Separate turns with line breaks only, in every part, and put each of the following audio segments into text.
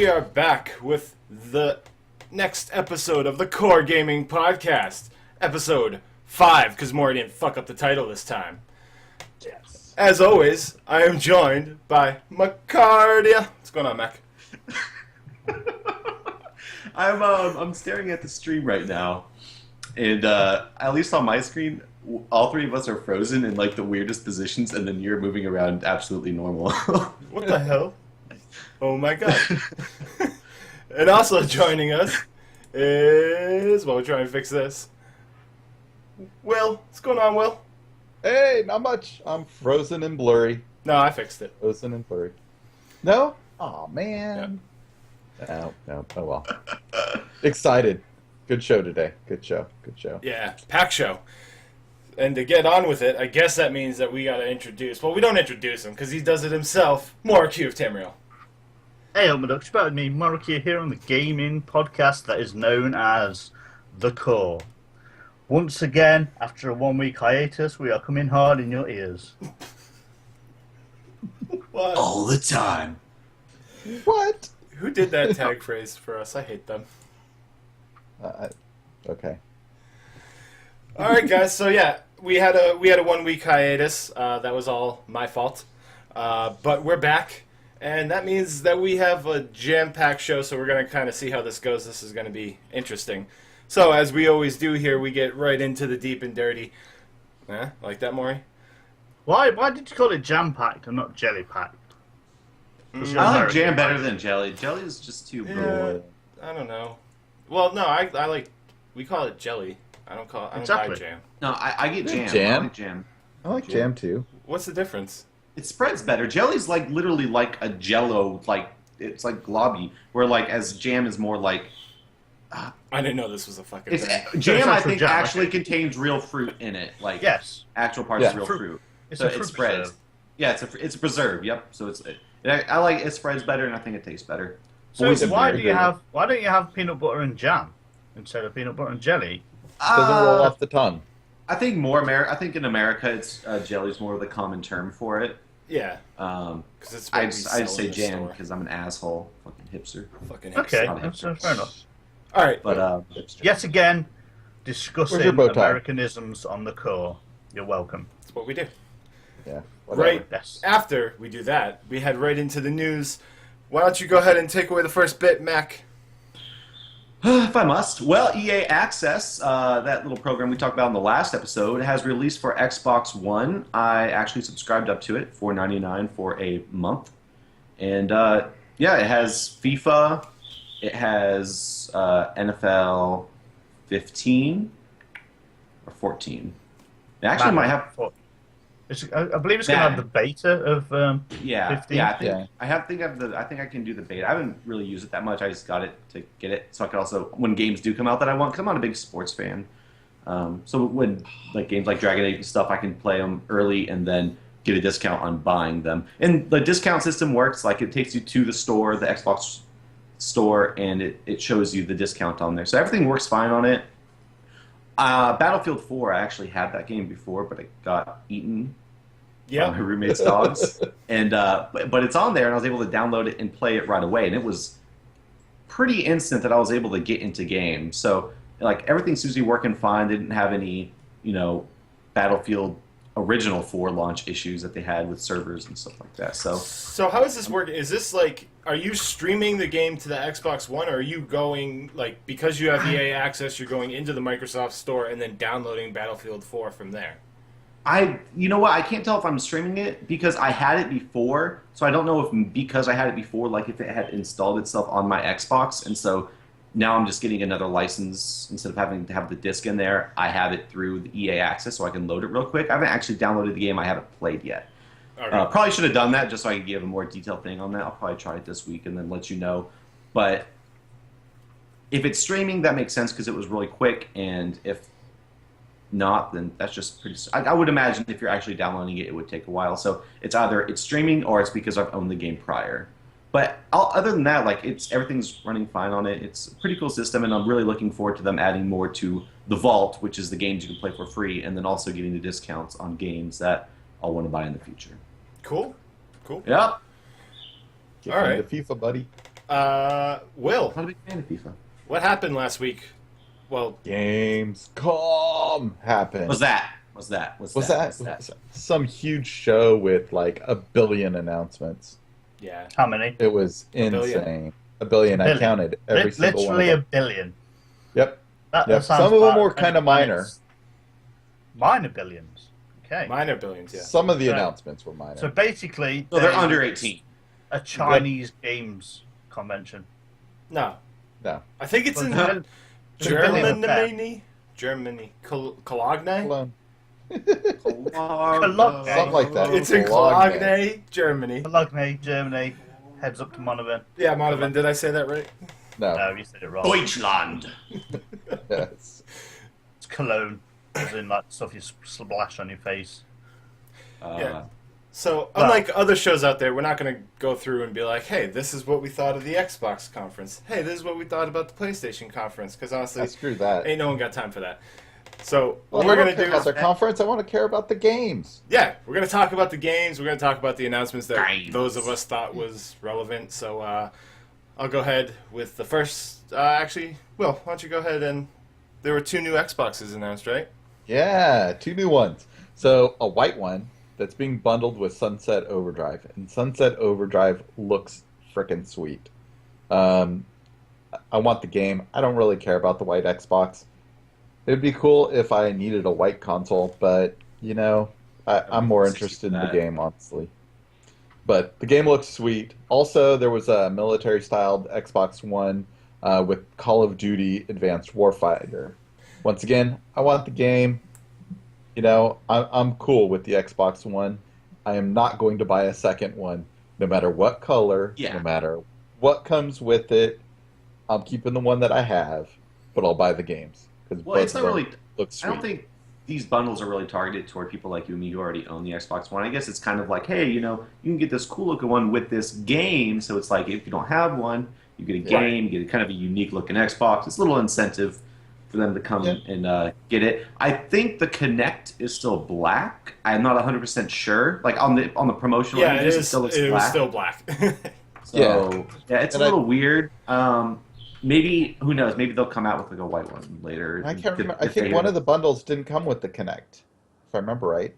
we are back with the next episode of the Core Gaming Podcast. Episode 5, because Maury didn't fuck up the title this time.
Yes.
As always, I am joined by MacLeod. What's going on, Mac?
I'm staring at the stream right now, and at least on my screen, all three of us are frozen in like the weirdest positions, and then you're moving around absolutely normal.
What the hell? Oh my god. And also joining us is, well, we're trying to fix this, Will. What's going on, Will?
Hey, not much. I'm frozen and blurry.
No, I fixed it.
Frozen and blurry. No? Aw, man. No. Oh, well. Excited. Good show today. Good show.
Yeah, pack show. And to get on with it, I guess that means that we gotta introduce, well, we don't introduce him, because he does it himself, Maury of Tamriel.
Hey, Elmaduk, about me, Maury here on the gaming podcast that is known as The Core. Once again, after a 1-week hiatus, we are coming hard in your ears.
What?
All the time.
What?
Who did that tag phrase for us? I hate them.
Okay.
All right, guys. So yeah, we had a 1-week hiatus. That was all my fault. But we're back, and that means that we have a jam-packed show. So we're gonna kind of see how this goes. This is gonna be interesting. So as we always do here, we get right into the deep and dirty. Like that, Maury?
Why did you call it jam-packed and not jelly-packed?
I like jam better than jelly. Jelly is just too broad.
I don't know. Well, no, I like. We call it jelly. I don't buy jam.
No, I get jam.
Jam?
I like jam.
I like jam too.
What's the difference?
It spreads better. Jelly's like literally like a Jello, like it's like globby. Where like as jam is more like.
I didn't know this was a fucking thing.
Jam, I think, actually contains real fruit in it. Like
yes,
actual parts of real fruit.
It's
so
a fruit
it spreads.
preserve.
Yeah, it's a preserve. Yep. So I like it spreads better, and I think it tastes better.
So
Always
why
very
don't you have peanut butter and jam instead of peanut butter and jelly?
Doesn't roll off the tongue.
I think I think in America, it's jelly's more of the common term for it.
Yeah.
Because
it's
I'd say jam because I'm an asshole, fucking hipster.
Fucking
Okay,
Not
that's
hipster.
fair enough.
All right.
But
Yet again,
Where's
discussing
your bow tie?
Americanisms on the core. You're welcome.
That's what we do.
Yeah. Whatever.
Right
Yes.
after we do that, we head right into the news. Why don't you go ahead and take away the first bit, Mac?
if I must, well, EA Access, that little program we talked about in the last episode, has released for Xbox One. I actually subscribed up to it, $4.99 for a month, and yeah, it has FIFA. It has NFL 15 or 14. It actually might have.
I believe it's going to have the beta of 15.
Yeah, I think I can do the beta. I haven't really used it that much. I just got it to get it, so I can also, when games do come out that I want, because I'm not a big sports fan. So when like games like Dragon Age and stuff, I can play them early and then get a discount on buying them. And the discount system works. Like it takes you to the store, the Xbox store, and it shows you the discount on there. So everything works fine on it. Battlefield 4, I actually had that game before, but it got eaten by my roommate's dogs. And but it's on there, and I was able to download it and play it right away. And it was pretty instant that I was able to get into game. So like everything seems to be working fine. They didn't have any, Battlefield original 4 launch issues that they had with servers and stuff like that.
So how is this working? Is this like, are you streaming the game to the Xbox One, or are you going, like, because you have EA Access, you're going into the Microsoft Store and then downloading Battlefield 4 from there?
You know what? I can't tell if I'm streaming it because I had it before. So I don't know if because I had it before, like if it had installed itself on my Xbox, and so now I'm just getting another license instead of having to have the disc in there. I have it through the EA Access, so I can load it real quick. I haven't actually downloaded the game. I haven't played yet. Okay. Probably should have done that just so I could give a more detailed thing on that. I'll probably try it this week and then let you know. But if it's streaming, that makes sense because it was really quick. And if not, then that's just pretty. I would imagine if you're actually downloading it, it would take a while. So it's either it's streaming or it's because I've owned the game prior. But other than that, like everything's running fine on it. It's a pretty cool system, and I'm really looking forward to them adding more to the Vault, which is the games you can play for free, and then also getting the discounts on games that I'll want to buy in the future.
Cool.
Yep.
Get
All right.
into FIFA, buddy.
Will,
Not a big fan of FIFA.
what happened last week? Well,
GamesCom happened.
Was that
some huge show with like a billion announcements?
yeah.
How many?
It was
billion?
insane. A billion. I
Billion.
counted every single one.
Literally
Of
a
them.
billion.
Yep.
That
Yep.
sounds
Some of them
about
were
right.
kind of minor.
Minor billions. Okay.
Minor billions, yeah.
Some of the
So-
announcements were minor.
So basically,
So they're
there's
under 18.
A Chinese games convention.
No.
No.
I think it's in
Well,
Germany. Cologne?
Cologne.
Cologne.
Something like that.
It's in
Cologne.
Cologne, Germany.
Cologne, Germany. Heads up to Monavin.
Yeah, Monovan, did I say that right?
No.
No, you said it wrong.
Deutschland.
Yes.
It's Cologne. As in, like, stuff you splash on your face.
Yeah. So, unlike other shows out there, we're not going to go through and be like, hey, this is what we thought of the Xbox conference. Hey, this is what we thought about the PlayStation conference. Because honestly,
Screw that.
ain't no one got time for that. So,
Well,
what we're
I don't
going to
care
do
about
is...
their conference. I want to care about the games.
Yeah, we're going to talk about the games. We're going to talk about the announcements that
Games.
those of us thought was relevant. So, I'll go ahead with the first... actually, Will, why don't you go ahead and... There were 2 new Xboxes announced, right?
Yeah, 2 new ones. So a white one that's being bundled with Sunset Overdrive, and Sunset Overdrive looks frickin' sweet. I want the game. I don't really care about the white Xbox. It'd be cool if I needed a white console, but you know, I'm more interested in the game, honestly. But the game looks sweet. Also, there was a military-styled Xbox One with Call of Duty Advanced Warfighter. Once again, I want the game. You know, I'm cool with the Xbox One. I am not going to buy a second one, no matter what color,
Yeah.
no matter what comes with it. I'm keeping the one that I have, but I'll buy the games.
Well, it's not really.
Looks sweet.
I don't think these bundles are really targeted toward people like you and me who already own the Xbox One. I guess it's kind of like, hey, you know, you can get this cool looking one with this game. So it's like if you don't have one, you get a game, you get kind of a unique looking Xbox. It's a little incentive for them to come and get it. I think the Kinect is still black. I'm not 100% sure. Like on the promotional
Yeah,
images,
it
it still looks
was
black.
still black.
So yeah, it's
And
a little weird. Maybe who knows? Maybe they'll come out with like a white one later.
I can't remember. I think one of the bundles didn't come with the Kinect, if I remember right.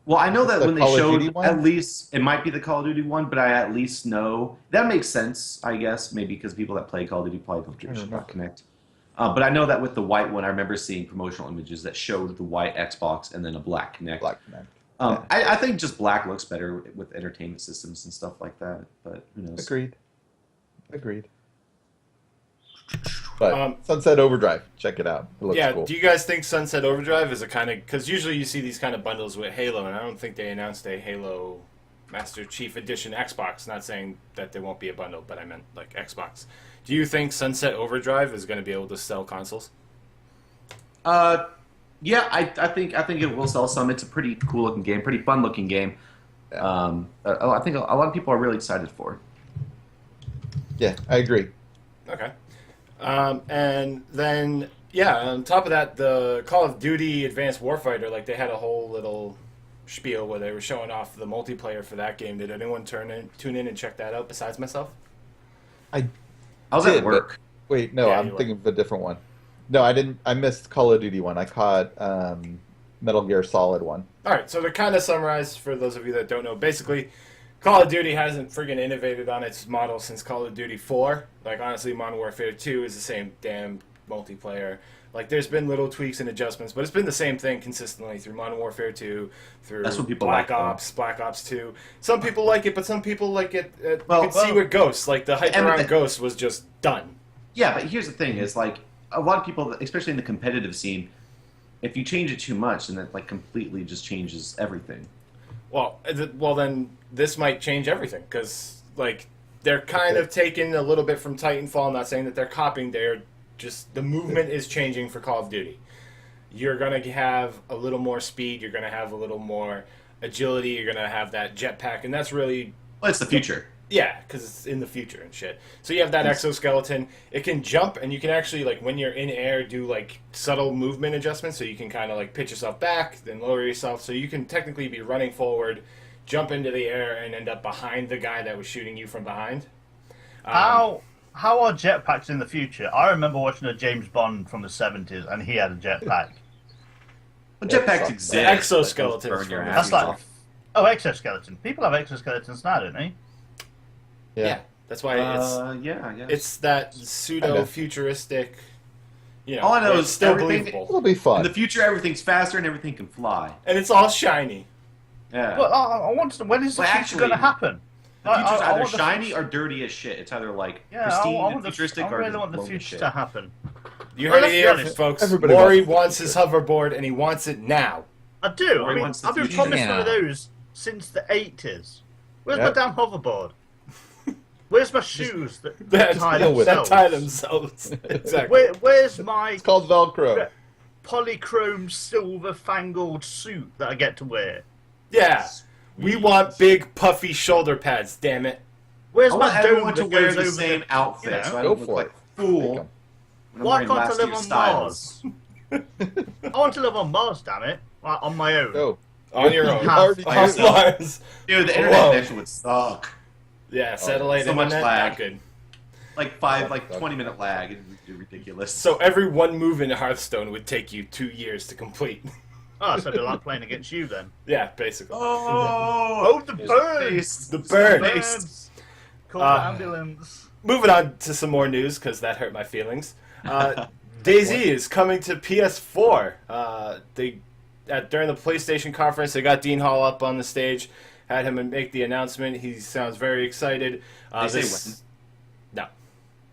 Well, I know that
The
when they
Call of
showed,
Duty one?
at least it might be the Call of Duty one, but I at least know that makes sense. I guess maybe because people that play Call of Duty probably don't
don't know.
connect. But I know that with the white one, I remember seeing promotional images that showed the white Xbox and then a black Kinect.
Black Kinect.
I think just black looks better with entertainment systems and stuff like that. But who knows?
Agreed. But Sunset Overdrive, check it out. It looks
Yeah,
cool.
do you guys think Sunset Overdrive is a kind of... Because usually you see these kind of bundles with Halo, and I don't think they announced a Halo Master Chief Edition Xbox. Not saying that there won't be a bundle, but I meant like Xbox. Do you think Sunset Overdrive is going to be able to sell consoles?
Yeah, I think it will sell some. It's a pretty cool looking game, pretty fun looking game. I think a lot of people are really excited for it.
Yeah, I agree.
Okay. And then, yeah, on top of that, the Call of Duty Advanced Warfighter, like they had a whole little spiel where they were showing off the multiplayer for that game. Did anyone tune in and check that out besides myself?
I was at work.
Wait, no,
Yeah,
I'm
you were.
thinking of a different one. No, I didn't. I missed Call of Duty one. I caught Metal Gear Solid one.
All right, so to kind of summarize for those of you that don't know, basically, Call of Duty hasn't friggin' innovated on its model since Call of Duty 4. Like, honestly, Modern Warfare 2 is the same damn multiplayer. Like, there's been little tweaks and adjustments, but it's been the same thing consistently through Modern Warfare 2, through
That's what people
Black
like, though.
Ops, Black Ops 2. Some people like it, but some people like it.
Well,
you can see with Ghosts. Like, the hype
and-
around Ghosts was just done.
Yeah, but here's the thing: is like a lot of people, especially in the competitive scene, if you change it too much, then that like completely just changes everything.
Well, then this might change everything because like they're kind of taking a little bit from Titanfall. I'm not saying that they're copying. They're just the movement is changing for Call of Duty. You're gonna have a little more speed. You're gonna have a little more agility. You're gonna have that jetpack, and that's really
Well, it's the future.
yeah, because it's in the future and shit. So you have that exoskeleton. It can jump, and you can actually, like, when you're in air, do, like, subtle movement adjustments. So you can kind of, like, pitch yourself back, then lower yourself. So you can technically be running forward, jump into the air, and end up behind the guy that was shooting you from behind.
How are jetpacks in the future? I remember watching a James Bond from the 70s, and he had a jetpack.
Well, jetpacks
sucks.
exist.
Exoskeletons
Burn your
from
ass
That's
off.
exoskeleton. People have exoskeletons now, don't they?
Yeah, that's why
yeah.
it's that pseudo-futuristic. You know,
All I know
where
is
it's still
everything-
believable,
It'll be
In
fun.
the future, everything's faster and everything can fly.
and it's all shiny.
Yeah.
But I want to. When is the
Well,
future
actually,
going to happen?
the future's
I
either
want the
shiny
future-
or dirty as shit. It's either like
Yeah,
pristine
I
and
want
futuristic
I
or
really
just
want the
blown to
future
shit.
to happen.
You
Well,
heard it
let's be
here,
honest.
folks.
Everybody
Maury
wants the
wants his hoverboard, and he wants it now.
I do.
Or
I
he
mean,
wants the
I've been
future.
promised one of
Yeah.
those since the 80s. Where's
Yep.
my damn hoverboard? Where's my shoes that
That,
tie
deal with
themselves?
that tie themselves. Exactly.
Where's my
It's called Velcro.
polychrome silver fangled suit that I get to wear?
Yeah. We want big, puffy shoulder pads, damn it.
Where's
I
my
want
dome
everyone to
that
wear
goes
the
over
same outfit,
you know,
so I
Go
don't look
for
like
it.
a fool.
Take 'em.
when I'm
Why
wearing
can't I
last
live
year's
on
styles.
I want to live on Mars, damn it. Like, on my own.
Go.
On your own.
Already
On
do.
Mars.
Dude, the internet
Whoa.
connection would suck.
Yeah, satellite
so much
internet,
lag.
not good.
Like 20-minute lag. It would be ridiculous.
So every one move in Hearthstone would take you 2 years to complete.
Oh, so it'd be like playing against you then.
Yeah, basically.
Oh,
the birds!
The bird.
Birds! Call the ambulance.
Moving on to some more news, because that hurt my feelings. DayZ is coming to PS4. During the PlayStation conference, they got Dean Hall up on the stage, had him make the announcement. He sounds very excited.
They say when?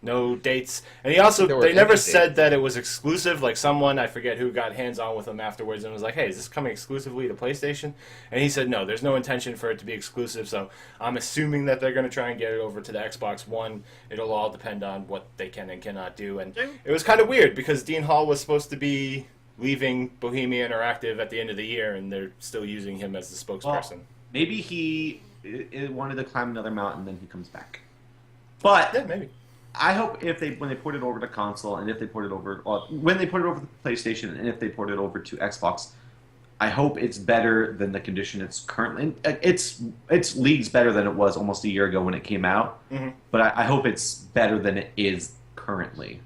No dates. And he also,
There were
they never
any
said
dates.
that it was exclusive. Like someone, I forget who, got hands-on with him afterwards and was like, hey, is this coming exclusively to PlayStation? And he said, no, there's no intention for it to be exclusive. So I'm assuming that they're going to try and get it over to the Xbox One. It'll all depend on what they can and cannot do. And it was kind of weird because Dean Hall was supposed to be leaving Bohemia Interactive at the end of the year, and they're still using him as the spokesperson.
Well, maybe he wanted to climb another mountain, then he comes back. But
Yeah, maybe.
I hope when they port it over to console, and if they port it over, when they port it over to PlayStation, and if they port it over to Xbox, I hope it's better than the condition it's currently. It's leagues better than it was almost a year ago when it came out, but I hope it's better than it is currently.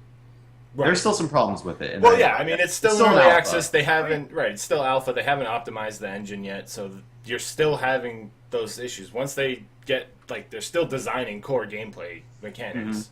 Right.
There's still some problems with it. And
Well, yeah, I mean, it's still
an
early
alpha.
access. They haven't, right, it's still alpha. They haven't optimized the engine yet, so you're still having those issues. Once they get, like, they're still designing core gameplay mechanics.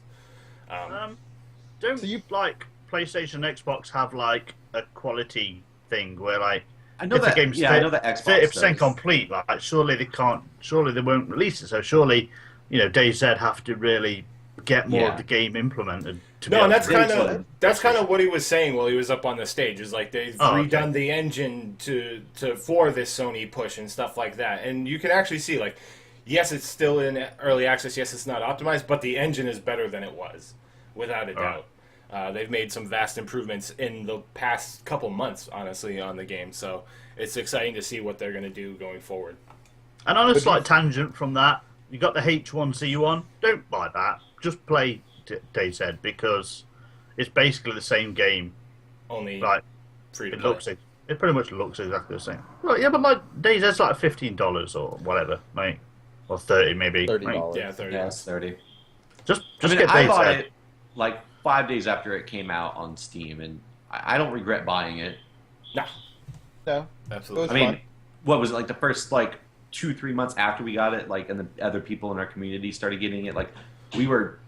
Don't
So you-
like PlayStation and Xbox have like a quality thing where like
I know
if
that.
the game's
Yeah, I know that Xbox
30%
does.
complete, like surely they won't release it. So surely, DayZ have to really get more
Yeah.
of the game implemented. To be
No,
able
and that's
to
kind
release
of
it.
that's kind of what he was saying while he was up on the stage. Is like they've
Oh, okay.
redone the engine for this Sony push and stuff like that. And you can actually see, like, yes, it's still in early access. Yes, it's not optimized, but the engine is better than it was, without a doubt. They've made some vast improvements in the past couple months, honestly, on the game. So it's exciting to see what they're going to do going forward.
And on a slight tangent from that, you got the H1Z1. Don't buy that. Just play DayZ because it's basically the same game.
Only
Like
free to
it
play.
it pretty much looks exactly the same. Well, yeah, but like DayZ's like $15 or whatever, mate, or 30 maybe.
$30.
Yeah, 30.
Yeah, it's 30.
Just
I mean,
get
I bought
DayZ.
it like 5 days after it came out on Steam, and I don't regret buying it.
No,
No.
absolutely.
I mean,
fun.
what was it, like the first like 2-3 months after we got it, like, and the other people in our community started getting it, like, we were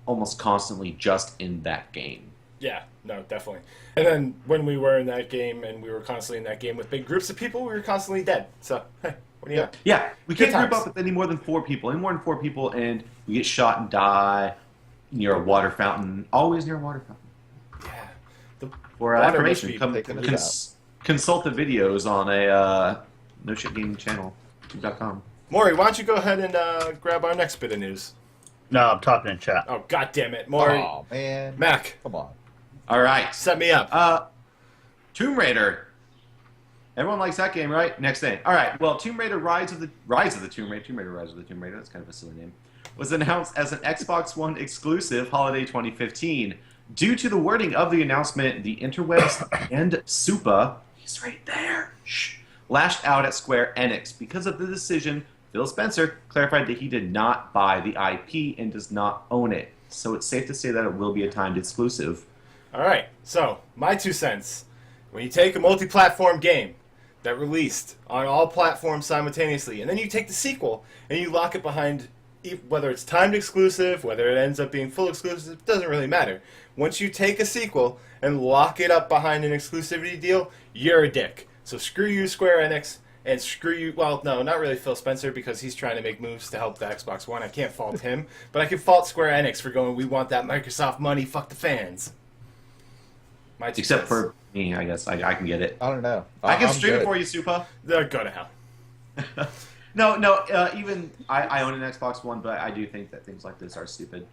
almost constantly just in that game.
Yeah, no, definitely. And then when we were in that game and we were constantly in that game with big groups of people, we were constantly dead. So, hey, what do you got?
Yeah, we
Good
can't group
times.
up with any more than 4 people. Any more than 4 people, and we get shot and die near a water fountain. Always near a water fountain.
Yeah. The
For
water
information,
must be
come
taking it
consult the videos on a No Shit Gaming channel.com.
Maury, why don't you go ahead and grab our next bit of news?
No, I'm typing in chat.
Oh, God damn it, Maury.
Oh, man.
Mac,
Come on.
All right.
set me up.
Tomb Raider. Everyone likes that game, right? Next thing. All right. Well, Tomb Raider Rise of the Tomb Raider Rise of the Tomb Raider. That's kind of a silly name. Was announced as an Xbox One exclusive holiday 2015. Due to the wording of the announcement, the interwebs and Supa, he's right there, lashed out at Square Enix because of the decision Phil Spencer clarified that he did not buy the IP and does not own it. So it's safe to say that it will be a timed exclusive.
All right, so my 2 cents. When you take a multi-platform game that released on all platforms simultaneously, and then you take the sequel and you lock it behind, whether it's timed exclusive, whether it ends up being full exclusive, it doesn't really matter. Once you take a sequel and lock it up behind an exclusivity deal, you're a dick. So screw you, Square Enix, and screw you, well, no, not really Phil Spencer, because he's trying to make moves to help the Xbox One. I can't fault him, but I can fault Square Enix for going, we want that Microsoft money, fuck the fans. My 2
Except
cents.
for me, I guess. I can get it.
I don't know.
I can
I'm
stream it
good.
for you, Supa.
Go to hell.
No, even I own an Xbox One, but I do think that things like this are stupid.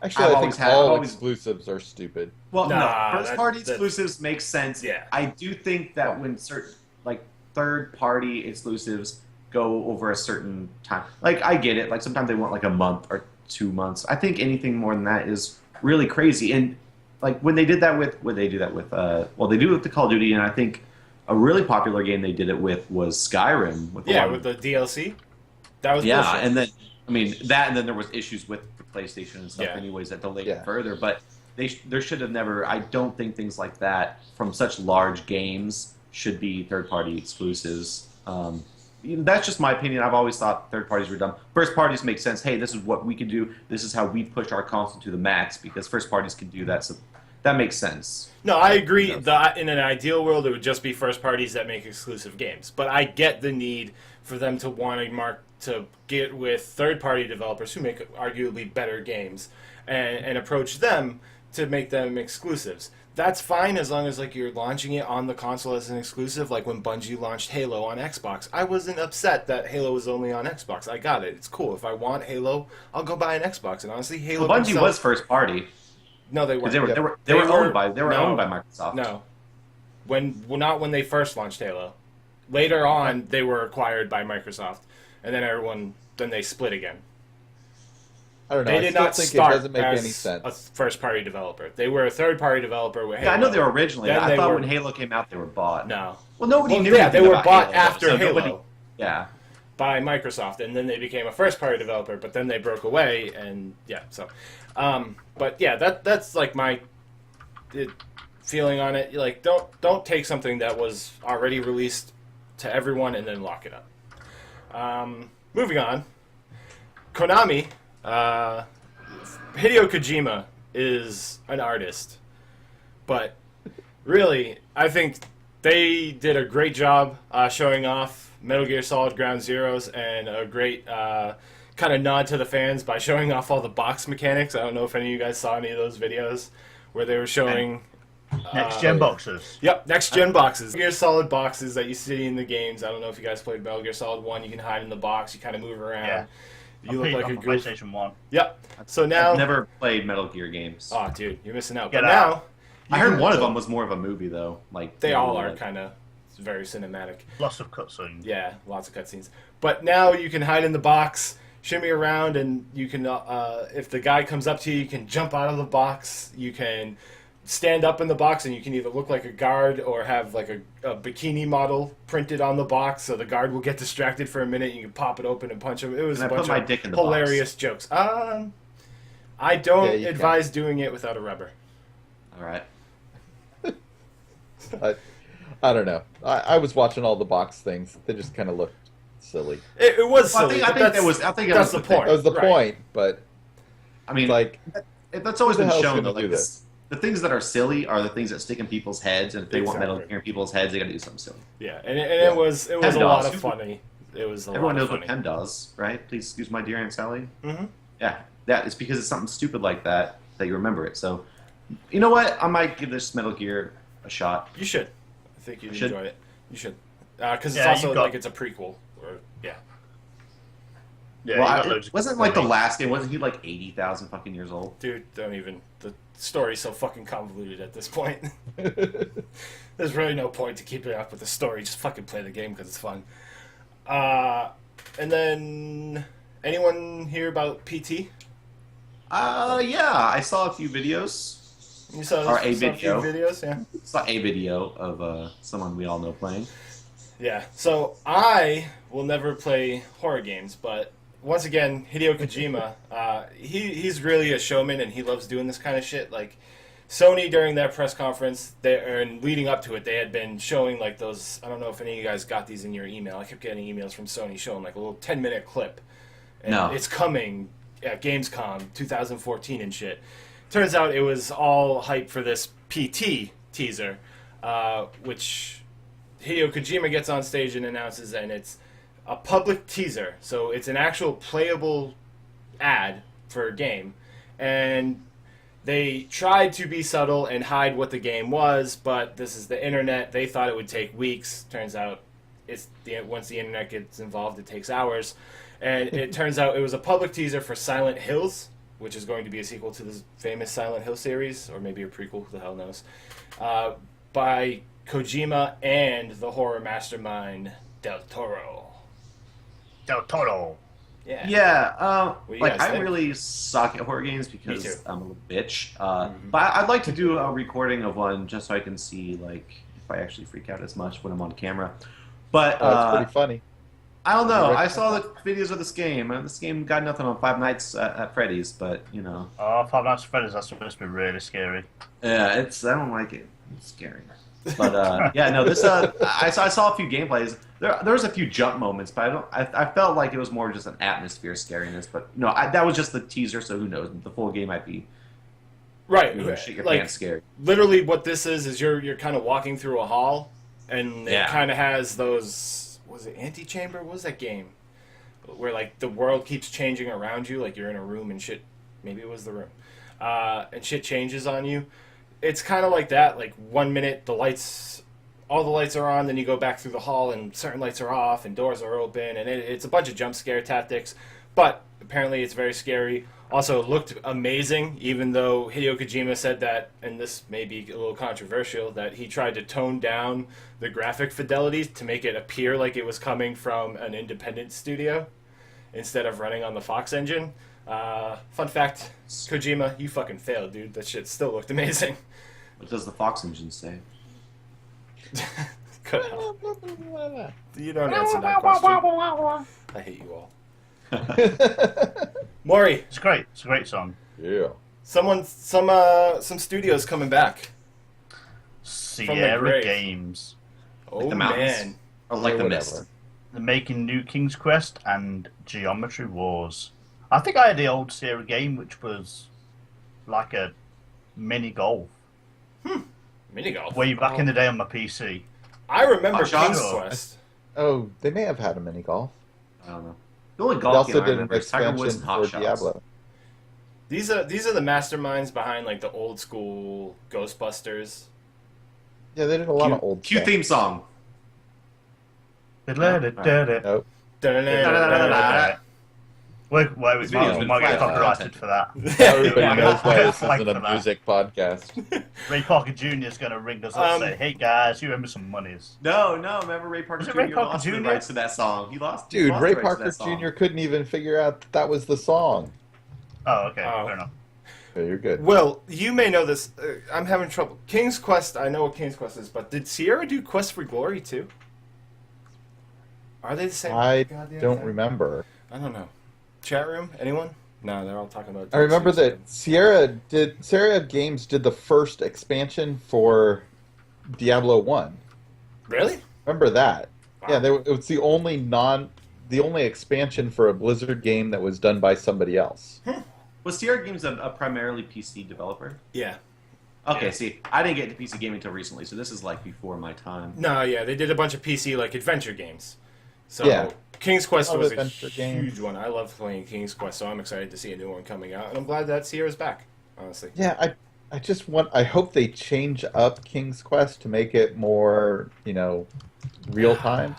Actually,
I've
I
always
think
had-
all
I've always-
exclusives are stupid.
Well,
Nah,
no, first-party
that-
exclusives make sense.
Yeah.
I do think that when certain, like, third-party exclusives go over a certain time, like, I get it. Like, sometimes they want, like, a month or 2 months. I think anything more than that is really crazy. And, like, when they did that with, well, they do it with the Call of Duty, and I think a really popular game they did it with was Skyrim. With
The DLC. That was
yeah,
bullshit.
and then I mean that, and then there was issues with the PlayStation and stuff,
Yeah.
anyways, that delayed
Yeah.
it further. But there should have never. I don't think things like that from such large games should be third-party exclusives. That's just my opinion. I've always thought third parties were dumb. First parties make sense. Hey, this is what we can do. This is how we push our console to the max because first parties can do that. So that makes sense.
No, I agree that in an ideal world, it would just be first parties that make exclusive games. But I get the need for them to want to get with third-party developers who make arguably better games and approach them to make them exclusives. That's fine as long as like you're launching it on the console as an exclusive, like when Bungie launched Halo on Xbox. I wasn't upset that Halo was only on Xbox. I got it. It's cool. If I want Halo, I'll go buy an Xbox. And honestly, Halo.
Well, Bungie
themselves-
was first party
No, they
because
weren't.
they were
They
owned
were-
by
no.
owned by Microsoft.
No, not when they first launched Halo. Later on, they were acquired by Microsoft, and then they split again.
I don't know.
They
I
did
still
not
think
start
it doesn't make
as
any sense.
a first-party developer. They were a third-party developer with Halo.
Yeah, I know they were originally.
Then
I
they
thought
were-
when Halo came out, they were bought.
No.
Well, nobody
Well,
knew.
yeah,
anything
they were
about
bought
Halo,
after
so
Halo
nobody- Yeah.
by Microsoft, and then they became a first-party developer. But then they broke away, and yeah. So, but yeah, that's like my feeling on it. Like, don't take something that was already released to everyone and then lock it up. Moving on, Konami. Hideo Kojima is an artist, but really, I think they did a great job showing off Metal Gear Solid Ground Zeroes and a great kind of nod to the fans by showing off all the box mechanics. I don't know if any of you guys saw any of those videos where they were showing...
Next gen boxes.
Yep, next gen boxes. Metal Gear Solid boxes that you see in the games. I don't know if you guys played Metal Gear Solid 1. You can hide in the box. You kind of move around.
Yeah.
You look like a
on
goof.
PlayStation 1.
Yep. So now...
I've never played Metal Gear games.
Oh, dude, you're missing out.
Get
But
out.
now...
I heard one of them was more of a movie, though. Like
They all are
like-
kind of very cinematic.
Lots of cutscenes.
Yeah, lots of cutscenes. But now you can hide in the box, shimmy around, and you can, if the guy comes up to you, you can jump out of the box. You can stand up in the box, and you can either look like a guard or have like a bikini model printed on the box, so the guard will get distracted for a minute. You can pop it open and punch him. It was
Can
a
I
bunch
put my
of
dick in the box?
hilarious jokes. I don't
Yeah, you
advise doing it without a rubber.
All right.
I don't know. I was watching all the box things. They just kind of looked silly.
It was
Well,
silly.
I
but
think that
that's-
was. I think
that's
that
the
was
point.
That was the
Right.
point, but
I mean,
like,
that's always
who the
been
hell's
shown.
gonna
Though,
do
like
this?
the things that are silly are the things that stick in people's heads, and if they want Metal
Exactly.
Gear in people's heads, they got to do something silly.
Yeah, and
Yeah.
it was a
PEMDAS.
lot of funny. It was a
Everyone
lot
knows
of
what
funny.
PEMDAS, right? Please excuse my dear Aunt Sally.
Mm-hmm.
Yeah, that is because it's something stupid like that you remember it. So, you know what? I might give this Metal Gear a shot.
You should. I think you'd
Should.
enjoy it. You should. Because it's
Yeah,
also
you got-
like it's a prequel. Or, yeah.
Yeah,
well,
you got loads of
wasn't like the
cutscenes.
last game. Wasn't he like 80,000 fucking years old?
Dude, don't even. The story's so fucking convoluted at this point. There's really no point to keeping up with the story. Just fucking play the game because it's fun. And then. Anyone hear about PT?
Yeah, I saw a few videos.
You saw,
Or a
saw
video.
few videos, yeah.
Saw a video of someone we all know playing.
Yeah, so I will never play horror games, but once again, Hideo Kojima, he's really a showman, and he loves doing this kind of shit. Like, Sony, during their press conference, and leading up to it, they had been showing, like, those, I don't know if any of you guys got these in your email. I kept getting emails from Sony showing, like, a little 10-minute clip. And
No.
it's coming at GamesCom 2014 and shit. Turns out it was all hype for this PT teaser, which Hideo Kojima gets on stage and announces, and it's a public teaser. So it's an actual playable ad for a game. And they tried to be subtle and hide what the game was, but this is the internet. They thought it would take weeks. Turns out once the internet gets involved, it takes hours. And it turns out it was a public teaser for Silent Hills, which is going to be a sequel to the famous Silent Hill series, or maybe a prequel, who the hell knows, by Kojima and the horror mastermind Del Toro.
Del Toro.
Yeah.
Yeah,
What do you
like
guys
I
think?
really suck at horror games
Me
because
too.
I'm a little bitch. But I'd like to do a recording of one just so I can see like if I actually freak out as much when I'm on camera. But
It's pretty funny.
I don't know.
Right.
I saw the videos of this game, and this game got nothing on Five Nights at Freddy's. But you know,
Oh, Five Nights at Freddy's, that's supposed to be really scary.
yeah, I don't like it. It's scary. But yeah, no. This I saw a few gameplays. There was a few jump moments, but I felt like it was more just an atmosphere scariness. But no, that was just the teaser. So who knows? The full game might be
Right.
shit your
Like,
pants scary.
literally what this is you're kind of walking through a hall, and it
Yeah.
kind of has those, was it Antechamber? What was that game where like the world keeps changing around you, like you're in a room and shit, maybe it was the room, and shit changes on you. It's kind of like that. Like 1 minute all the lights are on, then you go back through the hall and certain lights are off and doors are open, and it's a bunch of jump scare tactics, but apparently it's very scary. Also, it looked amazing, even though Hideo Kojima said that, and this may be a little controversial, that he tried to tone down the graphic fidelity to make it appear like it was coming from an independent studio instead of running on the Fox engine. Fun fact, Kojima, you fucking failed, dude. That shit still looked amazing.
What does the Fox engine say?
Good hell. You don't answer that question. I hate you all. Maury,
It's great. It's a great song.
Yeah.
some studios coming back.
Sierra
grave.
Games.
Oh
the mountains.
man.
Or like
Yeah,
the
whatever.
mist?
They're making new King's Quest and Geometry Wars. I think I had the old Sierra game, which was like a mini golf.
Mini golf.
Way back in the day on my PC.
I remember
Hot shots?
King's Quest.
Oh, they may have had a mini golf.
I don't know. The only
They
golf game
also
I
did an
remember is Tiger Woods
expansion
and Hot
for
Shots.
Diablo.
These are the masterminds behind like the old school Ghostbusters.
Yeah, they did a lot of old
Cue
stuff.
theme song.
Nope.
Wait,
This video's been
might get
flagged for
copyrighted
content.
for that.
Everybody knows why this
Flag
isn't a
for that.
music podcast.
Ray Parker Jr. is going to ring us up and say, "Hey guys, you owe me some monies."
No, remember Ray Parker
Was it
Jr.
Ray Parker
lost the
Jr.?
rights to that song. He lost. he
Dude,
lost
Ray
the rights to
Parker
that song.
Jr. couldn't even figure out that was the song.
Oh, okay,
Oh.
fair enough.
Yeah, you're good.
Well, you may know this. I'm having trouble. King's Quest. I know what King's Quest is, but did Sierra do Quest for Glory too? Are they the same?
I
goddamn
don't
thing?
remember.
I don't know. Chat room? Anyone? No, they're all talking about.
I remember
Dark
that Sierra Games did the first expansion for Diablo 1.
Really?
Remember that?
Wow.
Yeah, it was the only expansion for a Blizzard game that was done by somebody else.
Was Sierra Games a primarily PC developer?
Yeah.
Okay,
Yeah.
see, I didn't get into PC gaming until recently, so this is like before my time.
No, yeah, they did a bunch of PC like adventure games. So
Yeah.
King's Quest
Love
was a
adventure
huge
games.
one. I love playing King's Quest, so I'm excited to see a new one coming out, and I'm glad that Sierra's back. Honestly.
Yeah, I hope they change up King's Quest to make it more, real time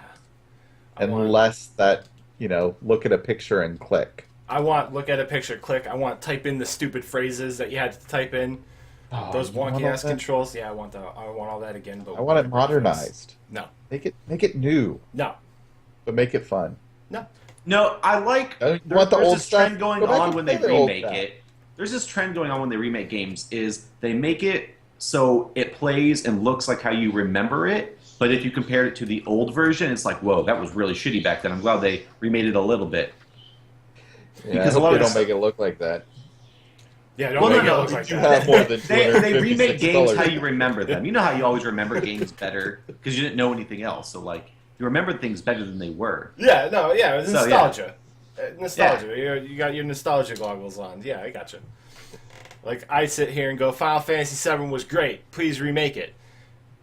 and less that, look at a picture and click.
I want look at a picture, click. I want type in the stupid phrases that you had to type in. Those
you want
wonky
all
ass
that?
controls. Yeah, I want all that again. But
I want it modernized.
No,
Make it new,
no,
but make it fun.
no.
No, I like.
You want the
there's
old
this trend
stuff?
going
Go back
on
and
when they
play the old
remake
stuff.
it. There's this trend going on when they remake games is they make it so it plays and looks like how you remember it, But if you compared it to the old version, it's like, whoa, that was really shitty back then. I'm glad they remade it a little bit.
Yeah,
Because
I
a lot
hope
of
they
this-
don't make it look like that.
Yeah, don't
Well,
make
no,
it
no,
look like
You
that.
have more than
They
256
remake games
colors.
how you remember them. You know how you always remember games better because you didn't know anything else. So like you remember things better than they were.
Yeah, no, yeah, it's
So, yeah.
nostalgia. Nostalgia. You got your nostalgia goggles on. Yeah, I got you. Like, I sit here and go, Final Fantasy VII was great. Please remake it.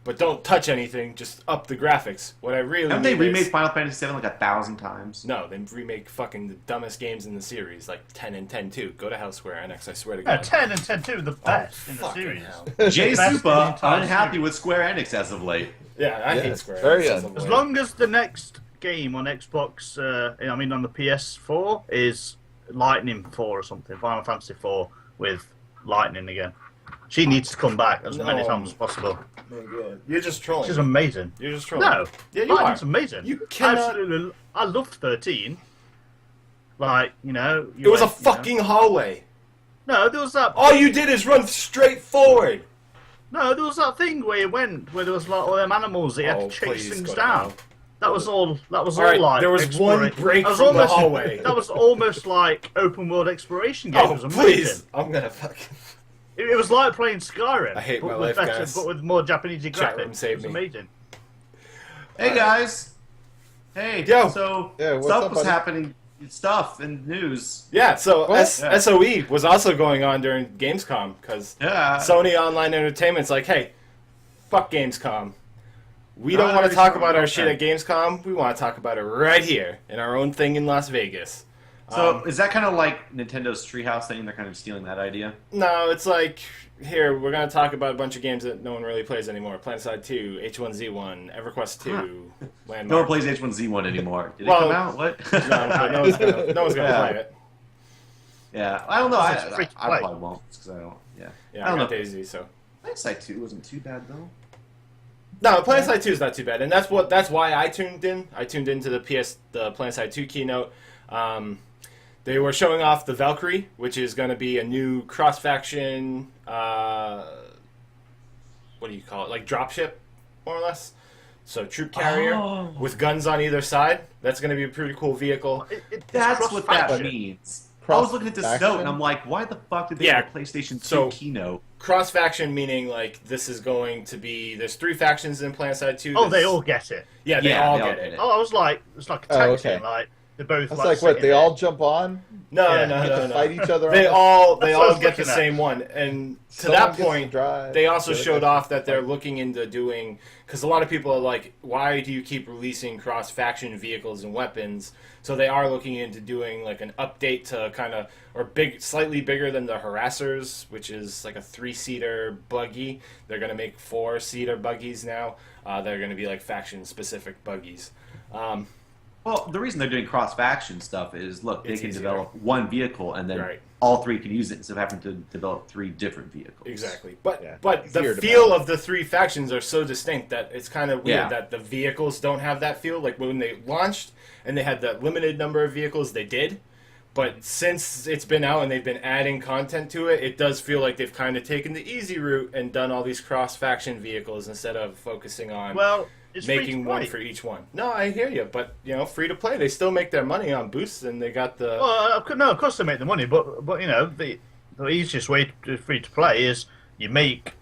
But don't touch anything. Just up the graphics. What I really
Haven't they
mean
remade
is...
Final Fantasy VII like 1,000 times?
No, they remake fucking the dumbest games in the series, like 10 and 10-2. Go to House Square Enix, I swear to
Yeah,
God.
10 and 10-2 are the best in the
Fucking
series.
hell.
Jay
Best in the
Supa
entire
unhappy
series.
with Square Enix as of late.
Yeah, I hate
Yes,
Square
very
Enix.
un-
As long as the next game on Xbox, I mean on the PS4, is Lightning 4 or something, Final Fantasy 4 with Lightning again. She needs to come back as many
No.
times as possible.
You're just trolling.
She's amazing.
You're just trolling.
No,
Yeah, you
Lightning's
are.
amazing.
You cannot-
Absolutely, I loved 13. Like, you know...
It was a fucking hallway.
No, there was that...
All you did is run straight forward.
No, there was that thing where you went, where there was like all them animals that you had
Oh,
to chase
please
things
go to
down.
hell.
That was all. That was all
Alright,
like.
there was one
exploration.
break
That was
from the
almost-
hallway.
That was almost like open world exploration game.
Oh,
It was amazing.
please. I'm gonna fucking...
It was like playing Skyrim.
I hate
but
my
with
life,
better,
guys.
but with more Japanese
Chat room
graphics.
saved
It was
me.
amazing.
Hey guys. Hey.
Yo.
So
Yeah, what's
stuff
up,
was
buddy?
happening. Stuff and news.
Yeah, so
What?
SOE was also going on during Gamescom, because
Yeah.
Sony Online Entertainment's like, hey, fuck Gamescom. We don't
Oh,
want to
they
talk
started-
about our
okay.
shit at Gamescom. We want to talk about it right here, in our own thing in Las Vegas.
So is that kind of like Nintendo's Treehouse thing? They're kind of stealing that idea.
No, it's like, here, we're going to talk about a bunch of games that no one really plays anymore. Planetside 2, H1Z1, EverQuest 2, Landmark.
No one plays H1Z1 anymore. Did
Well,
it come out? What?
No, but no one's gonna
Yeah.
play it.
Yeah, I don't know.
It's free to
I
play.
probably won't because I don't. Yeah.
Yeah,
I don't
I got
know.
Daisy, so...
Planetside 2 wasn't too bad though.
No, Planetside 2 is not too bad, and that's why I tuned in. I tuned into the Planetside 2 keynote. They were showing off the Valkyrie, which is going to be a new cross-faction, what do you call it, like dropship, more or less. So troop carrier
Oh.
with guns on either side. That's going to be a pretty cool vehicle.
It's
That's what that
cross-faction.
means. I was looking at this
Cross-faction?
note and I'm like, why the fuck did they
Yeah,
have a PlayStation 2
so-
keynote?
Cross-faction meaning, like, this is going to be... There's 3 factions in Planetside 2.
Oh, they
There's-
all get it.
Yeah, they
Yeah,
all
they all
get
get
it.
it.
Oh, I was like, it's like a
Oh,
tag
okay.
team. Like they're both.
That's
like
like what?
sitting
They
there.
all jump on?
No,
Yeah,
no,
Get
no,
to
no.
fight each other
They
on
all
That's what I was
get the
looking at.
same one, and to
Someone
that
gets to
point,
drive,
they also
the other
showed
guy
off
gets
that
to
they're
fight.
looking into doing, because a lot of people are like, why do you keep releasing cross-faction vehicles and weapons? So they are looking into doing like an update to kind of, or slightly bigger than the Harassers, which is like a 3-seater buggy. They're gonna make 4-seater buggies now. They're gonna be like faction-specific buggies.
Well, the reason they're doing cross-faction stuff is, look, they
It's
can
easier.
develop one vehicle and then
Right.
all 3 can use it instead of having to develop 3 different vehicles.
Exactly, but
Yeah,
but the
easier to
feel
balance.
of the 3 factions are so distinct that it's kind of weird
Yeah.
that the vehicles don't have that feel. Like when they launched and they had that limited number of vehicles, they did. But since it's been out and they've been adding content to it, it does feel like they've kind of taken the easy route and done all these cross-faction vehicles instead of focusing on
Well, it's free
making
to
one
play.
for each one. No, I hear you, but you know, free to play, they still make their money on boosts, and they got the.
Well, no, of course they make the money, but you know the easiest way to free to play is you make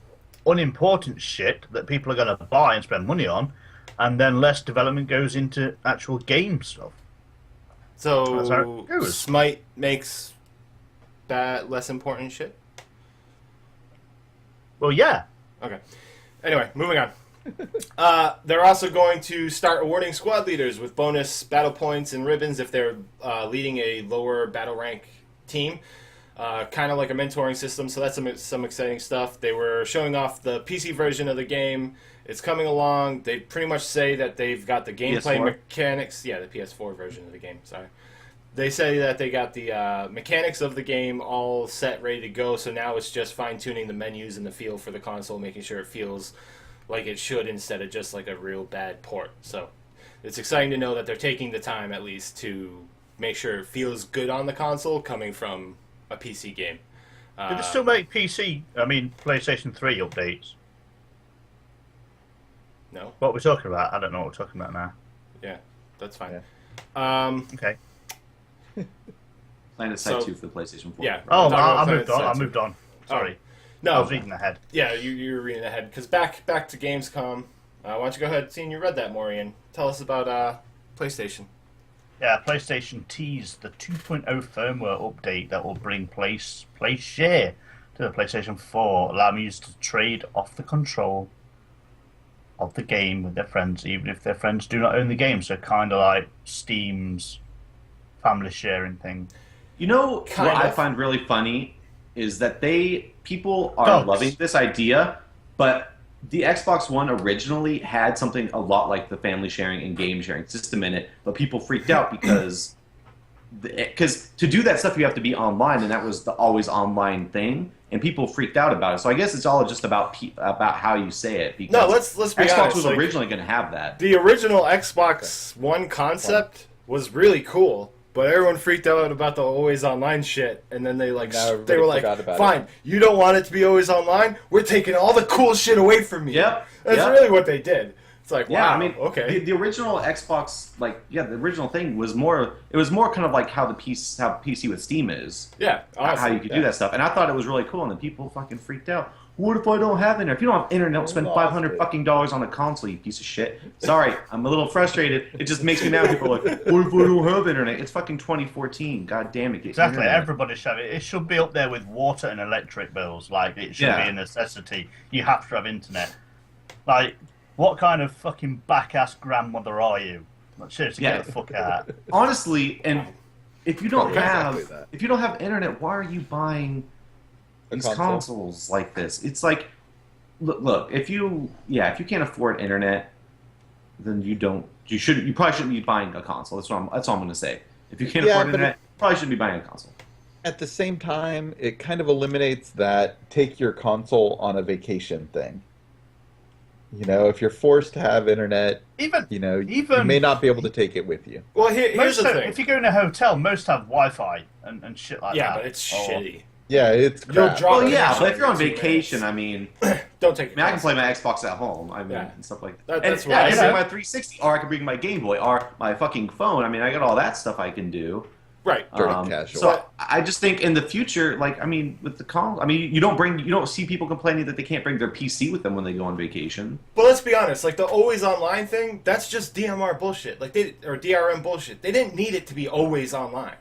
unimportant shit that people are going to buy and spend money on, and then less development goes into actual game stuff. That's how
So
it goes.
Smite makes that less important shit.
Well, yeah.
Okay. Anyway, moving on. They're also going to start awarding squad leaders with bonus battle points and ribbons if they're leading a lower battle rank team. Kind of like a mentoring system, so that's some exciting stuff. They were showing off the PC version of the game. It's coming along. They pretty much say that they've got the gameplay
PS4?
mechanics. Yeah, the PS4 version of the game, sorry. They say that they got the mechanics of the game all set, ready to go, so now it's just fine-tuning the menus and the feel for the console, making sure it feels like it should instead of just like a real bad port. So it's exciting to know that they're taking the time at least to make sure it feels good on the console coming from a PC game.
Do they still make PlayStation 3 updates?
No?
What we're talking about? I don't know what we're talking about now.
Yeah, that's fine.
Yeah.
Okay.
Planetside 2 for the PlayStation 4.
Yeah.
Oh,
we're talking about
I moved on.
Planetside
I
2.
moved on. Sorry.
No,
I was reading ahead.
Yeah, you were reading ahead. Because back to Gamescom. Why don't you go ahead, seeing you read that, Maureen. Tell us about PlayStation.
Yeah, PlayStation teased the 2.0 firmware update that will bring place share to the PlayStation 4, allowing users to trade off the control of the game with their friends, even if their friends do not own the game. So kind of like Steam's family sharing thing.
You know
Kind
what I
of.
find really funny is that people are
Dogs.
loving this idea, but the Xbox One originally had something a lot like the family sharing and game sharing system in it, but people freaked out because to do that stuff you have to be online, and that was the always online thing, and people freaked out about it. So I guess it's all just about how you say it. Because
No, let's be
Xbox
honest.
was
like,
originally going to have that.
the original Xbox One concept was really cool, but everyone freaked out about the always online shit, and then they
Now
were
everybody
like,
forgot about
"Fine, you don't want it to be always online. We're taking all the cool shit away from you."
Yep.
That's
Yep.
really what they did. It's like, wow,
Yeah, I mean,
okay.
The original Xbox, the original thing was more. It was more kind of like how PC with Steam is.
Yeah,
How
honestly.
you could do that stuff, and I thought it was really cool. And then people fucking freaked out. What if I don't have internet? If you don't have internet, don't spend $500 fucking dollars on a console, you piece of shit. Sorry, I'm a little frustrated. It just makes me mad. People are like, what if I don't have internet? It's fucking 2014. God damn it. Get
Exactly.
internet.
Everybody should have it. It should be up there with water and electric bills. Like, it should
Yeah.
be a necessity. You have to have internet. Like, what kind of fucking back-ass grandmother are you? Like, seriously,
Yeah.
get the fuck out.
Honestly, and if you don't
Exactly that.
if you don't have internet, why are you buying
A
these
console?
consoles like this? It's like, look, if you can't afford internet, then you probably shouldn't be buying a console. That's all I'm going to say. If you can't
Yeah,
afford
but
internet, you probably shouldn't be buying a console.
At the same time, it kind of eliminates that take your console on a vacation thing. You know, if you're forced to have internet,
Even
you may not be able to take it with you.
Well, here's
most
the
of,
thing.
if you go in a hotel, most have Wi-Fi and shit like that.
Yeah, but it's
Or-
shitty.
Yeah, it's
You'll
crap.
drop
Well,
it
yeah,
in
but if you're on
2
vacation,
minutes.
I mean,
Don't take it.
I can play my Xbox at home. I mean,
Yeah.
and stuff like
That-
and,
that's
yeah,
what
I
I
can
said.
bring my 360, or I can bring my Game Boy, or my fucking phone. I mean, I got all that stuff I can do.
Right.
Dirty casual.
So I just think in the future, with the console, you don't see people complaining that they can't bring their PC with them when they go on vacation.
But let's be honest, like the always online thing, that's just DMR bullshit. Or DRM bullshit. They didn't need it to be always online.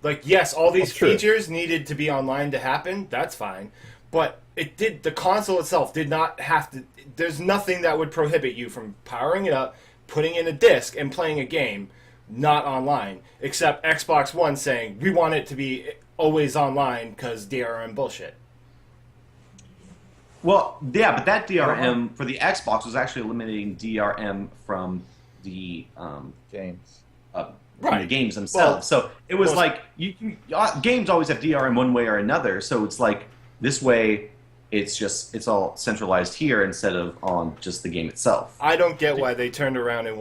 Like, yes, all these
That's true.
features needed to be online to happen. That's fine. But the console itself did not have to. There's nothing that would prohibit you from powering it up, putting in a disc, and playing a game not online, except Xbox One saying we want it to be always online because DRM bullshit.
Well, yeah, but that DRM for the Xbox was actually eliminating DRM from the
James.
from
Right.
the games themselves. So it was
well,
like games always have DRM one way or another. So it's like this way, it's all centralized here instead of on just the game itself.
I don't get why they turned around and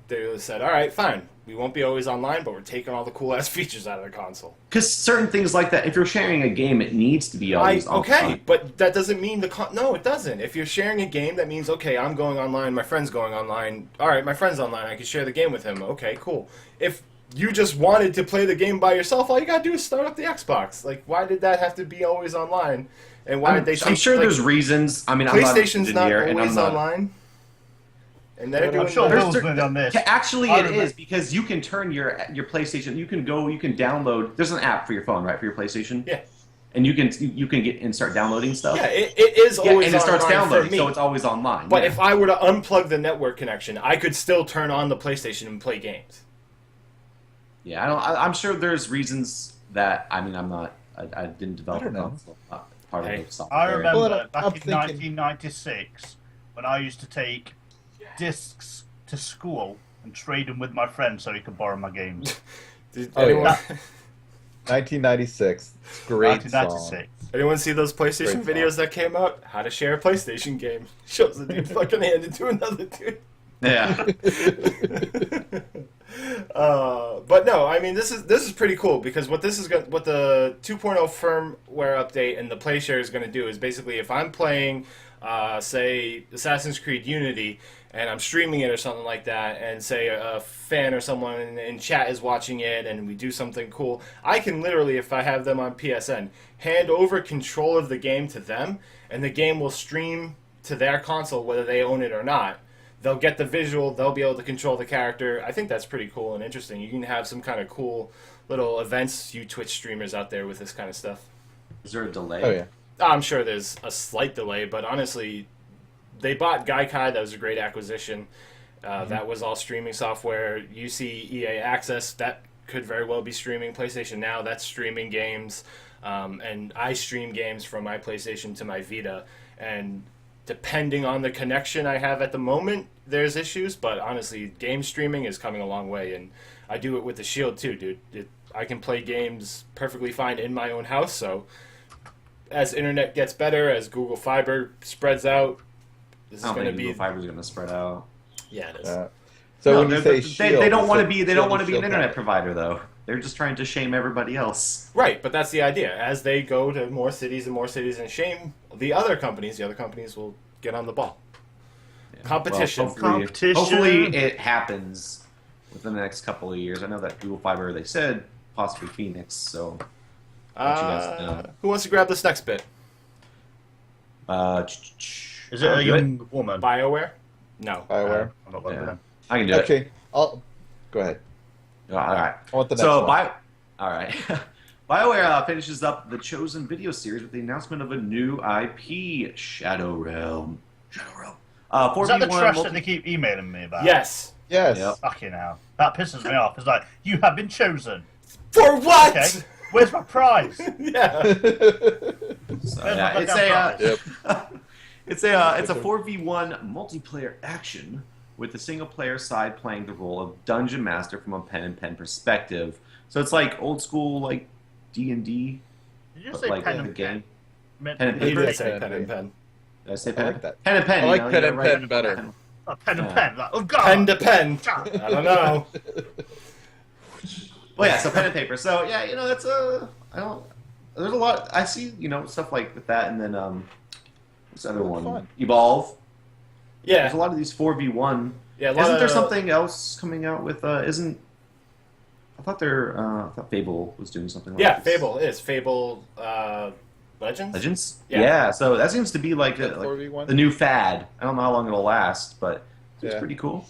they said, all right, fine, we won't be always online, but we're taking all the cool ass features out of the console.
Because certain things like that, if you're sharing a game, it needs to be always
Okay,
online.
but that doesn't mean no, it doesn't. If you're sharing a game, that means okay, I'm going online, my friend's going online. All right, my friend's online, I can share the game with him. Okay, cool. If you just wanted to play the game by yourself, all you gotta do is start up the Xbox. Like, why did that have to be always online? And why did they?
I'm sure there's reasons. I mean,
PlayStation's
I'm
not
not an engineer, and
always
I'm not.
online. And they're
I'm
doing
sure
There's
Bill's been on this.
Actually,
I
it
remember-
is because you can turn your PlayStation. You can download. There's an app for your phone, right, for your PlayStation.
Yeah.
And you can get and start downloading stuff.
Yeah, it is
Yeah,
always
and it starts
online
downloading,
for me.
so it's always online.
But
yeah.
if I were to unplug the network connection, I could still turn on the PlayStation and play games.
Yeah, I'm sure there's reasons that. I mean, I didn't develop
I don't
a
know.
console. Part
Hey.
of the software.
I remember
Well,
back
I'm
in
thinking-
1996 when I used to take discs to school and trade them with my friends so he could borrow my games.
Did
Oh,
anyone,
yeah. 1996. It's a great song.
1996.
anyone see those PlayStation
Great
videos that came out? How to share a PlayStation game. Shows the dude fucking handed to another dude.
Yeah.
But no, I mean this is pretty cool because what the 2.0 firmware update and the play share is going to do is basically if I'm playing, say Assassin's Creed Unity and I'm streaming it or something like that, and say a fan or someone in chat is watching it and we do something cool, I can literally, if I have them on PSN, hand over control of the game to them, and the game will stream to their console whether they own it or not. They'll get the visual, they'll be able to control the character. I think that's pretty cool and interesting. You can have some kind of cool little events, you Twitch streamers out there with this kind of stuff.
Is there a delay?
Oh yeah.
I'm sure there's a slight delay, but honestly, they bought Gaikai. That was a great acquisition. That was all streaming software. You see EA Access, that could very well be streaming. PlayStation Now, that's streaming games. And I stream games from my PlayStation to my Vita. And depending on the connection I have at the moment, there's issues. But honestly, game streaming is coming a long way. And I do it with the Shield too, dude. I can play games perfectly fine in my own house. So as internet gets better, as Google Fiber spreads out, this is going to be...
Google Fiber is going to spread out.
Yeah, it is.
So
No,
when you say Shield,
they don't want to
it's
be
Shield and
an
Shield
internet
Fiber.
provider though. They're just trying to shame everybody else.
Right, but that's the idea. As they go to more cities and shame the other companies will get on the ball.
Yeah.
Competition.
Well,
Competition.
Hopefully it happens within the next couple of years. I know that Google Fiber, they said possibly Phoenix. So guys know.
Who wants to grab this next bit?
Is it a young woman?
BioWare? No.
BioWare.
I'm not bothered
Yeah.
then.
I can do it.
Okay, I'll go ahead.
All right.
I want the next
So,
one.
all right. BioWare finishes up the Chosen video series with the announcement of a new IP, Shadow Realm. Shadow Realm.
Is that the
4v1
trash
multi-
that they keep emailing me about?
Yes.
Yes.
Yep.
Fucking hell. That pisses me off. It's like, you have been chosen.
For what?
Okay, where's my prize?
Yeah.
So,
Where's
yeah,
my
it's
goddamn
a
prize?
it's a 4v1 multiplayer action with the single player side playing the role of dungeon master from a pen and pen perspective. So it's like old school like D&D,
Did you
but
say
like
pen
the
and
game.
pen?
Pen and
He
paper.
did say pen and pen.
Did I say
I
pen?
like that.
Pen and pen.
I
you
like
know,
pen
you're
and
right.
pen better.
Pen.
Oh, pen and
Yeah.
pen. Like, oh, God.
Pen to pen. I don't know.
Well, yeah. So pen and paper. So yeah, that's There's a lot. I see stuff like with that, and then what's the other one?
Fun.
Evolve.
Yeah.
There's a lot of these 4v1.
Yeah. a lot
Isn't there
of-
something else coming out with? Isn't I thought I thought Fable was doing something like
Yeah,
this.
Fable is. Fable Legends?
Legends?
Yeah.
Yeah, so that seems to be like,
That
like
4v1?
the new fad. I don't know how long it'll last, but it's
Yeah.
pretty cool.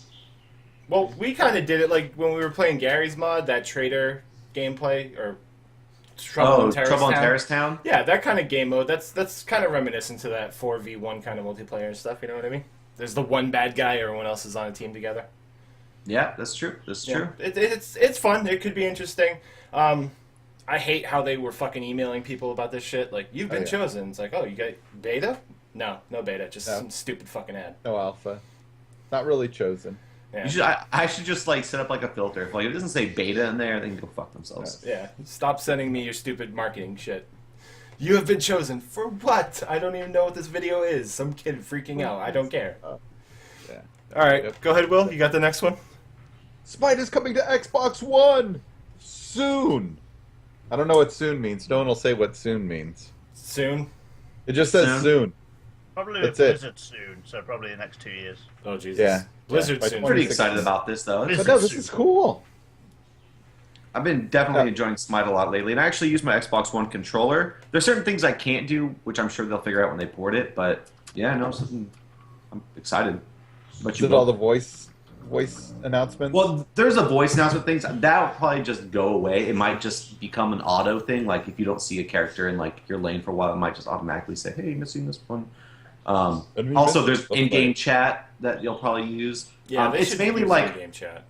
Well, we kind of did it like when we were playing Gary's mod, that trader gameplay, or Trouble in Terrace
Trouble in
Town.
Terrace Town?
Yeah, that kind of game mode. That's kind of reminiscent to that 4v1 kind of multiplayer and stuff. You know what I mean? There's the one bad guy, everyone else is on a team together.
Yeah, that's true. That's
Yeah.
true.
It's fun. It could be interesting. I hate how they were fucking emailing people about this shit. Like, you've been
yeah.
chosen. It's like, oh, you got beta? No beta. Just
No.
some stupid fucking ad.
No alpha. Not really chosen.
Yeah.
I should just like set up like a filter. If like it doesn't say beta in there, they can go fuck themselves.
Yeah. Stop sending me your stupid marketing shit. You have been chosen for what? I don't even know what this video is. Some kid freaking out. I don't care.
Yeah.
All right,
Yep.
go ahead, Will. You got the next one?
Smite is coming to Xbox One soon. I don't know what soon means. No one will say what soon means.
Soon?
It just says
Soon.
soon.
Probably
That's
with
it.
Blizzard soon, so probably the next 2 years.
Oh, Jesus.
Yeah.
Blizzard
Yeah.
soon.
I'm pretty
26
excited about this though.
Blizzard.
But no, this is cool.
I've been definitely
Yeah.
enjoying Smite a lot lately, and I actually use my Xbox One controller. There's certain things I can't do, which I'm sure they'll figure out when they port it. But yeah, no, I'm excited. But
Did all the voice announcements?
Well, there's a voice announcement things that'll probably just go away. It might just become an auto thing. Like if you don't see a character in like your lane for a while, it might just automatically say, "Hey, missing this one."
And we
Also,
missed
there's
stuff
in-game
like-
chat that you'll probably use.
Yeah, they
it's
should
mainly
use
like
game chat.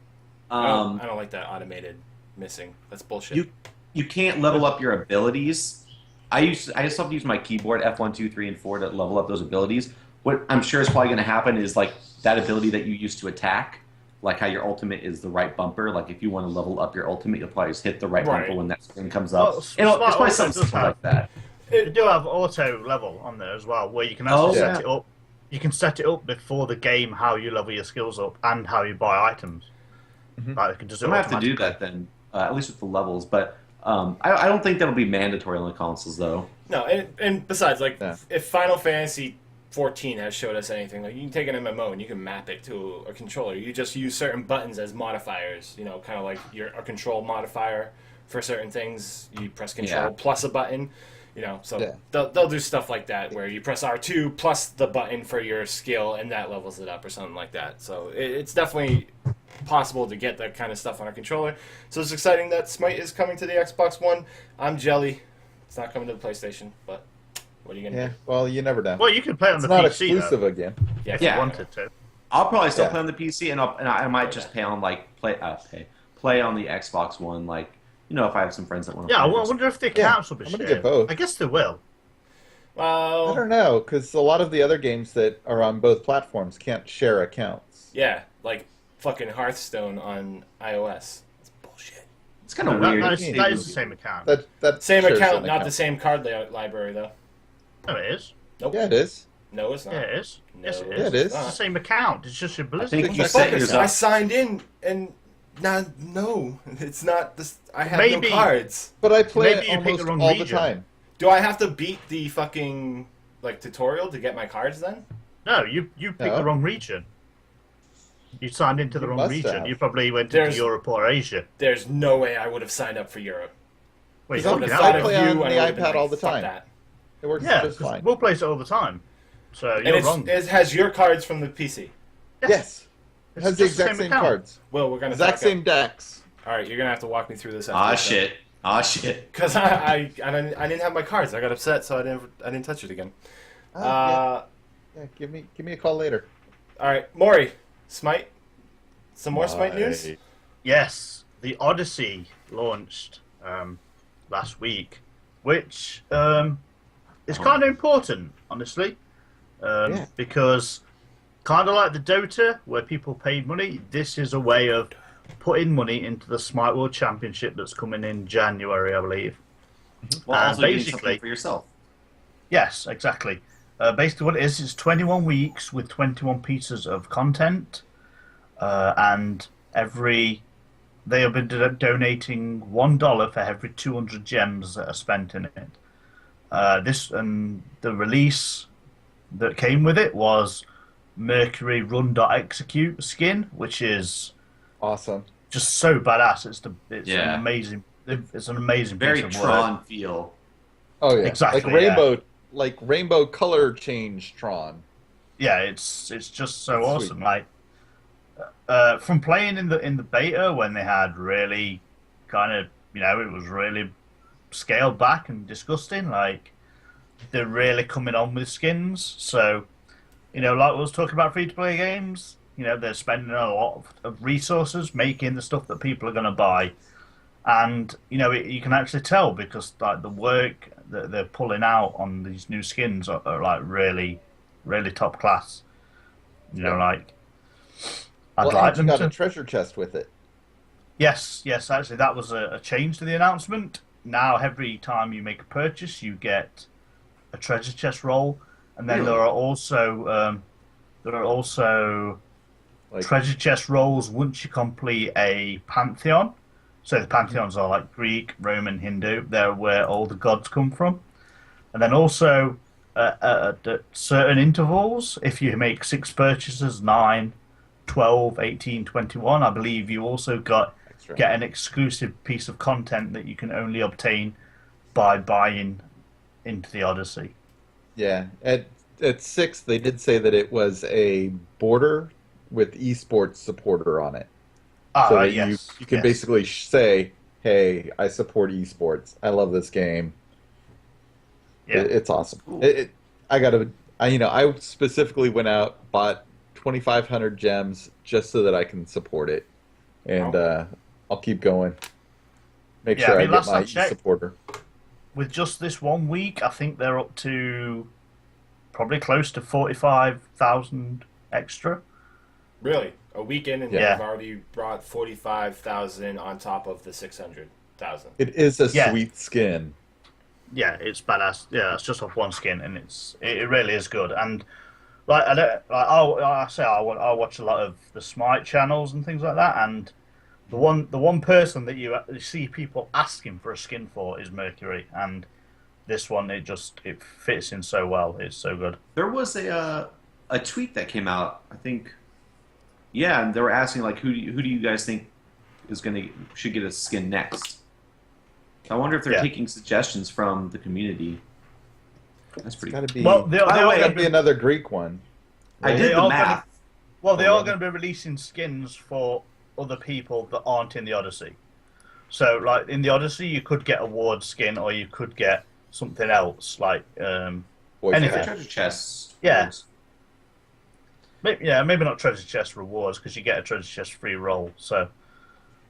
um,
I don't like that automated missing. That's bullshit.
you can't level up your abilities. I still have to use my keyboard F1, 2, 3, and 4 to level up those abilities. What I'm sure is probably going to happen is like that ability that you use to attack, like how your ultimate is the right bumper. Like if you want to level up your ultimate, you'll probably just hit the right
Right.
bumper when that screen comes up.
Well,
It's
Smart
probably
also
something
does
simple
have-
like that.
They do have auto level on there as well, where you can actually
Oh,
set
yeah.
it up you can set it up before the game how you level your skills up and how you buy items. Like, you can just
I'm gonna have to do that then, at least with the levels. But I don't think that'll be mandatory on the consoles, though.
No, and besides, like,
Yeah.
if Final Fantasy 14 has showed us anything, like, you can take an MMO and you can map it to a controller. You just use certain buttons as modifiers, you know, kind of like a control modifier for certain things. You press control plus a button, you know, so they'll do stuff like that where you press R2 plus the button for your skill and that levels it up or something like that. So it's definitely possible to get that kind of stuff on a controller. So it's exciting that Smite is coming to the Xbox One. I'm jelly. It's not coming to the PlayStation, but what are you gonna do?
Well, you never know.
Well, you can play on
It's
the
not
PC
exclusive
though,
again.
if you wanted to.
I'll probably still
Yeah.
play on the PC, and I might just play on play on the Xbox One, like, you know, if I have some friends that want to.
Yeah,
play
well, I
this.
wonder if the accounts will be
I'm gonna
shared.
get both.
I guess they will.
I
Well,
don't know, because a lot of the other games that are on both platforms can't share accounts.
yeah, like fucking Hearthstone on iOS. It's bullshit.
It's kind of
No,
weird.
that is the same account.
That
Same
shares
account,
an
not the same card library though.
No, it is.
Nope.
Yeah, it is.
No, it's not.
Yeah, it is.
No,
Yes, it
it's
is.
Yeah, it is.
It's the
not.
same account. It's just your Blizzard.
think you
Focus.
set yours
I
up.
signed in and no, it's not this. I have
Maybe-
no cards.
But I play
Maybe
it
you picked
almost
the wrong
all the
region.
time.
Do I have to beat the fucking like tutorial to get my cards then?
No, you picked
No.
the wrong region. You signed into the
You
wrong
must
region.
have.
You probably went
There's-
into Europe or Asia.
There's no way I would have signed up for Europe.
Wait,
Because
I would
I'm-
have
I
thought of
play
you
on
and
the
I would have been
iPad
like,
all the
"Fuck
time."
that."
It works
yeah,
just
'cause
fine.
we'll play it all the time. So
And
you're wrong.
it has your cards from the PC.
Yes. It
It's
has the
just the
exact
same
same
account.
cards.
Well, we're gonna
Exact
talk
same decks.
All right, you're gonna have to walk me through this.
Ah shit.
Because I didn't have my cards. I got upset, so I didn't touch it again.
Yeah, give me a call later.
All right, Maury, Smite. Some more Smite news.
Yes, the Odyssey launched last week, which is kind of important, honestly, because kind of like the Dota, where people paid money, this is a way of putting money into the Smite World Championship that's coming in January, I believe.
Well, also getting
basically-
something for yourself.
Yes, exactly. Basically, what it is 21 weeks with 21 pieces of content, and they have been donating $1 for every 200 gems that are spent in it. The release that came with it was Mercury Run.Execute skin, which is
Awesome.
just so badass. It's
Yeah.
an amazing. It's an amazing
Very
piece of work.
Tron feel.
Oh yeah.
Exactly,
Like rainbow color change Tron.
Yeah, it's just so
That's
awesome.
sweet.
Like from playing in the beta when they had really kind of it was really scaled back and disgusting. Like they're really coming on with skins. So like I was talking about free to play games. They're spending a lot of resources making the stuff that people are going to buy, and you can actually tell because like the work that they're pulling out on these new skins are like really, really top class. Like I'd
Well,
like
and you
them
got
to.
a treasure chest with it.
Yes, actually, that was a change to the announcement. Now, every time you make a purchase, you get a treasure chest roll, and then
Really?
there are also
Like
treasure chest rolls once you complete a pantheon. So the pantheons are like Greek, Roman, Hindu. They're where all the gods come from, and then also at certain intervals, if you make 6 purchases, 9, 12, 18, 21, I believe you also
extra.
get an exclusive piece of content that you can only obtain by buying into the Odyssey.
Yeah. At 6 they did say that it was a border with esports supporter on it. So that
Yes.
you can
yes.
basically say, "Hey, I support esports. I love this game.
Yeah.
It's awesome."
Cool.
I specifically went out, bought 2,500 gems just so that I can support it, and I'll keep going. Make
Yeah,
sure
I
I,
mean,
get
last I
my
checked-
supporter.
With just this 1 week, I think they're up to probably close to 45,000 extra.
Really, a weekend and
Yeah.
they've already brought 45,000 on top of the 600,000.
It is a
Yeah.
sweet skin.
Yeah, it's badass. Yeah, it's just off one skin, and it really is good. And Like I don't. Like I watch a lot of the Smite channels and things like that, and the one person that you see people asking for a skin for is Mercury, and this one it fits in so well. It's so good.
There was a tweet that came out, I think. Yeah, and they were asking like, who do you guys think should get a skin next? I wonder if they're taking suggestions from the community. That's pretty.
Got to be.
Well,
there's got to be another Greek one.
I did the math.
They are going to be releasing skins for other people that aren't in the Odyssey. So, like in the Odyssey, you could get a ward skin, or you could get something else, like anything.
Treasure chests.
Yeah. Maybe not treasure chest rewards because you get a treasure chest free roll. So.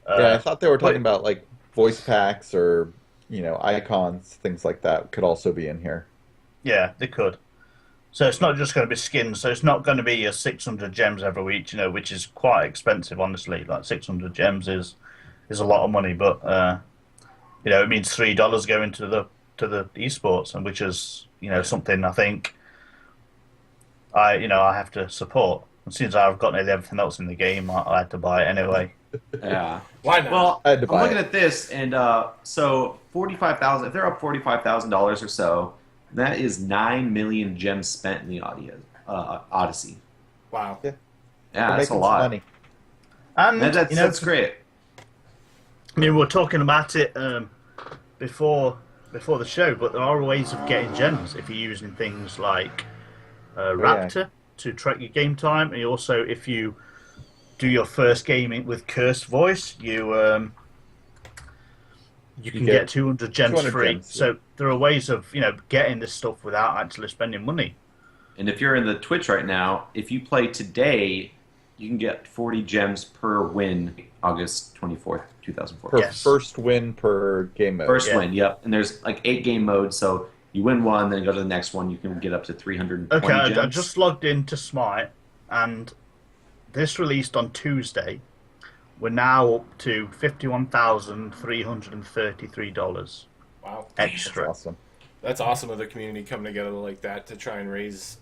Yeah, I thought they were talking about like voice packs or icons, things like that could also be in here.
Yeah, they could. So it's not just going to be skins. So it's not going to be your 600 gems every week, which is quite expensive, honestly. Like 600 gems is a lot of money, but it means $3 going to the esports, and which is something I think I have to support. And since I've got nearly everything else in the game, I had to buy it anyway.
Yeah.
Why not?
Well,
I had to
I'm
buy
looking
it.
at this, and so 45,000. If they're up $45,000 or so, that is 9 million gems spent in the Odyssey.
Wow.
Yeah,
Yeah,
They're
that's a
making
lot.
some money.
And
That's great.
I mean, we were talking about it before the show, but there are ways of getting gems if you're using things like Raptor to track your game time, and also if you do your first game with Cursed Voice, you can get 200 gems
200
free.
gems, yeah.
So there are ways of getting this stuff without actually spending money.
And if you're in the Twitch right now, if you play today, you can get 40 gems per win, August 24th, 2004.
Per
Yes.
first win per game mode.
First win, yep. And there's like 8 game modes, so you win one, then go to the next one, you can get up to 320
Okay,
gems.
I just logged into Smite, and this released on Tuesday. We're now up to $51,333
Wow.
extra.
That's awesome.
That's awesome of the community coming together like that to try and raise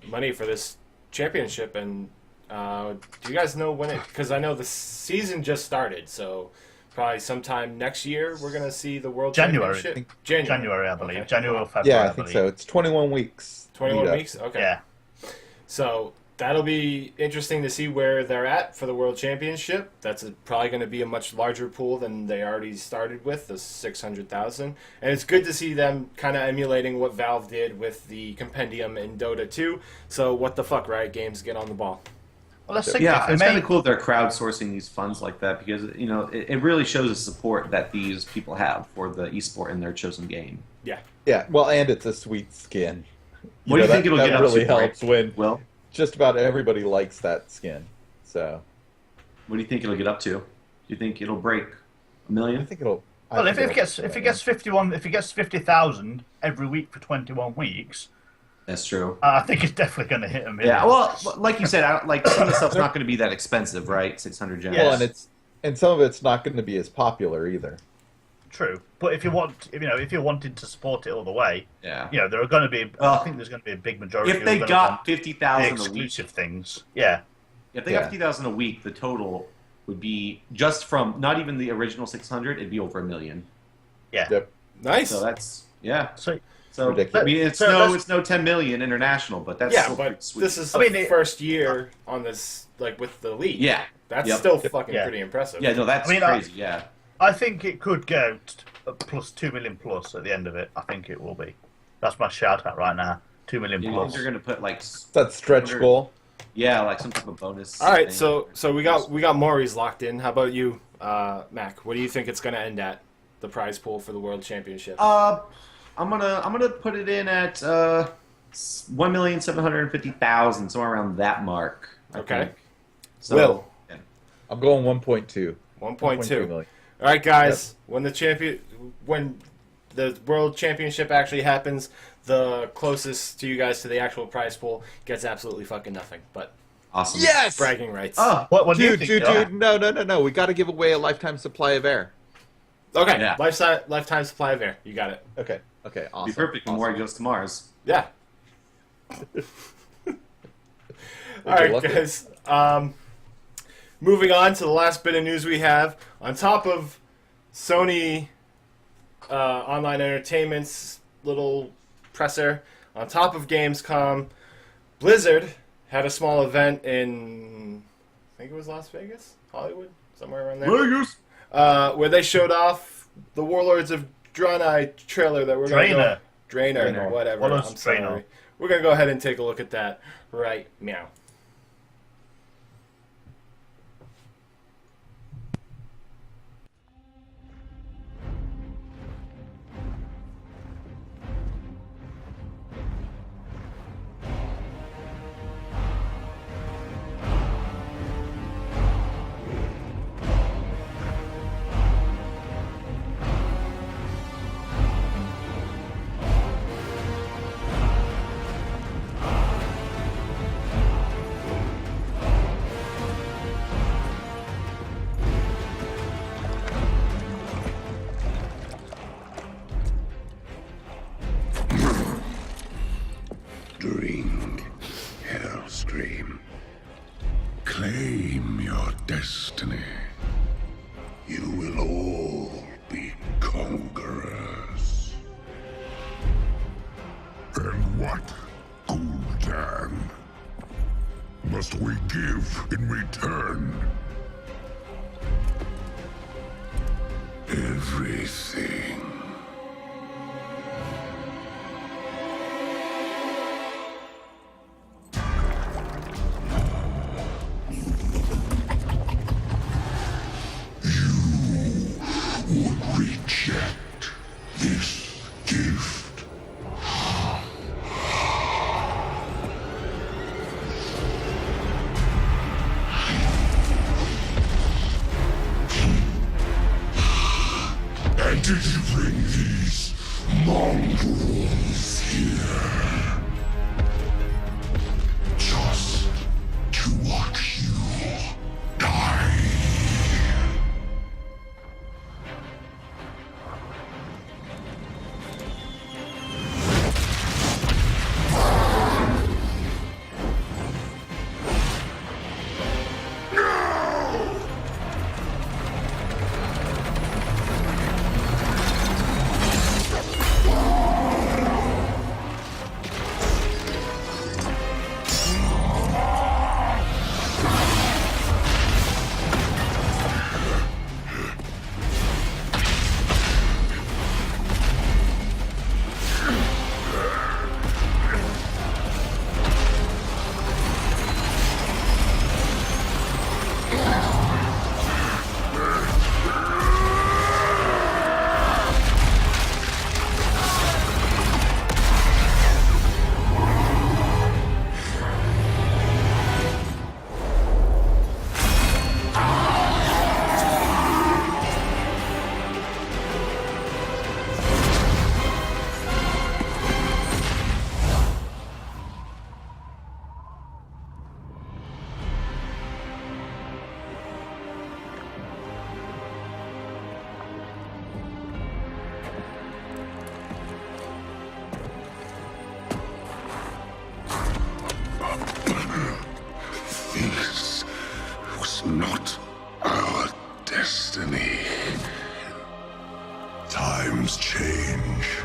money for this championship. And do you guys know when it? Because I know the season just started, so probably sometime next year we're gonna see the World
January.
Championship.
January, I believe.
Okay.
January or February.
Yeah, I think so. It's 21 weeks.
21
lead up.
weeks. Okay.
Yeah.
So that'll be interesting to see where they're at for the World Championship. That's probably going to be a much larger pool than they already started with, the 600,000. And it's good to see them kind of emulating what Valve did with the Compendium in Dota 2. So what the fuck, Riot Games, get on the ball.
Well, let's
Yeah, it's kind of cool if they're crowdsourcing these funds like that because it really shows the support that these people have for the esport in their chosen game.
Yeah.
Yeah, well, and it's a sweet skin.
What do you think it'll get
that
up
really
to, Greg?
helps when
Will,
just about everybody likes that skin. So
what do you think it'll get up to? Do you think it'll break a
I
million?
think it'll. I
Well,
think
if
it'll-
it gets 50,000 every week for 21 weeks,
That's true.
I think it's definitely going to hit a million.
Yeah, well, like you said, some of the stuff's not going to be that expensive, right? 600 gems.
Well, and some of it's not going to be as popular either.
True, but if you're wanting to support it all the way,
Yeah.
there are going to be.
Well,
I think there's going to be a big majority.
If
who are
they
gonna
got
want the
50,000 a week,
exclusive things, yeah,
if they got
Yeah.
50,000 a week, the total would be just from not even the original 600. It'd be over a million.
yeah.
Yep.
Nice.
So that's
So
So
Ridiculous.
I mean, it's
So
no 10 million international, but that's
yeah,
still pretty
but
sweet.
this is
I
the
mean,
first year on this, like, with the league.
yeah,
That's
Yep.
still fucking
Yeah.
pretty impressive.
yeah. No, that's
I mean,
crazy. Yeah.
I think it could go plus 2 million plus at the end of it. I think it will be. That's my shout out right now. 2 million
You think
plus.
they're gonna put like
That stretch goal.
yeah, like some type of bonus.
All right,
thing.
so we got Maury's locked in. How about you, Mac? What do you think it's going to end at, the prize pool for the World Championship?
I'm gonna put it in at 1,750,000, somewhere around that mark. I
Okay.
think. So,
Will.
yeah.
I'm going 1.2.
1.2.
million.
All right, guys. When the World Championship actually happens, the closest to you guys to the actual prize pool gets absolutely fucking nothing. But
Awesome.
Yes!
bragging rights.
Oh,
What do you
Dude,
think?
dude, no. We got to give away a lifetime supply of air.
Okay.
Yeah.
Lifetime supply of air. You got it.
Okay, awesome.
be perfect when
awesome.
Maury goes to Mars.
Yeah. All right, guys. Moving on to the last bit of news we have. On top of Sony Online Entertainment's little presser, on top of Gamescom, Blizzard had a small event in, I think it was Las Vegas, Hollywood, somewhere around there.
Vegas.
Where they showed off the Warlords of Draenei trailer that we're going to Draenor, whatever. I'm sorry.
Draenor.
We're going to go ahead and take a look at that right now.
Drink, Hellscream. Claim your destiny. You will all be conquerors. And what, Gul'dan, must we give in return? Everything. Reject this gift. And did you bring these mongrels here? Just to watch you die? This was not our destiny. Times change.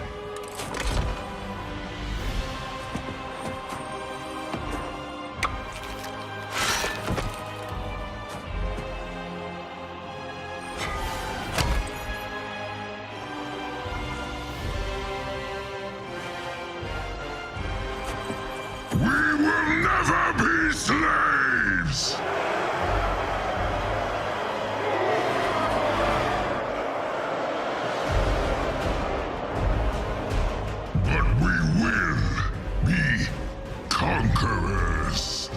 We will never be slaves! But we will be conquerors.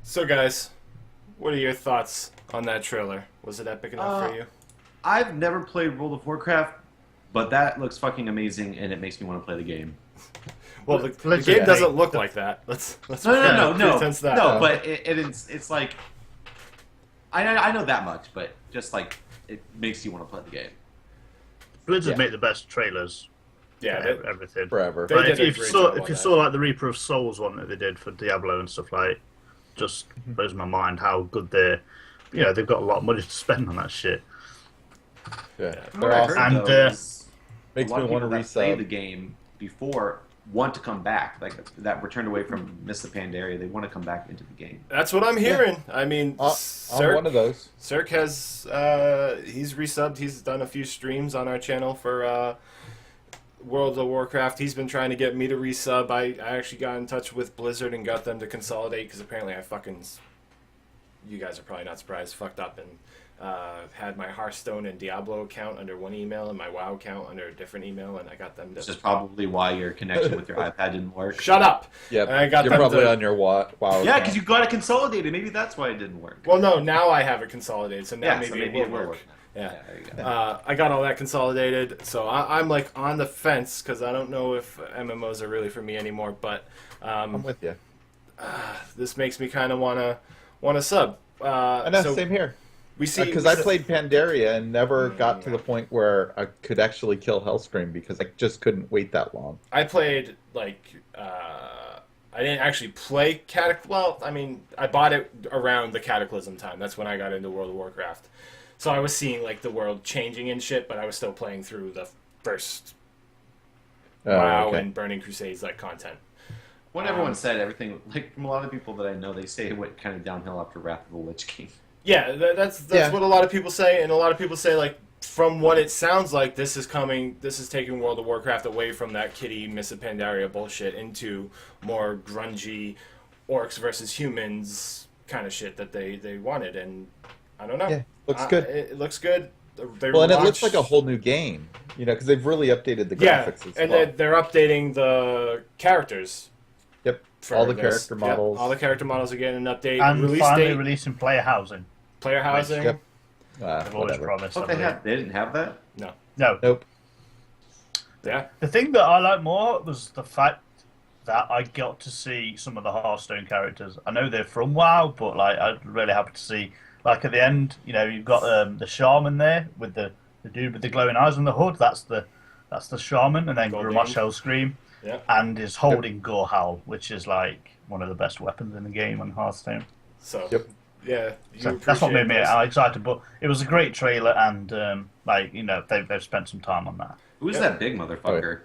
So, guys, what are your thoughts on that trailer? Was it epic enough for you?
I've never played World of Warcraft, but that looks fucking amazing, and it makes me want to play the game.
Well, the
let's
game
just
doesn't
make-
look like that. Let's
No,
pretense that.
no. But it's like I know that much, but just like it makes you want to play the game.
Blizzard
Yeah.
make the best trailers.
Yeah,
for everything.
Forever.
They
But
did a
if you
great
saw,
job
if
on
you
that.
saw like the Reaper of Souls one that they did for Diablo and stuff, like, just blows my mind how good they're. You know, they've got a lot of money to spend on that shit.
Yeah.
From
They're
what I've
awesome.
heard,
And,
though, is
Makes
a lot
me
of
want
people
to
that play
resub.
the game before want to come back, like that were turned away from Miss the Pandaria. They want to come back into the game.
That's what I'm hearing. I mean,
I'm one of those.
Cirque has he's resubbed. He's done a few streams on our channel for World of Warcraft. He's been trying to get me to resub. I actually got in touch with Blizzard and got them to consolidate because apparently I fucking, you guys are probably not surprised, fucked up and had my Hearthstone and Diablo account under one email and my WoW account under a different email, and I got them to.
Which is probably why your connection with your iPad didn't work.
Shut up!
Yeah,
And I got
you're
them
probably
to-
on your WoW.
Yeah, because you got it consolidated. Maybe that's why it didn't work.
Well, no, now I have it consolidated, so now
yeah,
maybe,
so maybe
it will work. Yeah.
there you go.
I got all that consolidated, so I'm like on the fence because I don't know if MMOs are really for me anymore. But
I'm with you.
this makes me kind of wanna sub.
I know,
so
same here.
we see
Because I played Pandaria and never got to the point where I could actually kill Hellscream because I just couldn't wait that long.
I played like I didn't actually play Well, I mean, I bought it around the Cataclysm time. That's when I got into World of Warcraft. So I was seeing like the world changing and shit, but I was still playing through the first WoW
Okay.
and Burning Crusades like content.
What everyone said, everything, like from a lot of people that I know, they say it went kind of downhill after Wrath of the Lich King.
Yeah, that's
Yeah.
what a lot of people say, and a lot of people say like from what it sounds like, this is taking World of Warcraft away from that kitty Miss of Pandaria bullshit into more grungy orcs versus humans kind of shit that they wanted, and I don't know.
Yeah, looks good.
It looks good. They
Well, and it looks
launched-
like a whole new game, you know, because they've really updated the
yeah,
graphics as
and
well.
they're updating the characters.
Yep,
for
all the
this.
character
Yep,
models.
all the character models are getting an update.
And
Release
finally
date,
releasing player housing.
player housing.
Yep.
They've always
Whatever.
promised.
What
I
they
believe.
had? They didn't have that.
No.
No.
Nope.
Yeah.
The thing that I like more was the fact that I got to see some of the Hearthstone characters. I know they're from WoW, but like I'm really happy to see. Like at the end, you know, you've got the shaman there with the dude with the glowing eyes on the hood. That's the shaman, and then
Goldeen.
Grimoire Hellscream,
Yeah.
and is holding Gorehowl, which is like one of the best weapons in the game on Hearthstone.
So.
Yep.
Yeah. You
So that's what made me
appreciate those.
excited. But it was a great trailer, and like you know, they've spent some time on that.
Who's
Yeah.
that big motherfucker?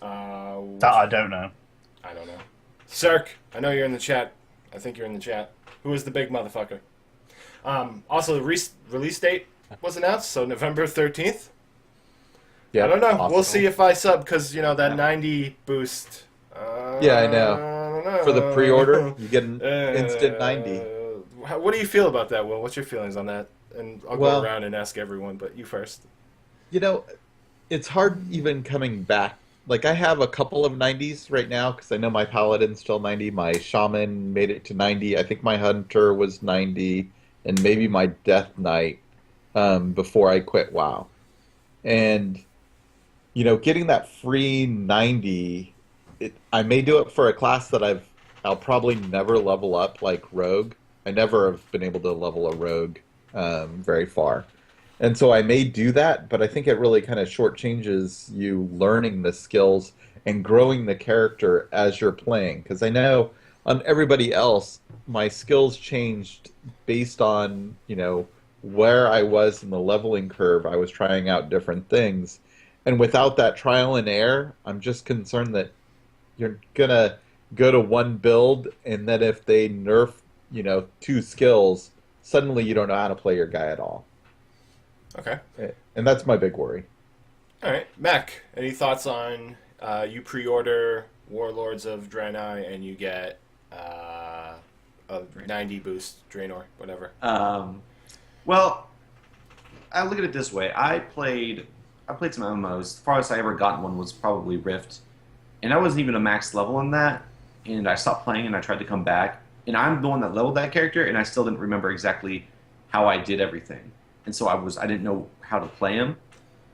That I don't know.
I don't know. Cirque, I know you're in the chat. I think you're in the chat. Who is the big motherfucker? Also, the release date was announced, so November 13th.
Yeah,
I don't know.
awesome.
We'll see if I sub, because, you know, that 90 boost.
Yeah, I know.
I don't know.
For the pre-order, you get an instant 90.
What do you feel about that, Will? What's your feelings on that? And I'll
Well-
go around and ask everyone, but you first.
You know, it's hard even coming back. Like, I have a couple of 90s right now, because I know my Paladin's still 90, my Shaman made it to 90, I think my Hunter was 90, and maybe my Death Knight before I quit WoW. And, you know, getting that free 90, I may do it for a class that I'll probably never level up, like Rogue. I never have been able to level a Rogue very far. And so I may do that, but I think it really kind of shortchanges you learning the skills and growing the character as you're playing. Because I know on everybody else, my skills changed based on, you know, where I was in the leveling curve. I was trying out different things. And without that trial and error, I'm just concerned that you're going to go to one build, and then if they nerf, you know, 2 skills, suddenly you don't know how to play your guy at all.
Okay.
And that's my big worry.
All right. Mac, any thoughts on you pre-order Warlords of Draenei and you get a 90 boost Draenor, whatever?
Well, I look at it this way. I played some MMOs. The farthest I ever got one was probably Rift, and I wasn't even a max level in that. And I stopped playing, and I tried to come back. and I'm the one that leveled that character, and I still didn't remember exactly how I did everything, and so I didn't know how to play him.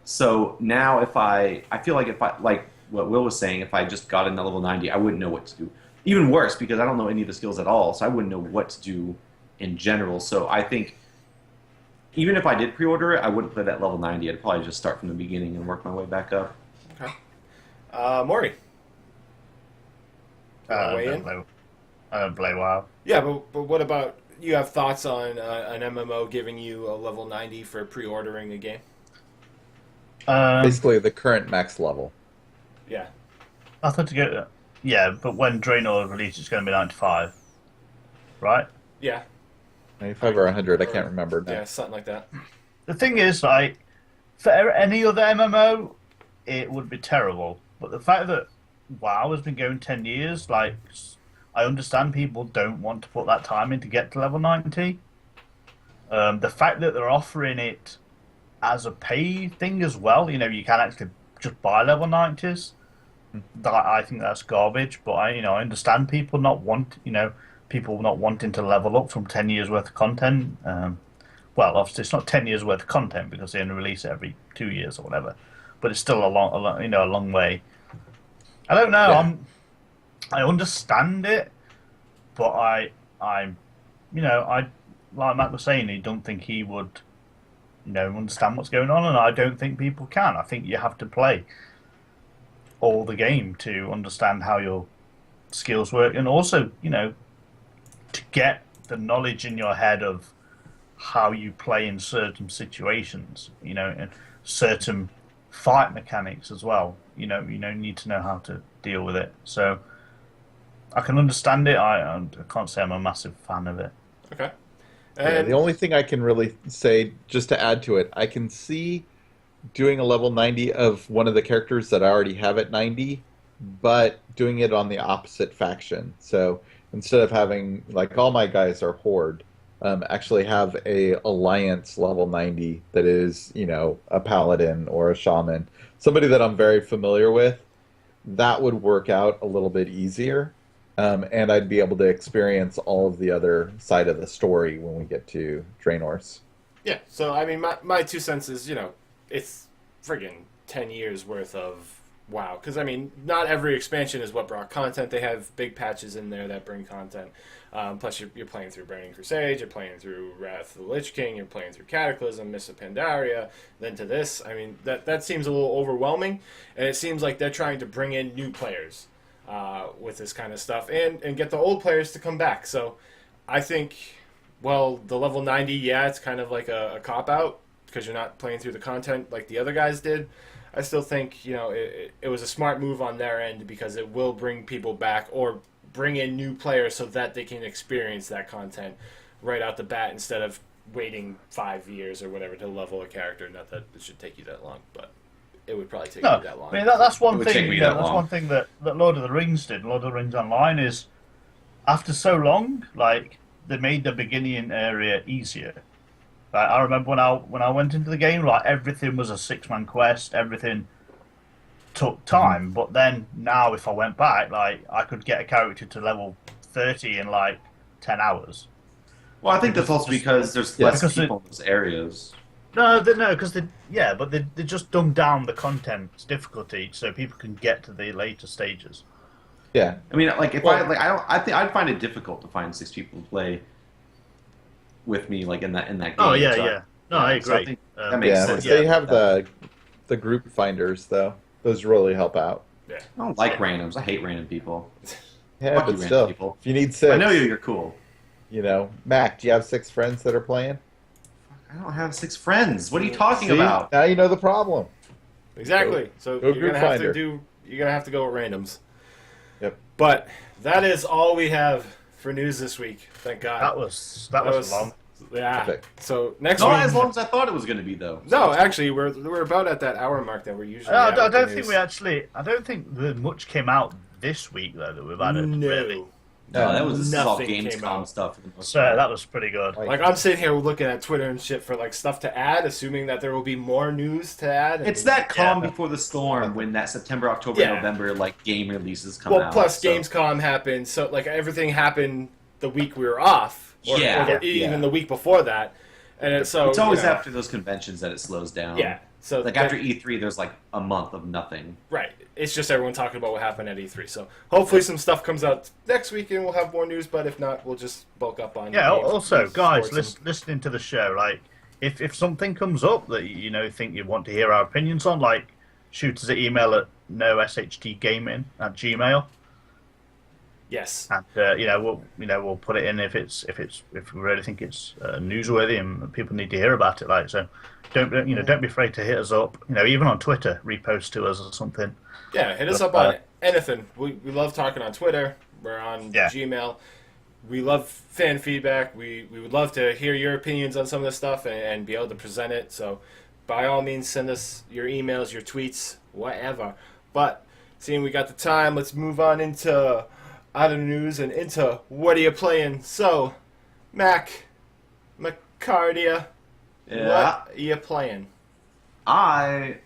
So now I feel like if I, like what Will was saying, if I just got into level 90, I wouldn't know what to do. Even worse, because I don't know any of the skills at all, so I wouldn't know what to do in general. So I think even if I did pre-order it, I wouldn't play that level 90. I'd probably just start from the beginning and work my way back up.
Okay. Maury. Weigh in?
I don't play WoW.
Yeah, but what about, you have thoughts on an MMO giving you a level 90 for pre-ordering a game?
Basically, the current max level.
Yeah.
I thought to get... Yeah, but when Draenor releases, it's going to be 95. Right?
Yeah.
95 or 100, I can't remember now.
Yeah, something like that.
The thing is, like, for any other MMO, it would be terrible. But the fact that WoW has been going 10 years, like, I understand people don't want to put that time in to get to level 90. The fact that they're offering it as a pay thing as well, you know, you can actually just buy level 90s. I think that's garbage, but I understand people not wanting to level up from 10 years worth of content. Well, obviously it's not 10 years worth of content because they only release it every 2 years or whatever, but it's still a long way. I don't know.
Yeah.
I understand it, but I like Matt was saying, he don't think he would, understand what's going on, and I don't think people can. I think you have to play all the game to understand how your skills work, and also, to get the knowledge in your head of how you play in certain situations, and certain fight mechanics as well. You need to know how to deal with it. So I can understand it. I can't say I'm a massive fan of it.
Okay.
Yeah, the only thing I can really say, just to add to it, I can see doing a level 90 of one of the characters that I already have at 90, but doing it on the opposite faction. So instead of having, like, all my guys are Horde, actually have a Alliance level 90 that is, a Paladin or a Shaman. Somebody that I'm very familiar with. That would work out a little bit easier. And I'd be able to experience all of the other side of the story when we get to Draenor's.
Yeah, so, I mean, my 2 cents is, it's friggin' 10 years worth of WoW. Because, I mean, not every expansion is what brought content. They have big patches in there that bring content. Plus, you're playing through Burning Crusade, you're playing through Wrath of the Lich King, you're playing through Cataclysm, Mists of Pandaria, then to this. I mean, that seems a little overwhelming. And it seems like they're trying to bring in new players with this kind of stuff and get the old players to come back. So I think, well, the level 90, yeah, it's kind of like a cop-out because you're not playing through the content like the other guys did. I still think, it was a smart move on their end because it will bring people back or bring in new players so that they can experience that content right out the bat instead of waiting 5 years or whatever to level a character. Not that it should take you that long, but it would probably take you that long.
I mean, that's one
It would take
thing.
me that
That's
long.
one thing that Lord of the Rings did. Lord of the Rings Online is, after so long, like, they made the beginning area easier. Like, I remember when I went into the game, like, everything was a 6-man quest. Everything took time. But then now, if I went back, like, I could get a character to level 30 in like 10 hours.
Well, I think that's also because there's less people in those areas.
No, because they just dumbed down the content's difficulty so people can get to the later stages.
Yeah.
I mean, like, I think I'd find it difficult to find 6 people to play with me, like, in that game.
Oh yeah,
So
yeah. No, I
so I
agree.
think that makes sense.
They have the group finders, though. Those really help out.
Yeah.
I don't like randoms. I hate random people.
Yeah,
Fuck
but
you, random
still,
people.
if you need 6,
I know you're cool.
Mac, do you have 6 friends that are playing?
I don't have 6 friends. What are you talking
See?
about?
Now you know the problem.
Exactly. So
go
you're
group
gonna
finder.
you're gonna have to go with randoms.
Yep.
But that is all we have for news this week. Thank God.
That was long.
Yeah.
Okay.
So next
Not
week.
as long as I thought it was going to be, though.
No, actually, we're about at that hour mark that we're usually.
I
at with the
don't think
news.
I don't think much came out this week though that we've added.
No.
Really.
No, this is all
Nothing came
GamesCom
out.
stuff. For the most
So
part.
that was pretty good.
Like, I'm sitting here looking at Twitter and shit for like stuff to add, assuming that there will be more news to add. and-
It's that calm
Yeah.
before the storm when that September, October,
Yeah.
November like game releases come
Well,
out.
plus
so-
Gamescom happened, so like everything happened the week we were off, or
Yeah.
even the week before that. And it's
always
you know,
after those conventions that it slows down.
Yeah. So
like after E3, there's like a month of nothing.
Right. It's just everyone talking about what happened at E3. So hopefully some stuff comes out next week and we'll have more news. But if not, we'll just bulk up on.
Yeah.
games,
Also, guys,
sports,
listening to the show, like if something comes up that you know think you want to hear our opinions on, like shoot us an email at noshtgaming@gmail.
Yes.
And we'll put it in if we really think it's newsworthy and people need to hear about it. Like so, don't be afraid to hit us up. You know, even on Twitter, repost to us or something.
Yeah, hit us up on anything. We love talking on Twitter. We're on Gmail. We love fan feedback. We would love to hear your opinions on some of this stuff and be able to present it. So, by all means, send us your emails, your tweets, whatever. But seeing we got the time, let's move on into out of the news and into what are you playing? So, McCardia,
Yeah.
what are you playing?
I,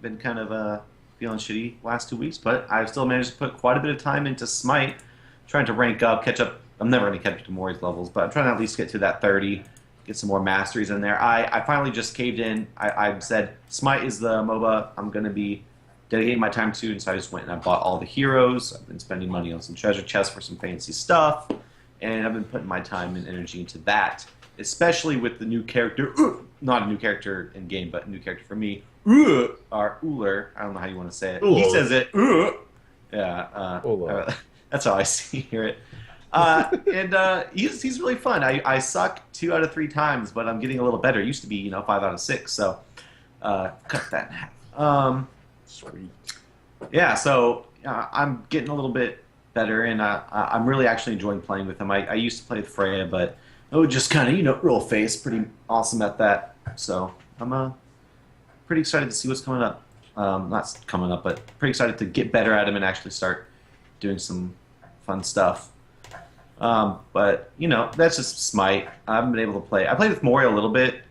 been kind of feeling shitty last 2 weeks, but I've still managed to put quite a bit of time into Smite, trying to rank up, catch up. I'm never going to catch up to Maury's levels, but I'm trying to at least get to that 30, get some more masteries in there. I finally just caved in. I said Smite is the MOBA I'm going to be dedicating my time to, and so I just went and I bought all the heroes. I've been spending money on some treasure chests for some fancy stuff, and I've been putting my time and energy into that, especially with the new character, not a new character in game, but a new character for me, or Uller. I don't know how you want to say it. He says it, yeah, that's how I hear it. And he's really fun. I suck 2 out of 3 times, but I'm getting a little better. It used to be 5 out of 6, so cut that in half.
Sweet.
Yeah, so I'm getting a little bit better, and I'm really actually enjoying playing with him. I used to play with Freya, but I would just kind of, roll face. Pretty awesome at that. So I'm pretty excited to see what's coming up. Not coming up, but pretty excited to get better at him and actually start doing some fun stuff. But, that's just Smite. I haven't been able to play. I played with Maury a little bit,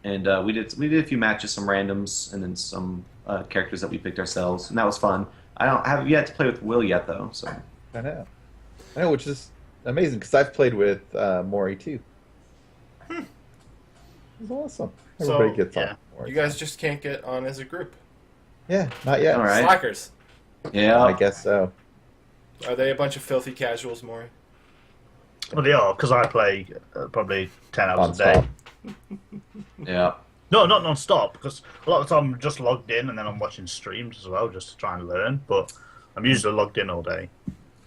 and we did a few matches, some randoms, and then some characters that we picked ourselves, and that was fun. I haven't yet to play with Will yet, though. So
I know, which is amazing because I've played with Maury too. It's awesome. Everybody gets on. Maury.
You guys just can't get on as a group.
Yeah, not yet.
All right.
Slackers.
Yeah,
I guess so.
Are they a bunch of filthy casuals, Maury?
Well, they are because I play probably 10 hours a
Non-stop.
day.
Yeah.
No, not non-stop, because a lot of the time I'm just logged in and then I'm watching streams as well just to try and learn, but I'm usually logged in all day.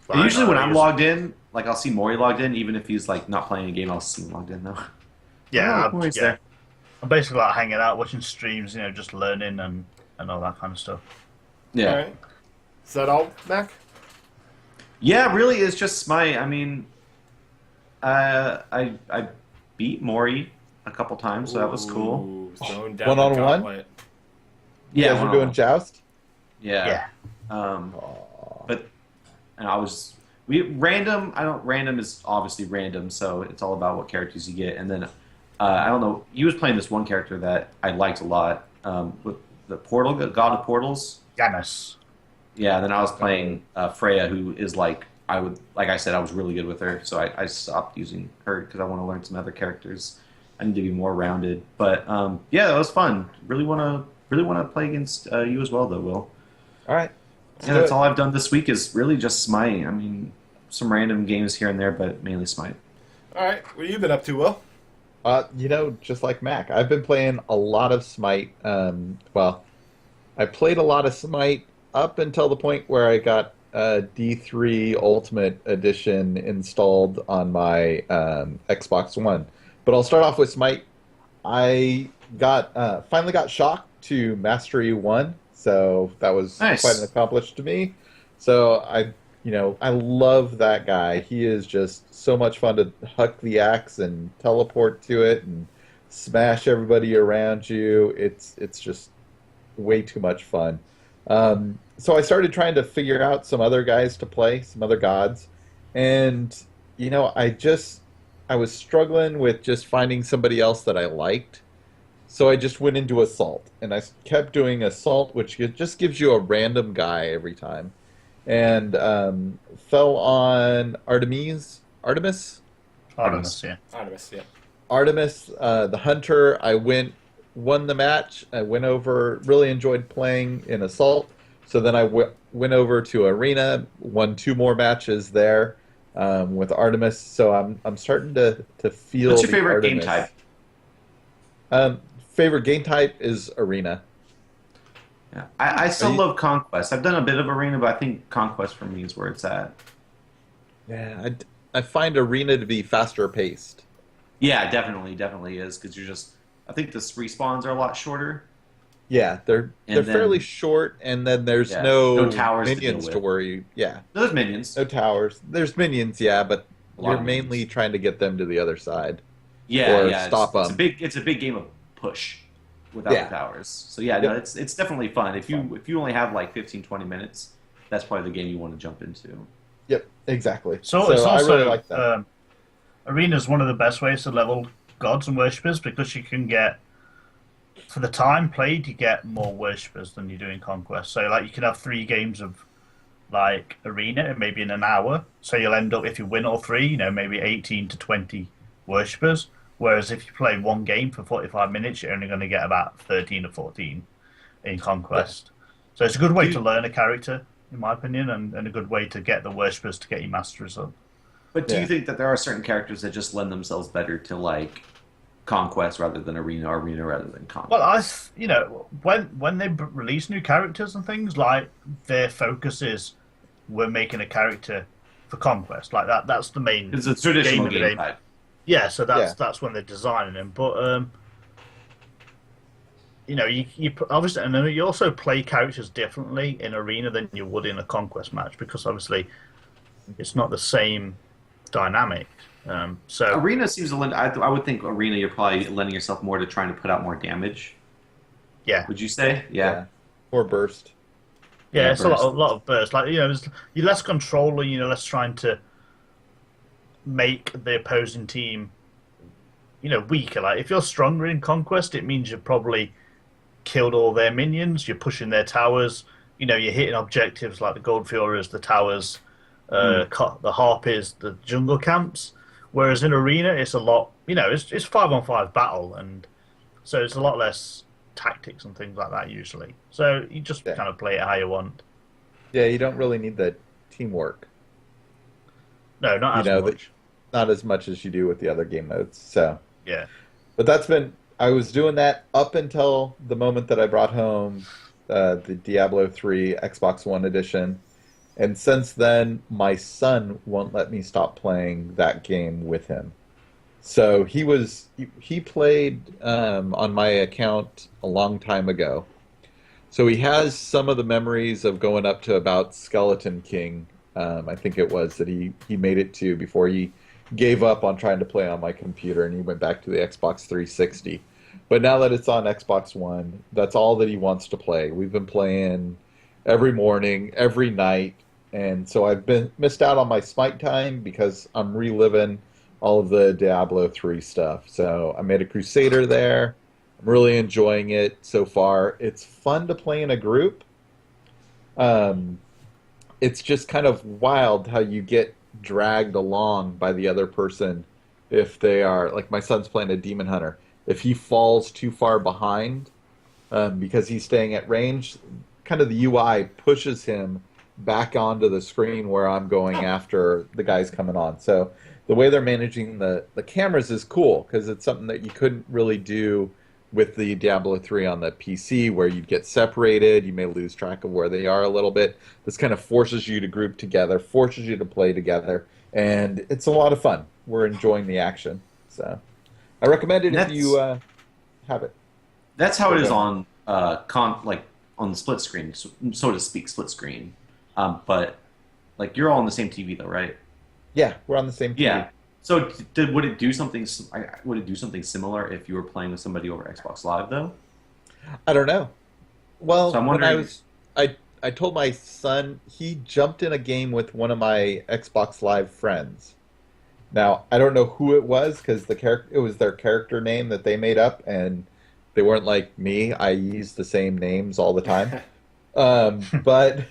But
Usually when I'm logged in, like I'll see Maury logged in, even if he's like not playing a game, I'll see him logged in though.
Yeah,
Maury's there.
I'm basically like hanging out, watching streams, just learning and all that kind of stuff.
Yeah.
All right. Is that all, Mac?
Yeah, really, it's just Smite. I mean, I beat Maury a couple times, so that was cool.
Ooh, throwing down
One-on-one?
the gauntlet.
You guys were
one-on-one.
doing Joust?
Yeah. But random. Random is obviously random, so it's all about what characters you get. And then I don't know. He was playing this one character that I liked a lot with the Portal God of Portals.
Janus.
Yeah. Then I was playing Freya, who is like I said, I was really good with her, so I stopped using her because I want to learn some other characters. I need to be more rounded. But yeah, that was fun. Really want to play against you as well, though, Will.
All right.
Yeah, that's all I've done this week is really just Smite. I mean, some random games here and there, but mainly Smite.
All right. What have you been up to, Will?
Just like Mac, I've been playing a lot of Smite. I played a lot of Smite up until the point where I got D3 Ultimate Edition installed on my Xbox One. But I'll start off with Smite. I finally got Shocked to Mastery 1, so that was
Nice.
quite an accomplishment to me. So I love that guy. He is just so much fun to huck the axe and teleport to it and smash everybody around you. It's just way too much fun. So I started trying to figure out some other guys to play, some other gods, and I was struggling with just finding somebody else that I liked. So I just went into Assault, and I kept doing Assault, which just gives you a random guy every time. and fell on Artemis.
Artemis, yeah.
Artemis, yeah.
Artemis, the hunter. Won the match. I went over, really enjoyed playing in Assault. So then I went over to Arena, won 2 more matches there with Artemis. So I'm starting to feel.
What's your favorite
Artemis.
game type?
Favorite game type is Arena.
Yeah. I still love Conquest. I've done a bit of Arena, but I think Conquest for me is where it's at.
Yeah, I find Arena to be faster paced.
Yeah, definitely is, because you're just... I think the respawns are a lot shorter.
Yeah, they're fairly short, and then there's no
towers
minions to worry. Yeah,
there's minions.
No towers. There's minions, yeah, but you're mainly trying to get them to the other side. Yeah, stop them.
It's a big game of push without the towers. So yeah, no, it's definitely fun. If you only have like 15-20 minutes, that's probably the game you want to jump into.
Yep, exactly.
So it's also,
I really like that.
Arena is one of the best ways to level gods and worshippers, because you can get, for the time played, you get more worshippers than you do in Conquest. So like you can have 3 games of like Arena, maybe in an hour. So you'll end up, if you win all 3, maybe 18 to 20 worshippers. Whereas if you play 1 game for 45 minutes, you're only going to get about 13 or 14 in Conquest. Yeah. So it's a good way to learn a character, in my opinion, and a good way to get the worshippers to get your masters up.
But do you think that there are certain characters that just lend themselves better to like Conquest rather than Arena, or Arena rather than Conquest?
Well, when they release new characters and things, like their focus is we're making a character for Conquest, like that. That's the main.
It's a traditional game type.
Yeah, so that's when they're designing them. But you obviously, and you also play characters differently in Arena than you would in a Conquest match, because obviously it's not the same dynamic. So
Arena seems to lend. I would think Arena, you're probably lending yourself more to trying to put out more damage.
Yeah.
Would you say? Yeah.
Or burst.
Yeah, it's burst. a lot of burst. Like you're less controlling. Less trying to make the opposing team, weaker. Like if you're stronger in Conquest, it means you've probably killed all their minions. You're pushing their towers. You're hitting objectives like the Gold Furies, the towers, the Harpies, the jungle camps. Whereas in Arena, it's a lot. It's 5-on-5 battle, and so it's a lot less tactics and things like that usually. So you just kind of play it how you want.
Yeah, you don't really need the teamwork.
No, not as much.
Not as much as you do with the other game modes. So
yeah,
but I was doing that up until the moment that I brought home the Diablo 3 Xbox One edition, and since then my son won't let me stop playing that game with him. So he played on my account a long time ago. So he has some of the memories of going up to about Skeleton King. I think it was that he made it to before he gave up on trying to play on my computer, and he went back to the Xbox 360. But now that it's on Xbox One, that's all that he wants to play. We've been playing every morning, every night, and so I've been missed out on my Smite time because I'm reliving all of the Diablo 3 stuff. So I made a Crusader there. I'm really enjoying it so far. It's fun to play in a group. It's just kind of wild how you get dragged along by the other person if they are, like my son's playing a Demon Hunter. If he falls too far behind because he's staying at range, kind of the UI pushes him back onto the screen where I'm going after the guys coming on. So the way they're managing the cameras is cool, because it's something that you couldn't really do with the Diablo 3 on the PC, where you'd get separated, you may lose track of where they are a little bit. This kind of forces you to group together, forces you to play together, and it's a lot of fun. We're enjoying the action. So I recommend it if you have it.
That's how it is on on the split screen, so to speak, split screen. But like you're all on the same TV though, right?
Yeah, we're on the same TV.
Yeah. So would it do something? Would it do something similar if you were playing with somebody over Xbox Live though?
I don't know. Well,
so I'm wondering,
I told my son, he jumped in a game with one of my Xbox Live friends. Now I don't know who it was, because it was their character name that they made up, and they weren't like me. I use the same names all the time. But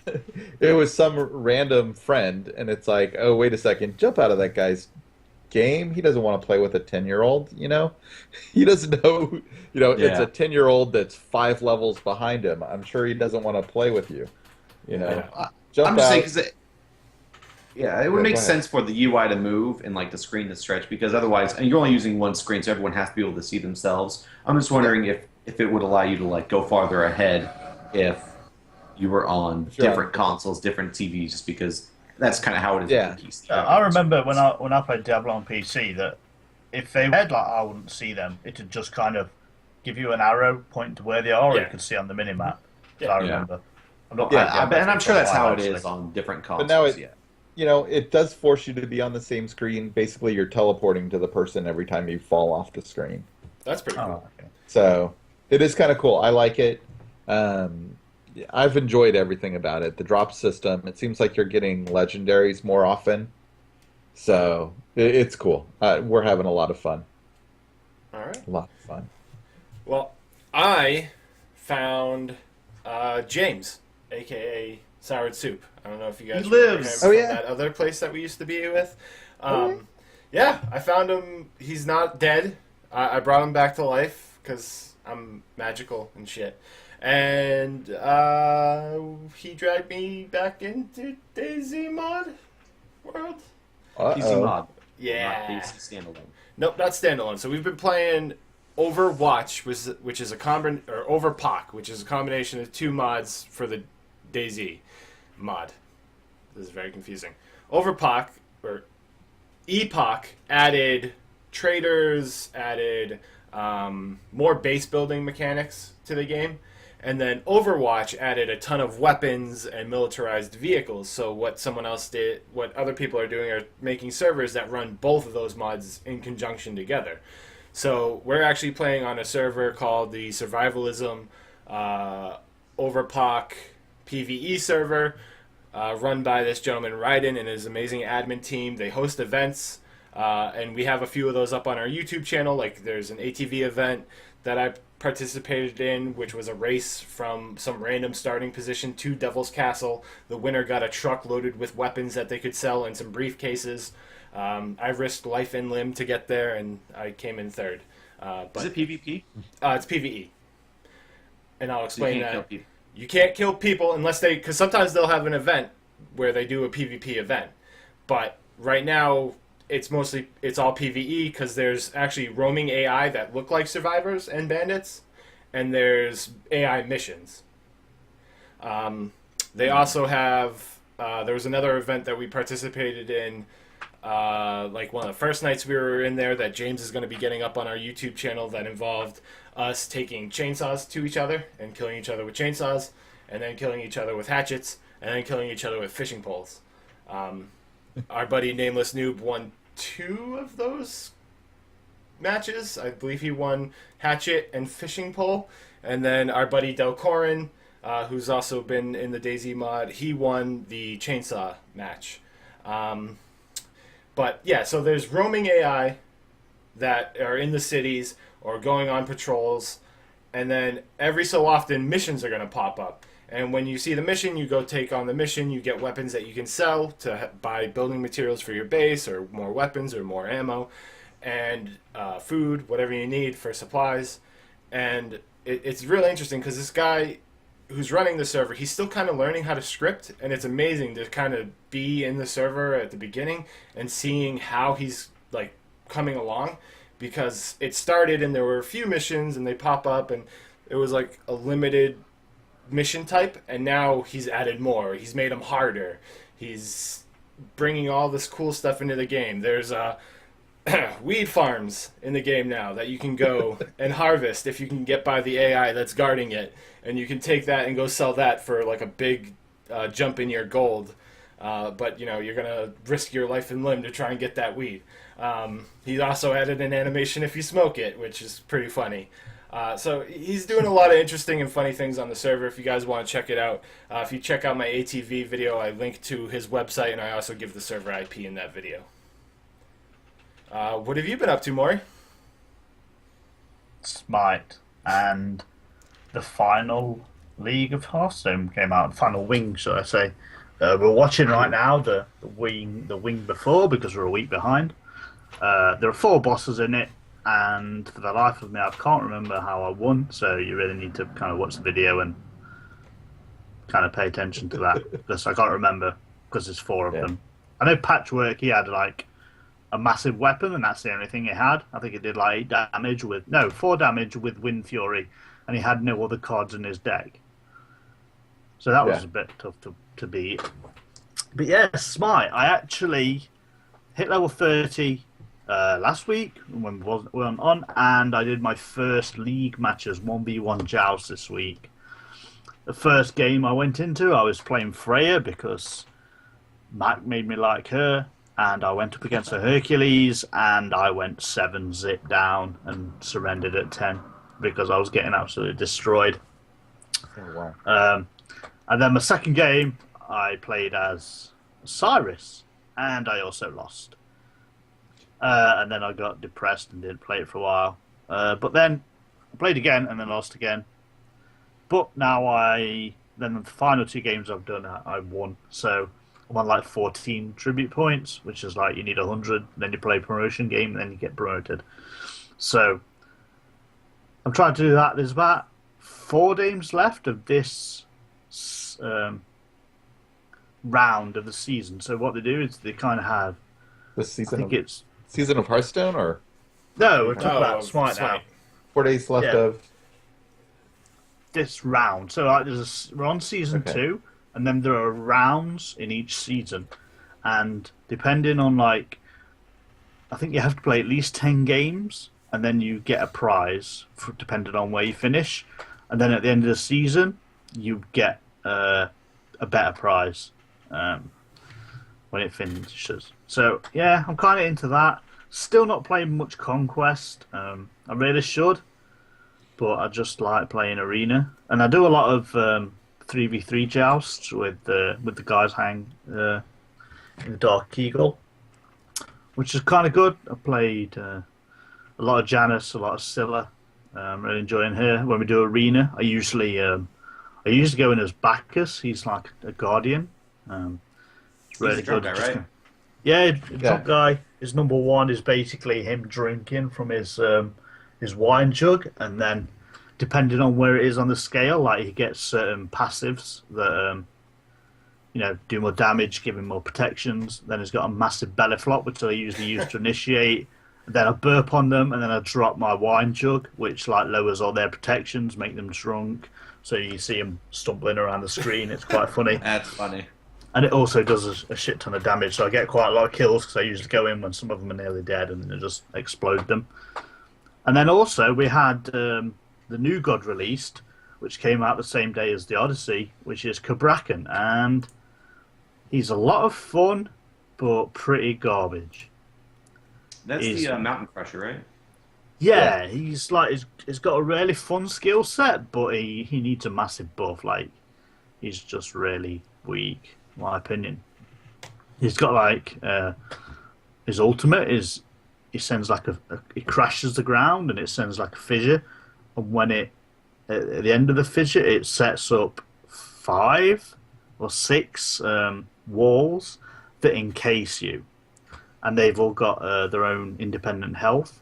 it was some random friend, and it's like, oh, wait a second, jump out of that guy's game. He doesn't want to play with a 10-year-old, you know? He doesn't know, it's
Yeah.
a 10-year-old that's 5 levels behind him. I'm sure he doesn't want to play with you, you know?
Yeah.
Jump
I'm just saying
out.
because yeah, it would
Yeah,
make
go ahead.
sense for the UI to move and like the screen to stretch because otherwise, and you're only using one screen, so everyone has to be able to see themselves. I'm just wondering if it would allow you to like go farther ahead if you were on
Sure.
different consoles, different TVs, just because that's kind of how it is
Yeah.
with the PC.
I remember when I played Diablo on PC that if they had like I wouldn't see them, it'd just kind of give you an arrow pointing to where they are, or
Yeah.
you could see on the minimap.
Yeah.
I remember. I'm not
Yeah,
playing
and
Diablo
I'm
for
sure
a
that's how
while,
it is
actually.
on different
But
consoles.
now it,
yeah.
it does force you to be on the same screen. Basically, you're teleporting to the person every time you fall off the screen.
That's pretty
Oh,
cool.
okay.
So it is kind of cool. I like it. I've enjoyed everything about it. The drop system. It seems like you're getting legendaries more often. So it's cool. We're having a lot of fun.
All right.
A lot of fun.
Well, I found James, aka Soured Soup. I don't know if you guys
He
remember
lives.
him
Oh,
from
yeah.
that other place that we used to be with. Yeah, I found him. He's not dead. I brought him back to life because I'm magical and shit. And he dragged me back into DayZ mod world.
PC
Uh-oh.
mod,
Yeah.
not PC standalone.
Nope, not standalone. So we've been playing Overwatch, which is a or Overpoch, which is a combination of two mods for the DayZ mod. This is very confusing. Overpoch or Epoch added traders, added more base building mechanics to the game, and then Overwatch added a ton of weapons and militarized vehicles. So what other people are doing are making servers that run both of those mods in conjunction together. So we're actually playing on a server called the Survivalism Overpoch PvE server, run by this gentleman Ryden and his amazing admin team. They host events, and we have a few of those up on our YouTube channel. Like there's an ATV event that I participated in, which was a race from some random starting position to Devil's Castle. The winner got a truck loaded with weapons that they could sell and some briefcases. I risked life and limb to get there, and I came in third. But
Is it PvP?
it's PvE, and I'll
So you
explain
can't kill
that.
people.
You can't kill people unless because sometimes they'll have an event where they do a PvP event, but right now it's all PvE because there's actually roaming AI that look like survivors and bandits, and there's AI missions. They also have there was another event that we participated in. Like one of the first nights we were in there that James is going to be getting up on our YouTube channel that involved us taking chainsaws to each other and killing each other with chainsaws, and then killing each other with hatchets, and then killing each other with fishing poles. Our buddy Nameless Noob won 2 of those matches. I believe he won hatchet and fishing pole, and then our buddy Delcorin, who's also been in the DayZ mod, he won the chainsaw match. But yeah, so there's roaming AI that are in the cities or going on patrols, and then every so often missions are going to pop up. And when you see the mission, you go take on the mission. You get weapons that you can sell to buy building materials for your base, or more weapons, or more ammo, and food, whatever you need for supplies. And it's really interesting because this guy who's running the server, he's still kind of learning how to script, and it's amazing to kind of be in the server at the beginning and seeing how he's like coming along, because it started and there were a few missions and they pop up and it was like a limited mission type, and now he's added more. He's made them harder. He's bringing all this cool stuff into the game. There's weed farms in the game now that you can go and harvest if you can get by the AI that's guarding it, and you can take that and go sell that for like a big jump in your gold. But you're gonna risk your life and limb to try and get that weed. He also added an animation if you smoke it, which is pretty funny. So he's doing a lot of interesting and funny things on the server. If you guys want to check it out, if you check out my ATV video, I link to his website, and I also give the server IP in that video. What have you been up to, Maury?
Smite and the final League of Hearthstone came out, Final Wing, should I say. We're watching right now the wing before because we're a week behind. There are 4 bosses in it, and for the life of me, I can't remember how I won. So you really need to kind of watch the video and kind of pay attention to that because I can't remember because there's 4 of them. I know Patchwork, he had like a massive weapon, and that's the only thing he had. I think it did like 4 damage with Wind Fury, and he had no other cards in his deck. So that was a bit tough to beat. But yeah, Smite, I actually hit level 30 last week when we weren't on, and I did my first league matches, 1v1 joust this week. The first game I went into, I was playing Freya because Mac made me like her, and I went up against a Hercules, and I went 7-zip down and surrendered at 10 because I was getting absolutely destroyed.
Oh, wow.
And then my second game, I played as Cyrus, and I also lost. And then I got depressed and didn't play it for a while. But then I played again and then lost again. But now then the final 2 games I've done, I won. So I'm on like 14 tribute points, which is like you need 100, then you play a promotion game, and then you get promoted. So I'm trying to do that. There's about 4 games left of this round of the season. So what they do is they kind of have
This season,
I think it's
season of Hearthstone, or
no, we're talking about Smite now.
4 days left of
This round. So like, we're on season 2, and then there are rounds in each season, and depending on like, I think you have to play at least 10 games, and then you get a prize depending on where you finish, and then at the end of the season you get a better prize when it finishes. So yeah, I'm kind of into that. Still not playing much Conquest. I really should, but I just like playing Arena, and I do a lot of 3v3 jousts with the guys hang in the Dark Eagle, which is kind of good. I played a lot of Janice, a lot of Scylla. I'm really enjoying her. When we do Arena, I usually go in as Bacchus. He's like a guardian. It's really
He's a
good.
drunk guy, right?
Yeah, drunk guy. His number 1 is basically him drinking from his wine jug, and then depending on where it is on the scale, like he gets certain passives that do more damage, give him more protections. Then he's got a massive belly flop, which I usually use to initiate. Then I burp on them, and then I drop my wine jug, which like lowers all their protections, make them drunk. So you see them stumbling around the screen. It's quite funny.
That's funny.
And it also does a shit ton of damage, so I get quite a lot of kills because I usually go in when some of them are nearly dead and then just explode them. And then also we had the new god released, which came out the same day as the Odyssey, which is Cabrakan, and he's a lot of fun, but pretty garbage.
That's the Mountain Crusher, right?
Yeah, he's got a really fun skill set, but he needs a massive buff. Like, he's just really weak, in my opinion. He's got like his ultimate is he sends like it crashes the ground and it sends like a fissure, and when at the end of the fissure it sets up 5 or 6 walls that encase you, and they've all got their own independent health.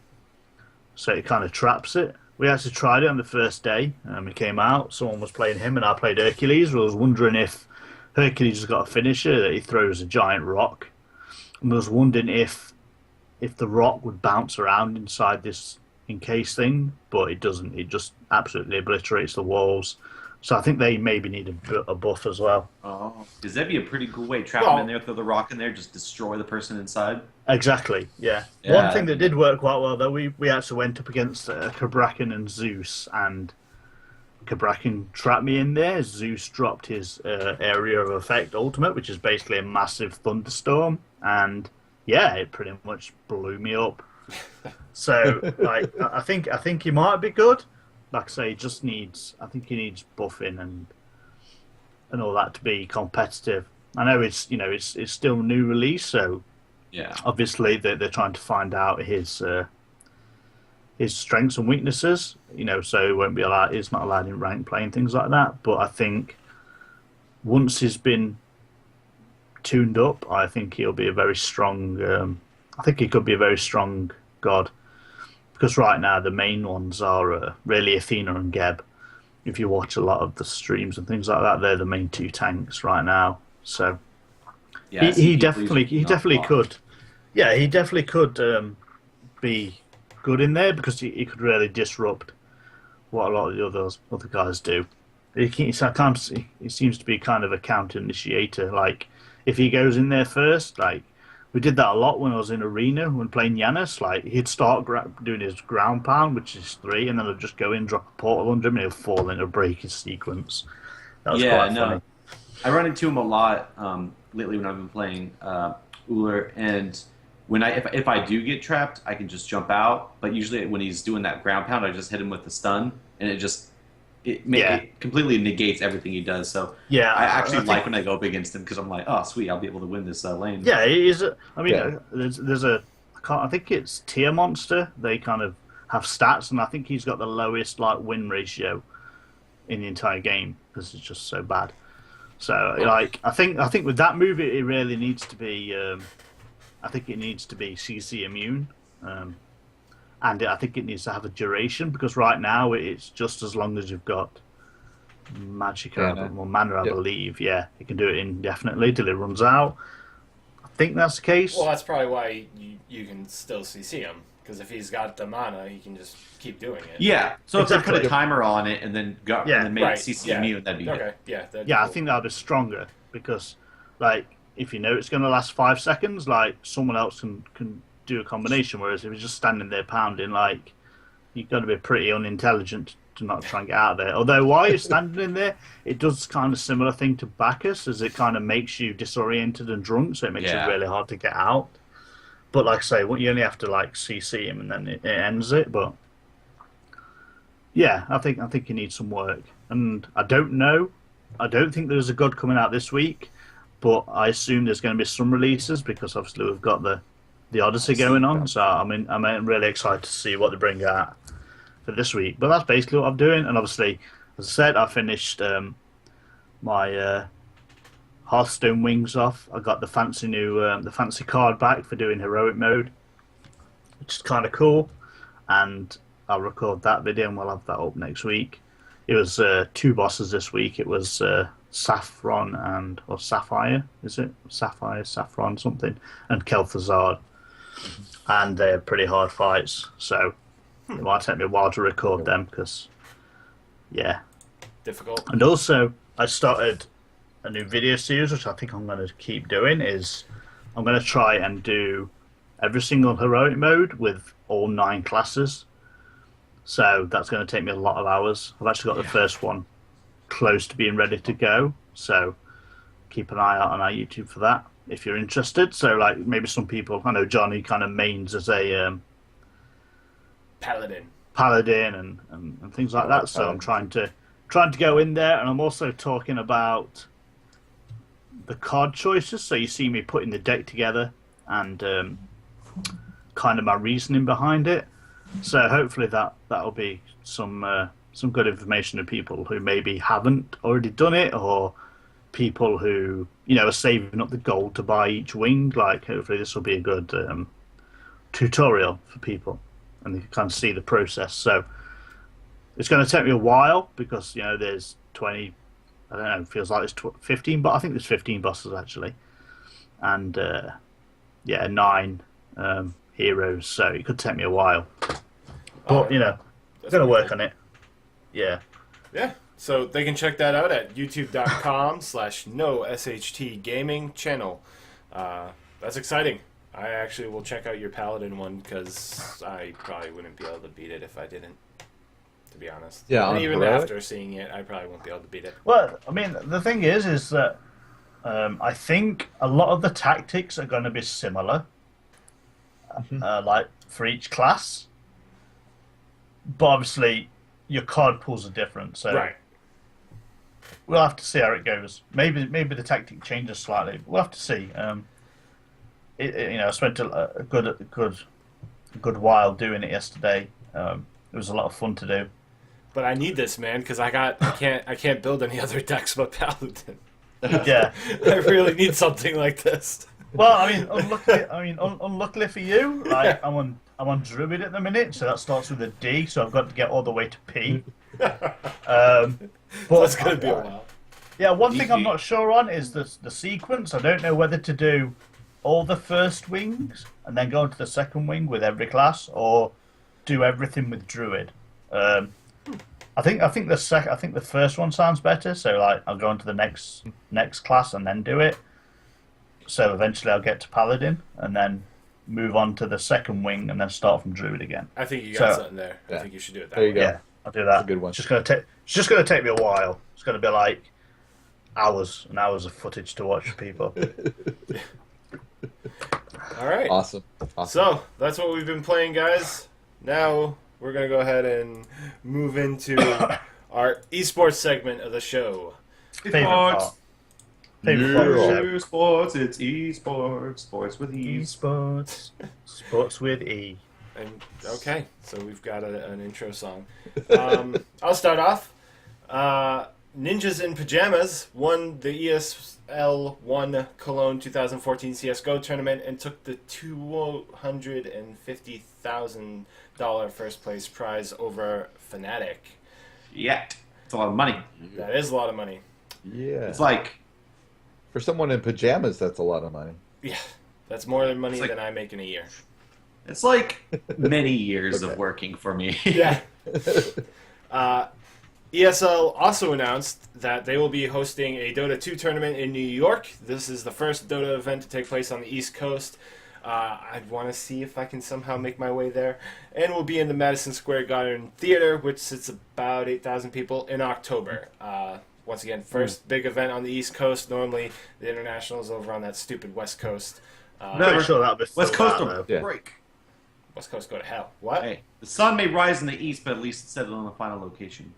So it kind of traps it. We actually tried it on the first day. It came out. Someone was playing him, and I played Hercules. I was wondering if Hercules has got a finisher that he throws a giant rock. And I was wondering if the rock would bounce around inside this encased thing, but it doesn't. It just absolutely obliterates the walls. So I think they maybe need a buff as well.
Oh, because that'd be a pretty cool way. Trap them in there, throw the rock in there, just destroy the person inside.
Exactly, yeah. One thing that did work quite well, though, we actually went up against Cabrakan and Zeus, and Cabrakan trapped me in there. Zeus dropped his area of effect ultimate, which is basically a massive thunderstorm, and yeah, it pretty much blew me up. So, like, I think he might be good. Like I say, I think he needs buffing and all that to be competitive. I know it's still a new release, so
yeah,
obviously they're trying to find out his his strengths and weaknesses. So he won't be allowed. He's not allowed in rank play and things like that. But I think once he's been tuned up, I think he'll be a very strong. I think he could be a very strong god, because right now the main ones are really Athena and Geb. If you watch a lot of the streams and things like that, they're the main two tanks right now. So
Yeah,
he definitely could. Yeah, he definitely could be good in there, because he could really disrupt what a lot of the other guys do. He seems to be kind of a counter initiator. Like, if he goes in there first, like we did that a lot when I was in Arena when playing Yanis. Like, he'd start doing his ground pound, which is 3, and then I'd just go in, drop a portal under him, and he'll fall in a break his sequence. That was quite funny.
I run into him a lot lately when I've been playing Uller, and when if I do get trapped, I can just jump out. But usually when he's doing that ground pound, I just hit him with the stun, and it completely negates everything he does. So
yeah,
I actually like when I go up against him, because I'm like, oh sweet, I'll be able to win this lane.
Yeah, it is. There's I think it's Tier Monster. They kind of have stats, and I think he's got the lowest win ratio in the entire game, because it's just so bad. So I think with that move, it really needs to be. I think it needs to be CC immune. And I think it needs to have a duration, because right now it's just as long as you've got Magicka or Mana, I believe. Yeah, you can do it indefinitely till it runs out. I think that's the case.
Well, that's probably why you can still CC him, because if he's got the mana, he can just keep doing it.
Yeah, so if they put a timer on it and then and then make it CC immune, that'd be good.
Okay, yeah.
I think that'd be stronger, because if you know it's going to last 5 seconds, someone else can do a combination, whereas if you're just standing there pounding, you've got to be pretty unintelligent to not try and get out of there. Although while you're standing in there, it does kind of similar thing to Bacchus, as it kind of makes you disoriented and drunk, so it makes it really hard to get out. But like I say, you only have to CC him and then it ends it. But yeah, I think you need some work, and I don't know. I don't think there's a god coming out this week, but I assume there's going to be some releases, because obviously we've got the Odyssey going on, so I'm really excited to see what they bring out for this week. But that's basically what I'm doing, and obviously, as I said, I finished my Hearthstone wings off. I got the fancy card back for doing heroic mode, which is kind of cool, and I'll record that video and we'll have that up next week. It was 2 bosses this week. It was Saffron or Sapphire, is it? Sapphire, Saffron, something, and Kel'Thuzad. And they're pretty hard fights, so it might take me a while to record them, because,
difficult.
And also, I started a new video series, which I think I'm going to keep doing, is I'm going to try and do every single heroic mode with all 9 classes. So that's going to take me a lot of hours. I've actually got the first one close to being ready to go, so keep an eye out on our YouTube for that if you're interested. So maybe some people, I know Johnny kind of mains as a
paladin
and things like that, so I'm trying to go in there, and I'm also talking about the card choices. So you see me putting the deck together and kind of my reasoning behind it, so hopefully that'll be some good information to people who maybe haven't already done it, or people who are saving up the gold to buy each wing. Hopefully this will be a good tutorial for people, and they can kind of see the process. So it's going to take me a while, because there's 20, I don't know, it feels like there's 15, but I think there's 15 bosses actually, and 9 heroes, so it could take me a while, but I'm going to work on it. Yeah.
So they can check that out at youtube.com/NoSHT Gaming channel. That's exciting. I actually will check out your Paladin one, because I probably wouldn't be able to beat it if I didn't, to be honest.
Yeah,
and even after seeing it, I probably won't be able to beat it.
Well, I mean, the thing is that I think a lot of the tactics are going to be similar, for each class. But obviously, your card pools are different, so
right.
We'll have to see how it goes. Maybe the tactic changes slightly, but we'll have to see. I spent a good while doing it yesterday, It was a lot of fun to do.
But I need this, man, because I can't build any other decks but Paladin.
Yeah.
I really need something like this.
Well, unluckily for you, like I'm on Druid at the minute, so that starts with a D, so I've got to get all the way to P. But
That's gonna be a while.
Yeah, one thing I'm not sure on is the sequence. I don't know whether to do all the first wings and then go into the second wing with every class, or do everything with Druid. I think the first one sounds better. So like I'll go into the next class and then do it. So eventually I'll get to Paladin and then move on to the second wing and then start from Druid again.
I think you got
So-
something there. I
Yeah.
think you should do it that
There you
way.
go.
Yeah, I'll do that.
That's a good one.
It's just gonna take me a while. It's gonna be like hours and hours of footage to watch people.
All right.
Awesome.
So that's what we've been playing, guys. Now we're gonna go ahead and move into our esports segment of the show.
Favorite part. Favorite part of the show.
Sports, it's esports, sports with ease.
Esports. Sports with E.
And okay, so we've got an intro song. I'll start off. Ninjas in Pajamas won the ESL 1 Cologne 2014 CSGO tournament and took the $250,000 first place prize over Fnatic.
Yeah, it's a lot of money.
That is a lot of money.
Yeah.
It's like
For someone in pajamas, that's a lot of money.
Yeah, that's more money
It's like-
than I make in a year.
it's like many years
Okay.
of working for me.
Yeah. ESL also announced that they will be hosting a Dota 2 tournament in New York. This is the first Dota event to take place on the East Coast. I'd want to see if I can somehow make my way there. And we'll be in the Madison Square Garden Theater, which sits about 8,000 people, in October. Once again, first big event on the East Coast. Normally, the international's over on that stupid West Coast.
Never.
Pretty sure that'll be
West
sold
Coast
out,
will
though.
Yeah.
break.
West Coast go to hell. What?
Hey, the sun may rise in the east, but at least it's settled on the final location.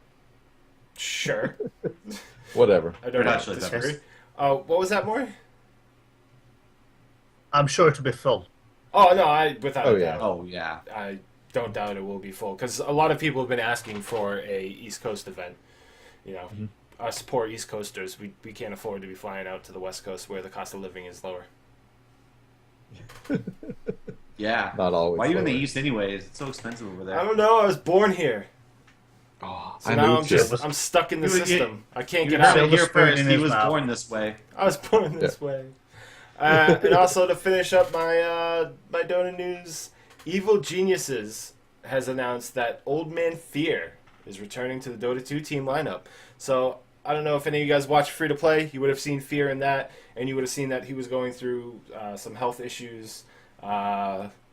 Sure.
Whatever.
I don't
Actually,
disagree. What was that, Maury?
I'm sure it'll be full.
Oh, no, without
Oh,
a
yeah.
doubt.
Oh yeah.
I don't doubt it will be full because a lot of people have been asking for a East Coast event. You know, us poor East Coasters, we can't afford to be flying out to the West Coast where the cost of living is lower.
Yeah.
Not always.
Why are you in the
lower.
east anyways? It's so expensive over there.
I don't know. I was born here,
Oh,
so
I
now
moved here.
I'm stuck in the
You would get-
system. I can't
You
get
heard
out.
it
Silver
here
spoon
first.
in
He
his
was
mouth.
born this way.
I was born this way. And also to finish up my my Dota news, Evil Geniuses has announced that Old Man Fear is returning to the Dota 2 team lineup. So I don't know if any of you guys watch Free to Play. You would have seen Fear in that, and you would have seen that he was going through some health issues.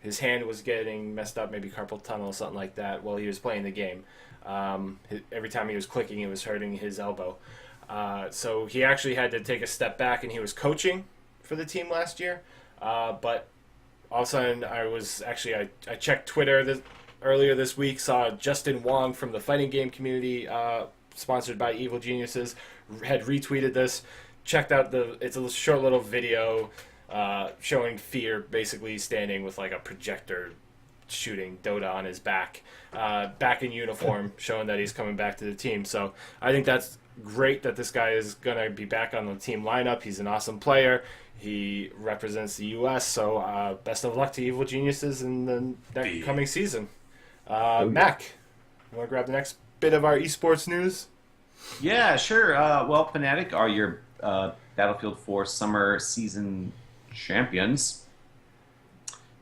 His hand was getting messed up, maybe carpal tunnel or something like that, while he was playing the game. Every time he was clicking, it was hurting his elbow. So he actually had to take a step back, and he was coaching for the team last year. But all of a sudden, I checked Twitter earlier this week, saw Justin Wong from the fighting game community, sponsored by Evil Geniuses, had retweeted this. Checked out it's a short little video showing Fear basically standing with like a projector shooting Dota on his back in uniform, showing that he's coming back to the team. So I think that's great that this guy is going to be back on the team lineup. He's an awesome player. He represents the U.S., so best of luck to Evil Geniuses in the next coming season. Mac, you want to grab the next bit of our esports news?
Yeah, sure. Well, Fnatic are your Battlefield 4 summer season champions.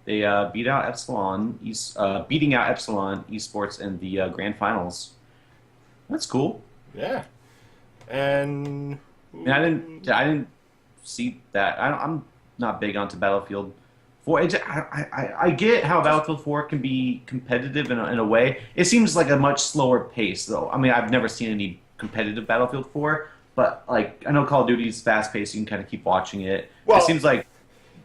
They beating out Epsilon Esports in the grand finals. That's cool.
Yeah. And
I mean, I didn't see that. I'm not big onto Battlefield 4. I get how Battlefield 4 can be competitive in a way. It seems like a much slower pace, though. I mean, I've never seen any competitive Battlefield 4, but like I know Call of Duty is fast paced. You can kind of keep watching it.
Well,
it seems like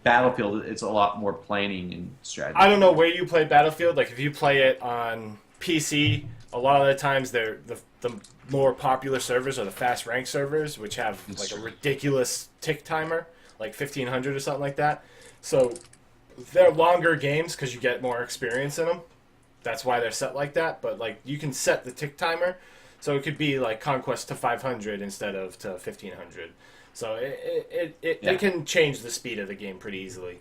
Battlefield, it's a lot more planning and strategy.
I don't know where you play Battlefield. Like if you play it on PC, a lot of the times they're the more popular servers are the fast rank servers, which have like a ridiculous tick timer, like 1500 or something like that. So they're longer games because you get more experience in them. that's why they're set like that. But like you can set the tick timer, so it could be like Conquest to 500 instead of to 1500. So they can change the speed of the game pretty easily.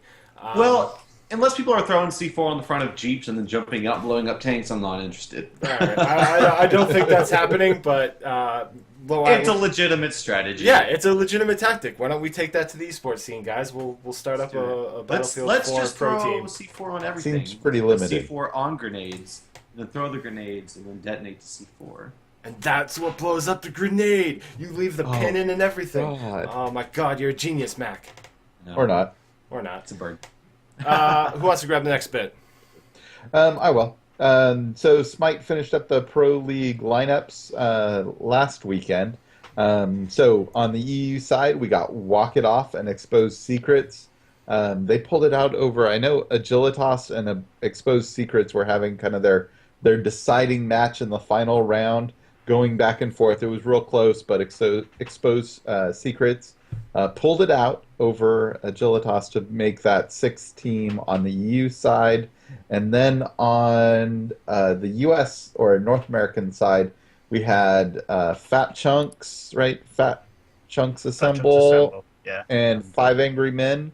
Well, unless people are throwing C4 on the front of Jeeps and then jumping up, blowing up tanks, I'm not interested.
All right. I don't think that's happening, but
it's a legitimate strategy.
Yeah, it's a legitimate tactic. Why don't we take that to the esports scene, guys? We'll start up a Battlefield
let's
4
just
pro
throw
team.
C4 on everything.
Seems pretty limited.
C4 on grenades, and then throw the grenades, and then detonate the C4.
And that's what blows up the grenade. You leave the pin in and everything.
God.
Oh my God, you're a genius, Mac.
No,
Or not.
Or not.
It's a bird.
Who wants to grab the next bit?
I will. So Smite finished up the Pro League lineups last weekend. So on the EU side, we got Walk It Off and Exposed Secrets. They pulled it out over, I know Agilitas and Exposed Secrets were having kind of their deciding match in the final round, going back and forth. It was real close, but Exposed Secrets pulled it out over Agilitas to make that 6th team on the EU side. And then on the US or North American side, we had Fat Chunks, right? Fat Chunks Assemble,
Yeah.
and 5 Angry Men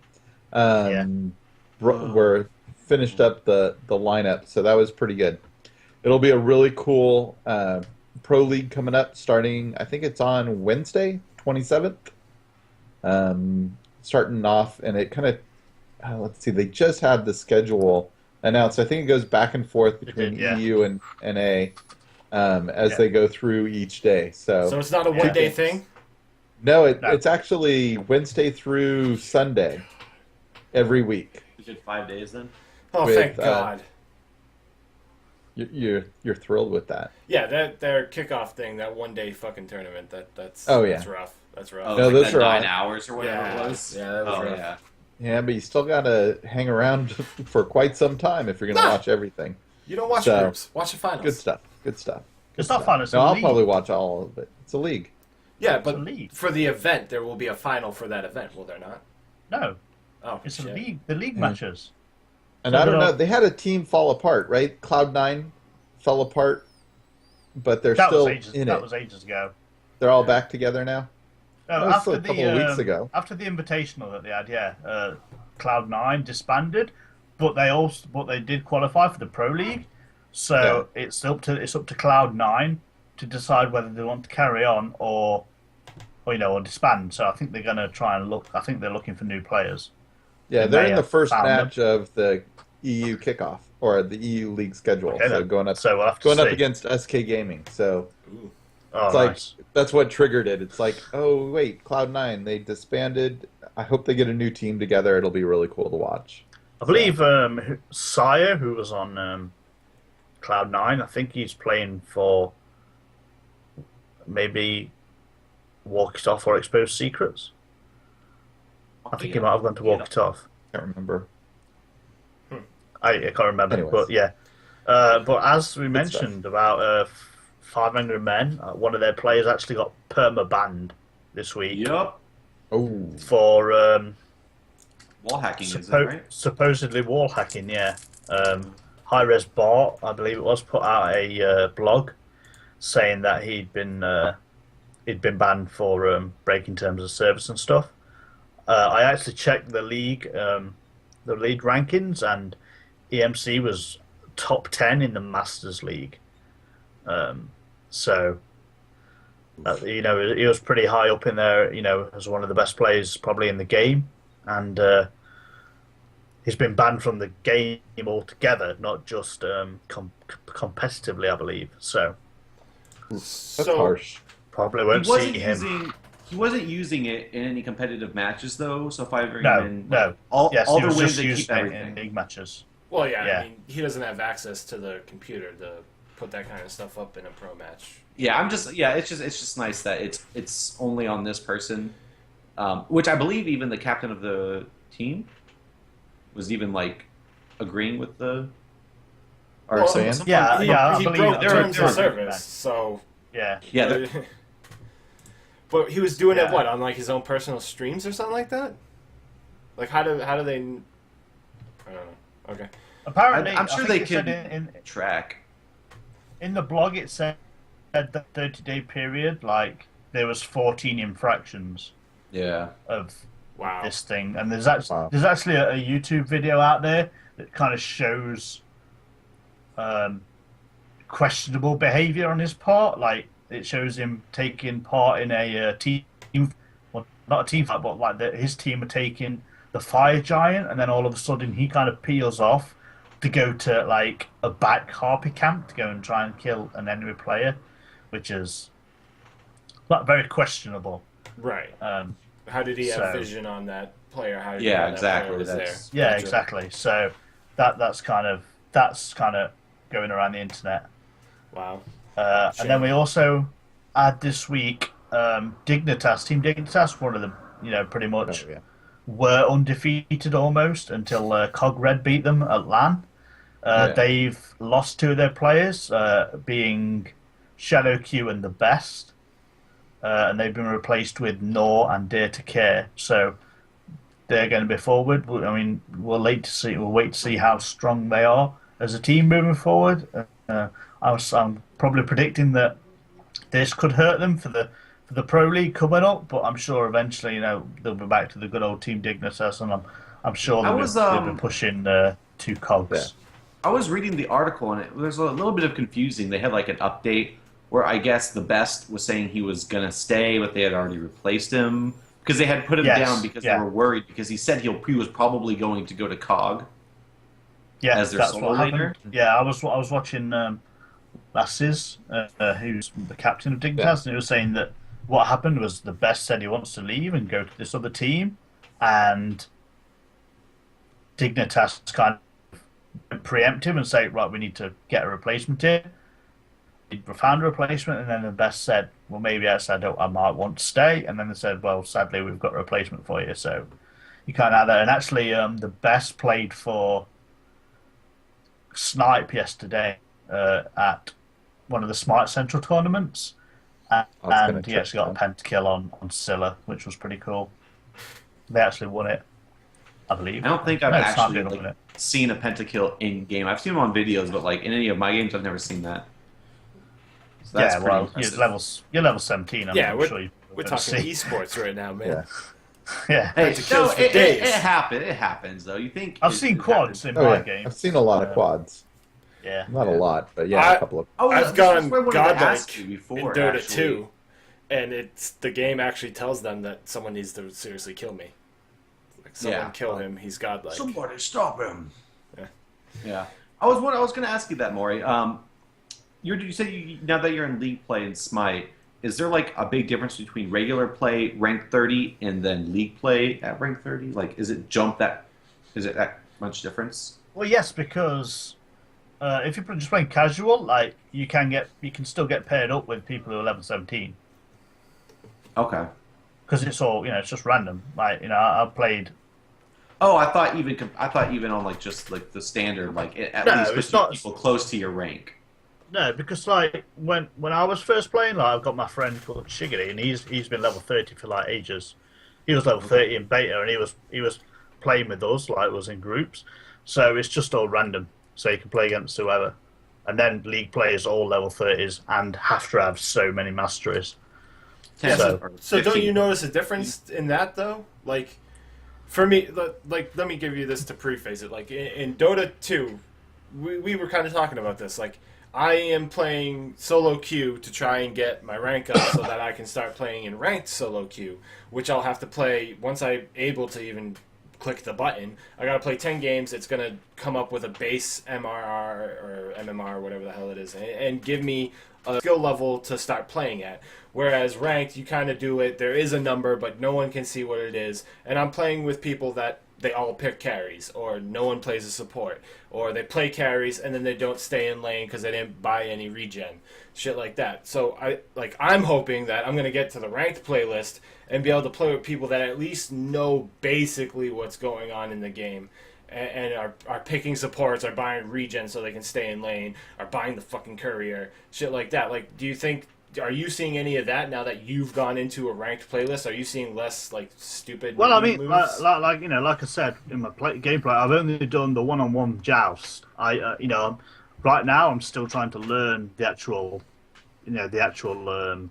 were finished up the lineup. So that was pretty good. It'll be a really cool Pro League coming up starting, I think it's on Wednesday, 27th. Starting off, and it kind of, let's see, they just had the schedule announced. I think it goes back and forth between EU and NA as they go through each day. So
it's not a one-day thing?
No, it's actually Wednesday through Sunday every week.
You did 5 days then?
Oh, thank God.
You're thrilled with that.
Yeah, their kickoff thing, that one-day fucking tournament, that's rough. That's rough.
Oh,
No,
like
those
that
are
9
all-
hours or whatever it was?
Yeah, that was rough.
Yeah.
Yeah, but you still got to hang around for quite some time if you're going to watch everything.
You don't watch
So,
groups. Watch the finals.
Good stuff. Good stuff.
It's not fun. It's a
No, I'll
league.
probably watch all of it. It's a league.
Yeah,
It's a
but
league.
for the event, there will be a final for that event, will there not?
No,
Oh,
it's
shit.
a league. The league matches.
And
So
I don't
they're
know.
all-
They had a team fall apart, right? Cloud9 fell apart, but they're
That
still
was ages.
in
That
it.
was ages ago.
They're all back together now.
No,
That was a couple of weeks ago.
After the invitational that they had, Cloud9 disbanded, but they did qualify for the Pro League. So it's up to Cloud9 to decide whether they want to carry on or disband. So I think they're going to try and look. I think they're looking for new players.
Yeah,
They
they're
may
in the
have
first
found
match of the EU kickoff or the EU league schedule.
Okay,
so
then.
going up,
So we'll have to
going up
see.
against SK Gaming. So
Ooh.
Oh,
it's like
nice.
that's what triggered it. It's like, oh wait, Cloud9 they disbanded. I hope they get a new team together. It'll be really cool to watch.
I believe Sire, who was on Cloud9, I think he's playing for maybe Walk It Off or Exposed Secrets. I think he might have gone to Walk It Off.
Can't remember.
I can't remember,
Anyways.
but yeah. But as we
Good
mentioned about 500 Men, one of their players actually got perma-banned this week
Yup.
Oh,
for
Wall hacking, is that right?
supposedly wall hacking, yeah. High Res Bar, I believe it was, put out a blog saying that he'd been banned for breaking terms of service and stuff. I actually checked the league rankings, and EMC was top 10 in the Masters League. So he was pretty high up in there, as one of the best players probably in the game, and he's been banned from the game altogether, not just competitively, I believe. So
that's harsh.
probably won't see him.
He wasn't using it in any competitive matches though. So if I ever
No.
all
Yes,
all
he
the
was
wins
just
they keep
using it
everything.
in league matches.
Well, yeah,
Yeah.
I mean, he doesn't have access to the computer to put that kind of stuff up in a pro match.
Yeah, it's just nice that it's only on this person, which I believe even the captain of the team was even like agreeing with the. Or
Well,
some,
Yeah,
he,
I
he
believe
broke
that.
terms
They're-
of
they're-
service, so
Yeah.
yeah, they're-
but he was doing
Yeah.
it what on like his own personal streams or something like that. Like how do they? I don't know. Okay.
Apparently,
I'm sure they
said
can track.
in the blog it said the 30-day period, like there was 14 infractions
Yeah.
of
Wow.
this thing, and there's actually a YouTube video out there that kind of shows questionable behavior on his part. Like it shows him taking part in a team, well, not a team fight, but like his team are taking the fire giant, and then all of a sudden he kind of peels off to go to like a back harpy camp to go and try and kill an enemy player, which is not very questionable.
Right. How did he have vision on that player? How did he know
exactly.
that player was
That's,
there?
Yeah, exactly. So that's kind of going around the internet.
Wow.
And then we also had this week Dignitas, Team Dignitas, one of them, pretty much were undefeated almost until Cog Red beat them at LAN. They've lost two of their players, being Shadow Q and the Best, and they've been replaced with Nor and Dare to Care. So they're going to be forward. I mean, we'll wait to see how strong they are as a team moving forward. I'm probably predicting that this could hurt them for the Pro League coming up, but I'm sure eventually, they'll be back to the good old Team Dignitas, and I'm sure they'll be pushing two cogs.
Yeah. I was reading the article, and it was a little bit of confusing. They had like an update where I guess the Best was saying he was gonna stay, but they had already replaced him because they had put him down because they were worried because he said he was probably going to go to COG.
Yeah,
as their
that's
solo
what
leader.
happened. Yeah, I was watching Lasses, who's the captain of Dignitas, and he was saying that what happened was the Best said he wants to leave and go to this other team, and Dignitas kind of preempt him and say, right, we need to get a replacement here. He found a replacement, and then the Best said, well, maybe I might want to stay, and then they said, well, sadly, we've got a replacement for you, so you can't have that. And actually, the Best played for Snipe yesterday at one of the Smite Central tournaments, and he actually got a pentakill on Scylla, which was pretty cool. They actually won it, I believe.
I don't think I've actually seen a pentakill in game. I've seen them on videos, but like in any of my games, I've never seen that. So that's you're level 17.
We're talking esports right now, man.
Yeah.
Hey, no, it happens. It happens, though. You think
I've seen quads in my game.
I've seen a lot of quads.
Yeah.
Not a lot, but a couple of.
I've gone godlike in
before,
Dota 2, and the game actually tells them that someone needs to seriously kill me. Like someone kill him. He's godlike.
Somebody stop him.
Yeah.
I was going to ask you that, Maury. You said now that you're in League play in Smite, is there like a big difference between regular play rank 30 and then League play at rank 30? Like, is it that much difference?
Well, yes, because if you're just playing casual, like you can still get paired up with people who are level 17.
Okay.
Because it's all it's just random. Like I've played.
Oh, I thought even on like just like the standard, like at least with people close to your rank.
No, because like when I was first playing, like I've got my friend called Shiggity, and he's been level 30 for like ages. He was level 30 in beta, and he was playing with us, like was in groups. So it's just all random, so you can play against whoever. And then League players all level 30s and have to have so many masteries.
Yeah, so don't you notice a difference in that though? Like for me, like let me give you this to preface it. Like in Dota 2, we were kind of talking about this. Like I am playing solo queue to try and get my rank up so that I can start playing in ranked solo queue, which I'll have to play once I'm able to even click the button. I gotta play 10 games. It's gonna come up with a base MRR or MMR, whatever the hell it is, and give me a skill level to start playing at. Whereas ranked, you kind of do it. There is a number, but no one can see what it is. And I'm playing with people that they all pick carries, or no one plays a support, or they play carries and then they don't stay in lane because they didn't buy any regen, shit like that. So I'm hoping that I'm gonna get to the ranked playlist and be able to play with people that at least know basically what's going on in the game, and are picking supports, are buying regen so they can stay in lane, are buying the fucking courier, shit like that. Like, do you think are you seeing any of that now that you've gone into a ranked playlist? Are you seeing less like stupid?
Well, I mean,
moves?
like you know, like I said in my gameplay, I've only done the one-on-one joust. You know, right now I'm still trying to learn the actual, MOBA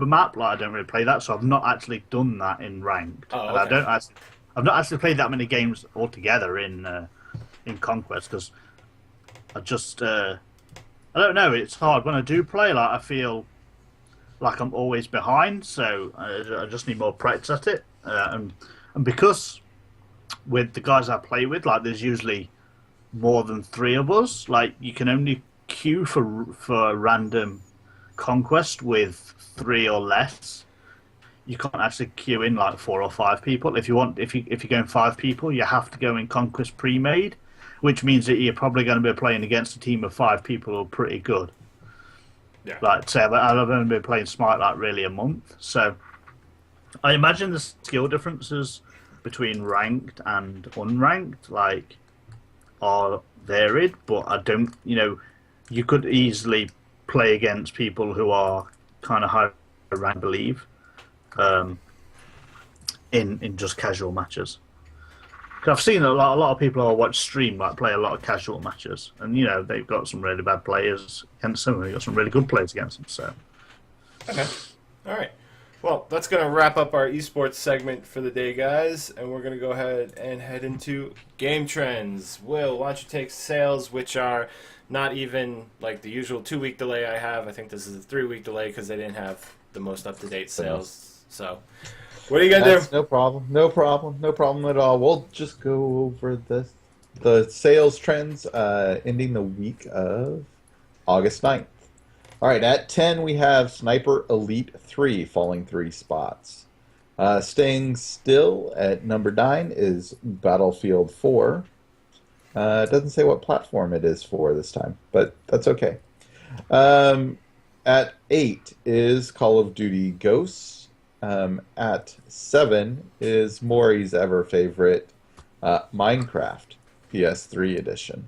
map. Like I don't really play that, so I've not actually done that in ranked.
Oh,
And
okay.
I've not actually played that many games altogether in Conquest because I just I don't know. It's hard when I do play. Like I feel like I'm always behind, so I just need more practice at it. And because with the guys I play with, like there's usually more than 3 of us. Like you can only queue for random conquest with 3 or less. You can't actually queue in like 4 or 5 people. If you're going 5 people, you have to go in conquest pre-made, which means that you're probably going to be playing against a team of 5 people who are pretty good.
Yeah.
Like say, I've only been playing Smite like really a month, so I imagine the skill differences between ranked and unranked like are varied, but I don't. You know, you could easily play against people who are kind of high rank, I believe, in just casual matches. 'Cause I've seen a lot of people I watch stream like play a lot of casual matches, and you know they've got some really bad players against them, and they've got some really good players against them. So,
Okay. All right. Well, that's going to wrap up our esports segment for the day, guys, and we're going to go ahead and head into game trends. Will, why don't you take sales, which are not even like the usual 2-week delay I have. I think this is a 3-week delay because they didn't have the most up-to-date sales. So, what are you going to do?
No problem. No problem at all. We'll just go over the sales trends ending the week of August 9th. All right, at 10 we have Sniper Elite 3 falling 3 spots. Staying still at number 9 is Battlefield 4. It doesn't say what platform it is for this time, but that's okay. At 8 is Call of Duty Ghosts. At 7 is Maury's ever favorite Minecraft PS3 edition.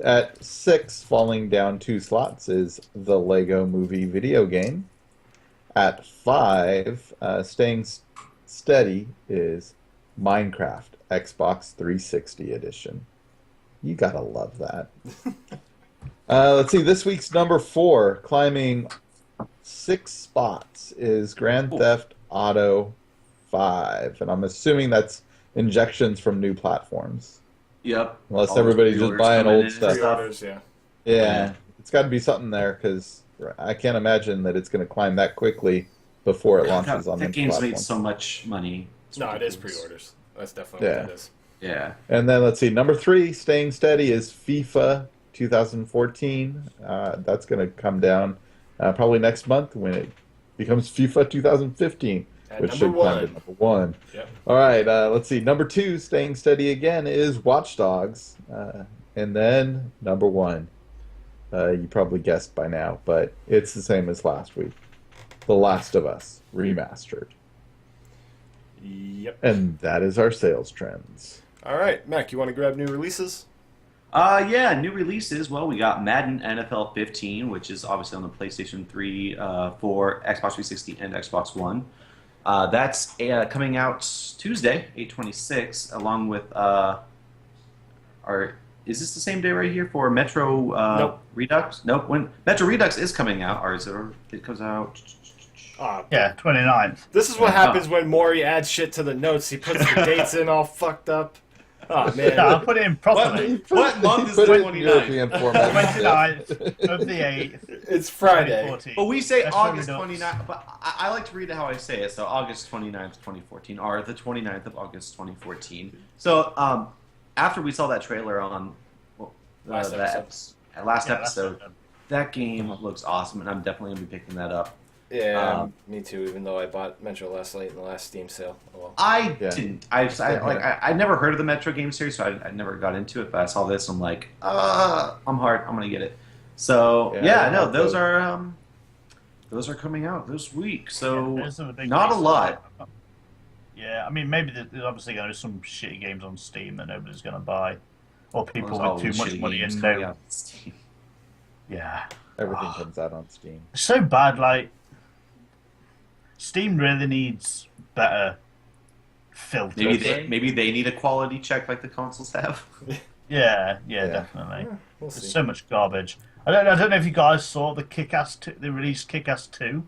At 6, falling down 2 slots, is the Lego Movie video game. At 5, staying steady, is Minecraft Xbox 360 edition. You gotta love that. Let's see, this week's number 4, climbing 6 spots, is Grand Theft Auto 5. And I'm assuming that's injections from new platforms.
Yep.
Unless
All
everybody's
those
just buying
pre-orders
old
coming in and
stuff.
Pre-orders, yeah.
Yeah, it's got to be something there because I can't imagine that it's going to climb that quickly before it launches on the
that game's
platform.
made so much money. It's
No, it is
ridiculous.
pre-orders. That's definitely what that is.
Yeah.
And then let's see, number 3, staying steady, is FIFA 2014. That's going to come down probably next month when it becomes FIFA 2015,
At
which
number
should climb to
one.
number 1.
Yep.
All right, let's see. Number 2, staying steady again, is Watch Dogs. And then number 1. You probably guessed by now, but it's the same as last week. The Last of Us Remastered.
Yep.
And that is our sales trends.
All right, Mac, you want to grab new releases?
Yeah, new releases. Well, we got Madden NFL 15, which is obviously on the PlayStation 3 for Xbox 360 and Xbox One. That's coming out Tuesday, 8/26, along with is this the same day right here for Metro
Nope.
Redux? Nope. When Metro Redux is coming out, or it comes out.
yeah, 29th.
This is what happens when Maury adds shit to the notes. He puts the dates in all fucked up. Oh, man.
No, I'll put it in properly.
What month is
Put
the
it in
29th?
European format.
29th of the 8th,
It's Friday.
2014.
But we say
Metro
August
Redux.
29th, but I like to read it how I say it. So August 29th, 2014, or the 29th of August 2014. So after we saw that trailer on
Last
last
Yeah,
episode,
that's-
that game looks awesome, and I'm definitely going to be picking that up.
Yeah, me too, even though I bought Metro last night in the last Steam sale. Oh, well.
I
Yeah.
didn't. I never heard of the Metro game series, so I never got into it. But I saw this, I'm like, I'm hard. I'm gonna get it. So
Yeah,
no,
I
those are coming out this week. So
There's some big
not a
releases.
lot.
Yeah, I mean, maybe there's obviously going to be some shitty games on Steam that nobody's going to buy, or people
There's
with too
always
much
shitty
money
games
in
coming
no.
out on Steam.
Yeah,
Everything comes out on Steam.
It's so bad. Like, Steam really needs better filters.
Maybe they need a quality check like the consoles have.
Yeah, definitely.
We'll
There's
see.
so much garbage. I don't know if you guys saw the Kick-Ass 2, they released Kick-Ass 2,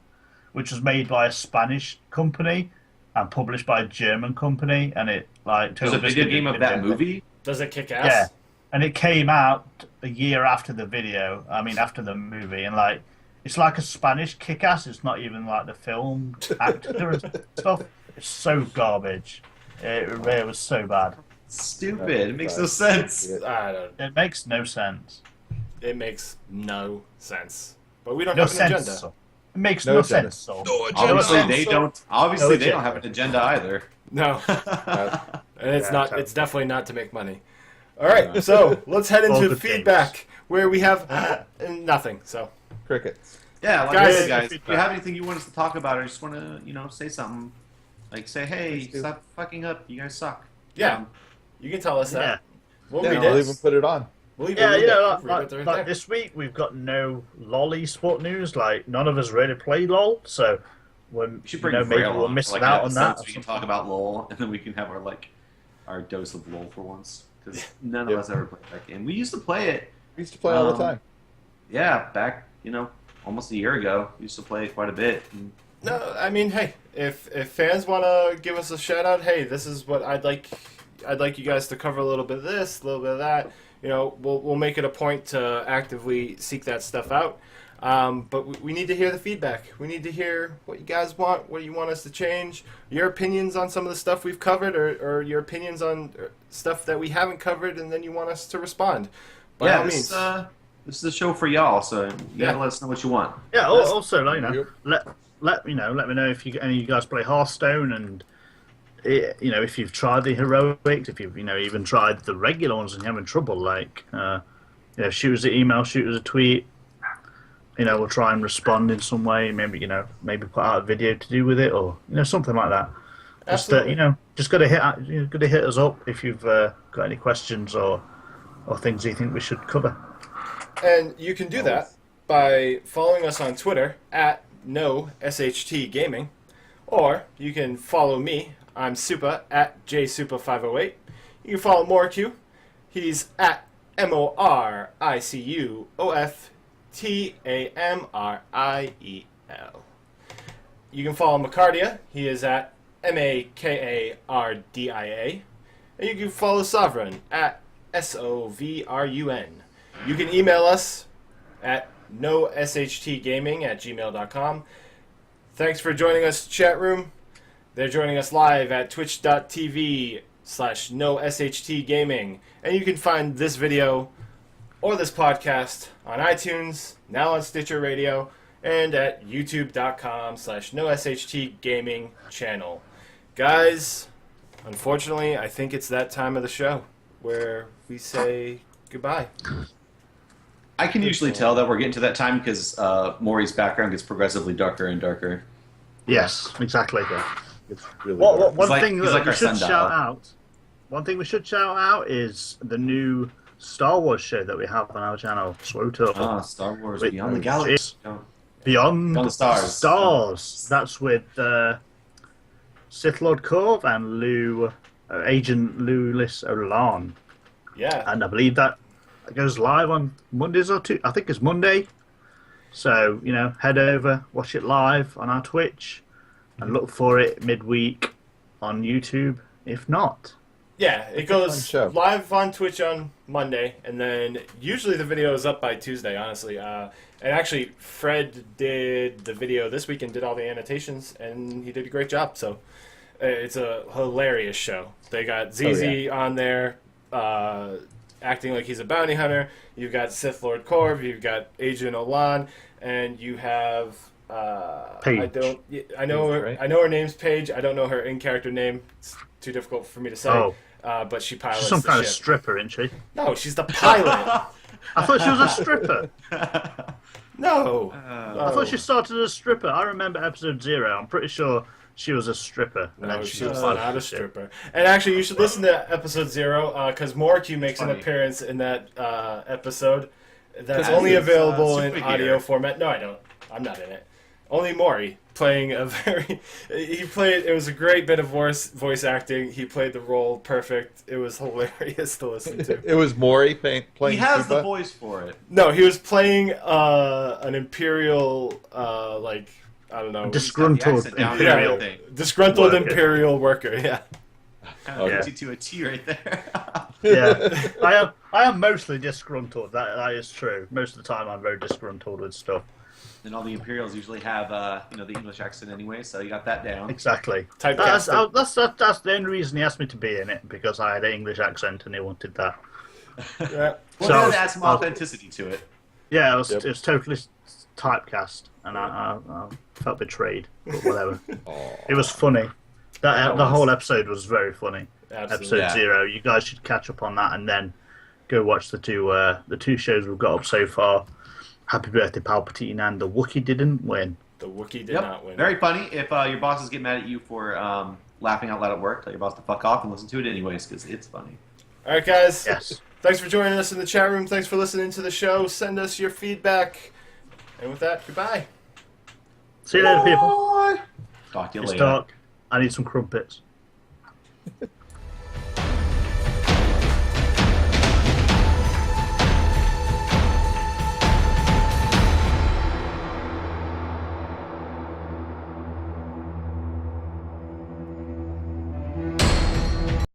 which was made by a Spanish company and published by a German company, and it like
There's a video game of that movie.
Does it kick ass?
Yeah, and it came out a year after the video. I mean, after the movie, and like it's like a Spanish Kick-Ass. It's not even like the film actor and stuff. It's so garbage. It was so bad.
Stupid. It makes no sense.
I don't.
It makes no sense.
It makes no sense. But we don't
No
have an
sense.
agenda.
So. It makes
No
no
agenda.
sense. So.
Obviously,
No
they
agenda.
don't. Obviously,
No
they don't
agenda.
have an agenda either.
No, and it's
Yeah,
not.
totally.
It's definitely not to make money. All right, so let's head
All
into
the
feedback where we have nothing. So
Crickets.
Yeah, like
Guys-
I said, guys, if you have anything you want us to talk about, or just want to, say something, like say, hey,
Please do.
stop fucking up. You guys suck.
yeah, you can tell us that.
Yeah.
We'll
Yeah,
read
I'll
it.
even put it on.
We'll even
Yeah,
read
you know,
it. We'll read it right
like
there.
this week we've got no LOL esport news. Like none of us really play LOL, so
We should bring
maybe
Vrail
we're
on
missing
for, like,
out
an
on that.
episode So we can talk about LOL, and then we can have our dose of LOL for once, because none of
Yep.
us ever played that game. We used to play it.
We used to play all the time.
Yeah, back almost a year ago. We used to play it quite a bit. And
No, I mean, hey, if fans want to give us a shout out, hey, this is what I'd like you guys to cover a little bit of this, a little bit of that. We'll make it a point to actively seek that stuff out. But we need to hear the feedback. We need to hear what you guys want, what you want us to change, your opinions on some of the stuff we've covered, or your opinions on stuff that we haven't covered, and then you want us to respond. By all means.
This is a show for y'all, so you gotta let us know what you want.
Yeah.
Let's-
Also, like,
Yep.
let me know if any of you guys play Hearthstone, and if you've tried the heroics, if you've even tried the regular ones and you're having trouble, like shoot us an email, shoot us a tweet. We'll try and respond in some way. Maybe put out a video to do with it, or something like that.
Absolutely.
Just gotta hit us up if you've got any questions or things you think we should cover.
And you can do that by following us on Twitter at NoSHTGaming, or you can follow me. I'm Supa at JSupa508. You can follow Moricu. He's at MORICUOFTAMRIEL. You can follow Macardia. He is at MAKARDIA. And you can follow Sovereign at SOVRUN. You can email us at noshtgaming@gmail.com. Thanks for joining us, chat room. They're joining us live at twitch.tv/noshtgaming. And you can find this video or this podcast on iTunes, now on Stitcher Radio, and at youtube.com/noshtgaming channel. Guys, unfortunately, I think it's that time of the show where we say goodbye.
I can usually tell that we're getting to that time because Maury's background gets progressively darker and darker.
Yes, exactly.
It's really
One
He's like-
thing
he's
that
like
we
our
should
sundial.
shout out. One thing we should shout out is the new Star Wars show that we have on our channel, SWOTO.
Star Wars
Wait,
Beyond the
it's-
Galaxy. Oh.
Beyond
the Stars.
Stars. That's with Sith Lord Corv and Agent Louis O'Lan.
Yeah.
And I believe that goes live on Mondays or two. I think it's Monday. So, head over, watch it live on our Twitch, and look for it midweek on YouTube, if not.
Yeah, it
fun
goes
show.
live on Twitch on Monday, and then usually the video is up by Tuesday, honestly. And actually, Fred did the video this week and did all the annotations, and he did a great job. So it's a hilarious show. They got ZZ on there acting like he's a bounty hunter. You've got Sith Lord Corv, you've got Agent Olan, and you have...
Paige.
I know her.
Right.
I know her name's Paige. I don't know her in-character name. It's too difficult for me to say.
Oh.
But she pilots
She's some
the
kind of
ship.
stripper, isn't she?
No, she's the pilot.
I thought she was a stripper.
No.
I thought she started as a stripper. I remember episode 0. I'm pretty sure she was a stripper. And
No,
then
she was
piloted
not
the
a
ship.
stripper. And actually, you should listen to episode 0 because Moricu makes an
Funny.
appearance in that episode. That's
As
only
is,
available in
Supergear.
audio format. No, I don't. I'm not in it. Only Maury playing a very. He played. It was a great bit of voice acting. He played the role perfect. It was hilarious to listen to.
It was Maury playing
He has the
Koopa.
voice for it.
No, he was playing an imperial, like I don't know,
Disgruntled
accent down
yeah,
imperial.
thing.
disgruntled
Worker.
imperial worker. Yeah.
Kind of
Okay.
gets you to a T right there.
Yeah, I am mostly disgruntled. That is true. Most of the time, I'm very disgruntled with stuff.
And all the Imperials usually have, the English accent anyway, so you got that down.
Exactly.
Typecasted.
That's the only reason he asked me to be in it, because I had an English accent and he wanted that.
Yeah.
Well,
So-
that adds some authenticity to it.
Yeah, it was,
Yep.
it was totally typecast, and I felt betrayed. But whatever. It was funny. The whole episode was very funny.
Absolutely.
Episode
Yeah.
0. You guys should catch up on that and then go watch the two shows we've got up so far. Happy Birthday Palpatine and the Wookiee didn't win.
The Wookiee did
Yep.
not win.
Very funny. If your bosses get mad at you for laughing out loud at work, tell your boss to fuck off and listen to it anyways, because it's funny.
All right, guys.
Yes.
Thanks for joining us in the chat room. Thanks for listening to the show. Send us your feedback. And with that, goodbye.
See you later, people.
Talk to you
It's
later.
dark. I need some crumpets.